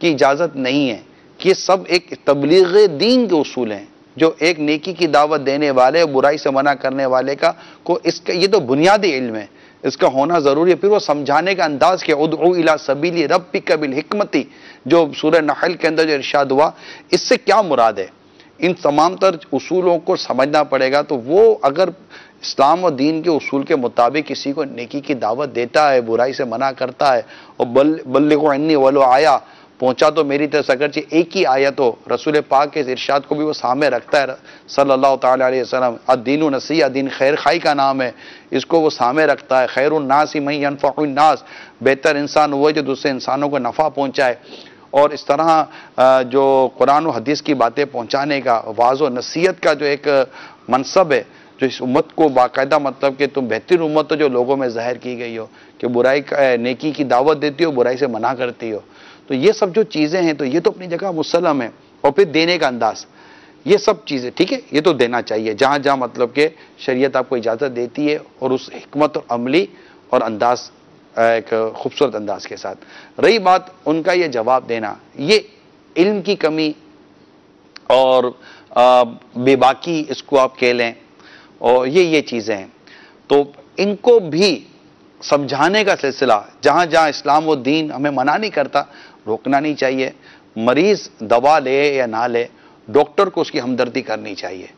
की इजाज़त नहीं है, ये सब एक तबलीग दीन के उसूल हैं जो एक नेकी की दावत देने वाले और बुराई से मना करने वाले का को इसका ये तो बुनियादी इल्म है, इसका होना ज़रूरी है। फिर वो समझाने का अंदाज़ के उदउ इला सबीली रब्बिका बिल हिकमती, जो सूरह नहल के अंदर जो इरशाद हुआ, इससे क्या मुराद है, इन तमाम तर उसूलों को समझना पड़ेगा। तो वो अगर इस्लाम और दीन के उसूल के मुताबिक किसी को नेकी की दावत देता है, बुराई से मना करता है, और बल्लिगु अन्नी वलो आया, पहुंचा तो मेरी तरफ से, अगरचे एक ही आयत हो, रसूल पाक के इरशाद को भी वो सामने रखता है सल्लल्लाहु ताला अलैहि वसल्लम। अद्दीनु नसीहा, दीन खैर खाई का नाम है, इसको वो सामने रखता है। खैरुन नास मन यनफउन नास, बेहतर इंसान वो है जो दूसरे इंसानों को नफ़ा पहुंचाए। और इस तरह जो कुरान और हदीस की बातें पहुंचाने का, वाज़ व नसीहत का जो एक मनसब है, जो इस उम्मत को बाकायदा, मतलब कि तुम बेहतरीन उम्मत हो जो लोगों में ज़ाहिर की गई हो कि बुराई नेकी की दावत देती हो, बुराई से मना करती हो। तो ये सब जो चीज़ें हैं तो ये तो अपनी जगह मुसल्लम है। और फिर देने का अंदाज़, ये सब चीज़ें ठीक है, ये तो देना चाहिए जहाँ जहाँ मतलब कि शरीयत आपको इजाज़त देती है और उस हिकमत और अमली और अंदाज एक खूबसूरत अंदाज के साथ। रही बात उनका ये जवाब देना, ये इल्म की कमी और बेबाकी इसको आप कह लें, और ये चीज़ें हैं, तो इनको भी समझाने का सिलसिला जहाँ जहाँ इस्लाम व दीन हमें मना नहीं करता, रोकना नहीं चाहिए। मरीज दवा ले या ना ले, डॉक्टर को उसकी हमदर्दी करनी चाहिए,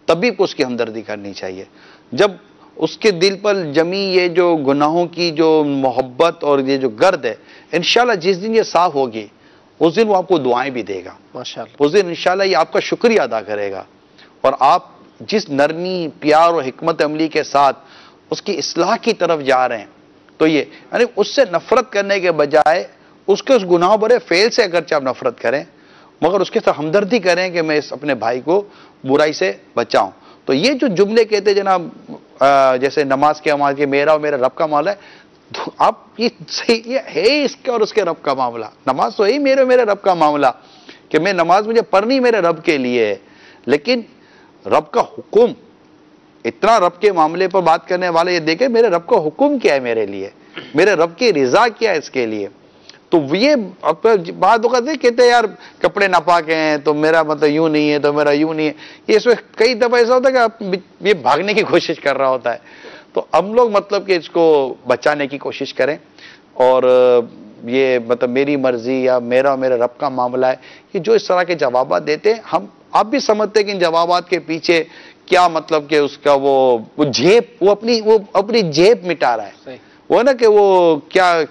तबीब को उसकी हमदर्दी करनी चाहिए। जब उसके दिल पर जमी ये जो गुनाहों की जो मोहब्बत और ये जो गर्द है, इंशाल्लाह जिस दिन ये साफ होगी उस दिन वो आपको दुआएं भी देगा माशाअल्लाह। उस दिन इंशाल्लाह ये आपका शुक्रिया अदा करेगा, और आप जिस नरमी, प्यार और हिकमत अमली के साथ उसकी इस्लाह की तरफ जा रहे हैं, तो ये यानी उससे नफरत करने के बजाय उसके उस गुनाह भरे फेल से अगरचे आप नफरत करें, मगर उसके साथ हमदर्दी करें कि मैं इस अपने भाई को बुराई से बचाऊं। तो ये जो जुमले कहते जनाब, जैसे नमाज के अमाल के मेरा और मेरा रब का मामला है, तो आप ये सही, ये है इसके और उसके रब का मामला। नमाज तो है ही मेरे और मेरे रब का मामला, कि मैं नमाज मुझे पढ़नी मेरे रब के लिए है, लेकिन रब का हुक्म, इतना रब के मामले पर बात करने वाले ये देखे मेरे रब का हुक्म क्या है मेरे लिए, मेरे रब की रिजा क्या है इसके लिए। तो ये बात कहते हैं यार कपड़े नापाक हैं तो मेरा मतलब यूं नहीं है, तो मेरा यूं नहीं है। ये इसमें कई दफा ऐसा होता है कि आप ये भागने की कोशिश कर रहा होता है। तो हम लोग मतलब कि इसको बचाने की कोशिश करें, और ये मतलब मेरी मर्जी या मेरा और मेरे रब का मामला है, ये जो इस तरह के जवाब देते हैं, हम आप भी समझते हैं कि इन जवाबात के पीछे क्या मतलब कि उसका वो जेब, वो अपनी जेब मिटा रहा है। वो ना कि वो क्या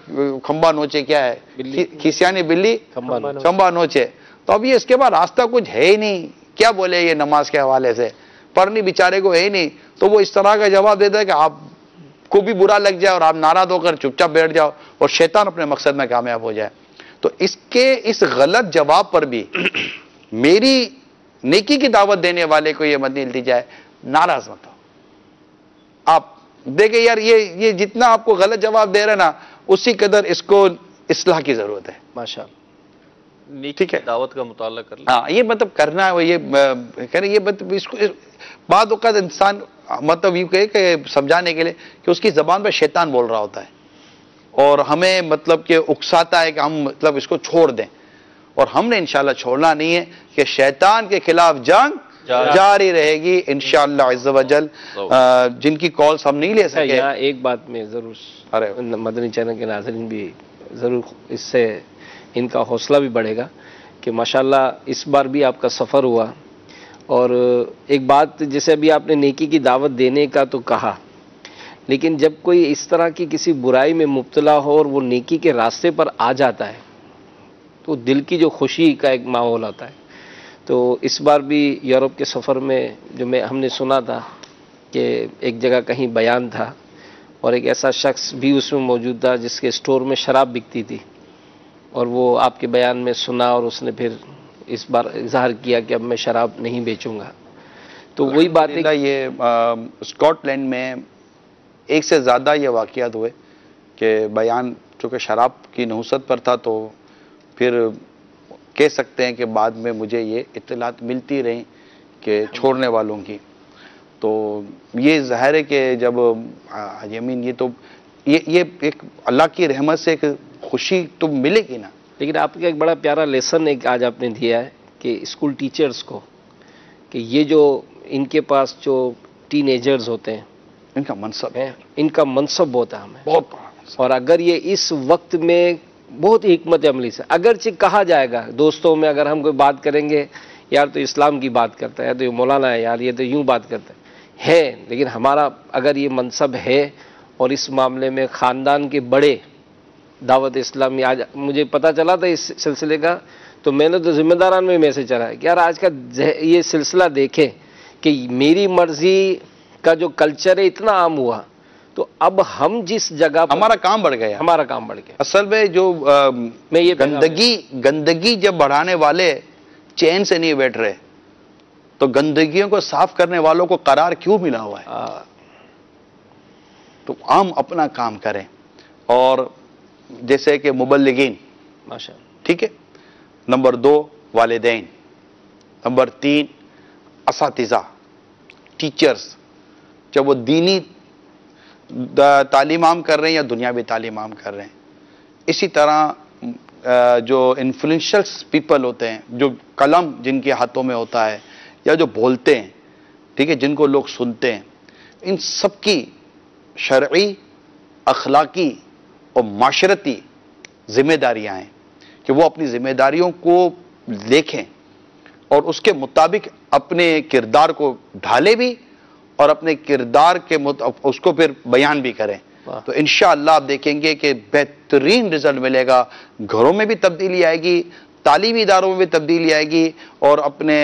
खंबा नोचे, क्या है खिसियानी बिल्ली खंबा नोचे। तो अब ये इसके बाद रास्ता कुछ है ही नहीं, क्या बोले ये नमाज के हवाले से, पढ़नी बेचारे को है ही नहीं। तो वो इस तरह का जवाब देता है कि आपको भी बुरा लग जाए और आप नाराज होकर चुपचाप बैठ जाओ और शैतान अपने मकसद में कामयाब हो जाए। तो इसके इस गलत जवाब पर भी मेरी नेकी की दावत देने वाले को यह मदनी इल्तिजा है, नाराज मत हो। आप देखे यार ये जितना आपको गलत जवाब दे रहे ना, उसी कदर इसको इस्लाह की जरूरत है माशाअल्लाह। ठीक है, दावत का मुताला कर ले। हाँ, ये मतलब करना है, ये कह रहे, ये मतलब इसको बाद औक़ात इंसान मतलब यूं कहे कि समझाने के लिए कि उसकी जबान पर शैतान बोल रहा होता है, और हमें मतलब कि उकसाता है कि हम मतलब इसको छोड़ दें, और हमने इंशाल्लाह छोड़ना नहीं है कि शैतान के खिलाफ जंग जारी रहेगी इंशाअल्लाह अज़्ज़ व जल। जिनकी कॉल्स हम नहीं ले सके, यहाँ एक बात में जरूर, अरे मदनी चैनल के नाज़रीन भी जरूर, इससे इनका हौसला भी बढ़ेगा कि माशाल्लाह इस बार भी आपका सफ़र हुआ। और एक बात, जैसे अभी आपने नेकी की दावत देने का तो कहा, लेकिन जब कोई इस तरह की किसी बुराई में मुब्तला हो और वो नेकी के रास्ते पर आ जाता है, तो दिल की जो खुशी का एक माहौल आता है। तो इस बार भी यूरोप के सफ़र में जो हमने सुना था कि एक जगह कहीं बयान था और एक ऐसा शख्स भी उसमें मौजूद था जिसके स्टोर में शराब बिकती थी, और वो आपके बयान में सुना और उसने फिर इस बार इजहार किया कि अब मैं शराब नहीं बेचूंगा। तो वही बात है, ये स्कॉटलैंड में एक से ज़्यादा ये वाक़यात हुए कि बयान चूँकि शराब की नहुसत पर था, तो फिर कह सकते हैं कि बाद में मुझे ये इत्तलात मिलती रही कि छोड़ने वालों की। तो ये ज़ाहिर है कि जब यमीन ये तो ये एक अल्लाह की रहमत से एक खुशी तो मिलेगी ना। लेकिन आपका एक बड़ा प्यारा लेसन एक आज आपने दिया है कि स्कूल टीचर्स को, कि ये जो इनके पास जो टीनेजर्स होते हैं, इनका मनसब है, इनका मनसब होता है हमें बहुत, और अगर ये इस वक्त में बहुत हिकमत अमली से, अगरचे कहा जाएगा दोस्तों में, अगर हम कोई बात करेंगे यार तो इस्लाम की बात करता है, तो ये मौलाना है यार, ये तो यूं बात करता है, लेकिन हमारा अगर ये मनसब है और इस मामले में ख़ानदान के बड़े दावत इस्लामी, आज मुझे पता चला था इस सिलसिले का, तो मैंने तो जिम्मेदारान में मैसेज चला है कि यार आज का ये सिलसिला देखें कि मेरी मर्जी का जो कल्चर है इतना आम हुआ, तो अब हम जिस जगह हमारा काम बढ़ गया, हमारा काम बढ़ गया। असल में जो मैं ये गंदगी जब बढ़ाने वाले चैन से नहीं बैठ रहे, तो गंदगियों को साफ करने वालों को करार क्यों मिला हुआ है? तो हम अपना काम करें, और जैसे कि मुबल्लिगीन, माशाअल्लाह, ठीक है, नंबर 2 वालिदैन, नंबर 3 असातिज़ा टीचर्स, जब वो दीनी तालीम आम कर रहे हैं या दुनियावी तालीम आम कर रहे हैं। इसी तरह जो इन्फ्लुएंशियल पीपल होते हैं, जो कलम जिनके हाथों में होता है या जो बोलते हैं, ठीक है, जिनको लोग सुनते हैं, इन सब की शरई, अखलाकी और माशरती जिम्मेदारियां हैं कि वो अपनी जिम्मेदारियों को देखें और उसके मुताबिक अपने किरदार को ढाले भी और अपने किरदार के उसको फिर बयान भी करें। तो इंशाअल्लाह आप देखेंगे कि बेहतरीन रिजल्ट मिलेगा। घरों में भी तब्दीली आएगी, तालीमी इदारों में भी तब्दीली आएगी और अपने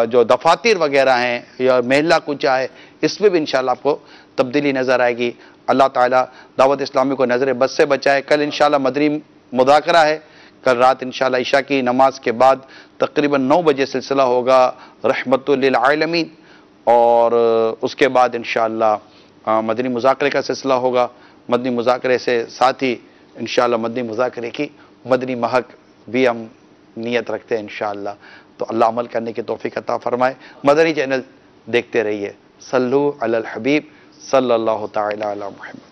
जो दफातर वगैरह हैं या महिला कुंचा है, इसमें भी इंशाअल्लाह आपको तब्दीली नज़र आएगी। अल्लाह ताला दावत इस्लामी को नज़र बद से बचाए। कल इंशाअल्लाह मदनी मुज़ाकरा है, कल रात इंशाअल्लाह इशा की नमाज के बाद तकरीबन 9 बजे सिलसिला होगा रहमतुल लिल आलमीन, और उसके बाद इंशाअल्लाह मदनी मुज़ाकरे का सिलसिला होगा। मदनी मुज़ाकरे से साथ ही इंशाअल्लाह मदनी मुज़ाकरे की मदनी महक भी हम नियत रखते हैं इंशाअल्लाह। तो अल्लाह अमल करने की तौफीक अता फरमाए। मदनी चैनल देखते रहिए। सल्लु अलल हबीब सल्लल्लाहु तआला अला मुहम्मद।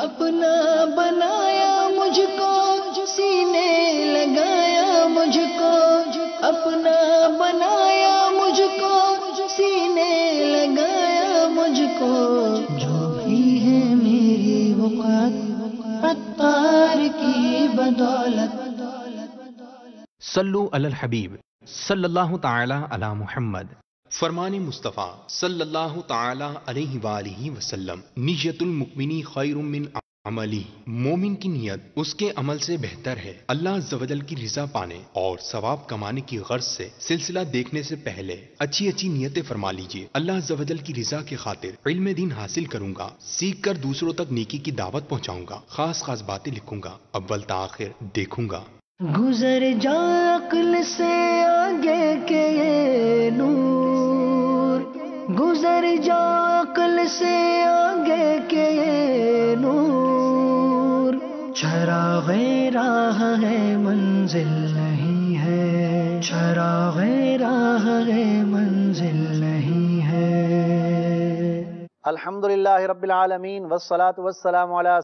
अपना बनाया मुझको, सीने लगाया मुझको, अपना बनाया मुझको, सीने लगाया मुझको, जो भी है मेरी वक़्त अत्तार की बदौलत। सल्लु अलल हबीब सल्लल्लाहु तआला अला मुहम्मद। फरमान मुस्तफ़ा सल्लल्लाहु तआला अलैहि वालिहि वसल्लम, नियतुल मुमिनी खैरुम मिन अमली, मोमिन की नियत उसके अमल से बेहतर है। अल्लाह अज़्ज़वजल की रिज़ा पाने और सवाब कमाने की गर्ज से सिलसिला देखने से पहले अच्छी अच्छी नियतें फरमा लीजिए। अल्लाह अज़्ज़वजल की रिज़ा के खातिर इल्म दीन हासिल करूंगा, सीख कर दूसरों तक नेकी की दावत पहुंचाऊंगा, खास खास बातें लिखूंगा, अव्वल ताखिर देखूंगा। गुजर जा अक्ल से आगे के ये नूर, गुजर जा अक्ल से आगे के ये नूर, चराग़े राह है मंजिल नहीं है, चराग़े राह है मंजिल नहीं है। अल्हम्दुलिल्लाहि रब्बिल आलमीन वस्सलातु वस्सलामु अला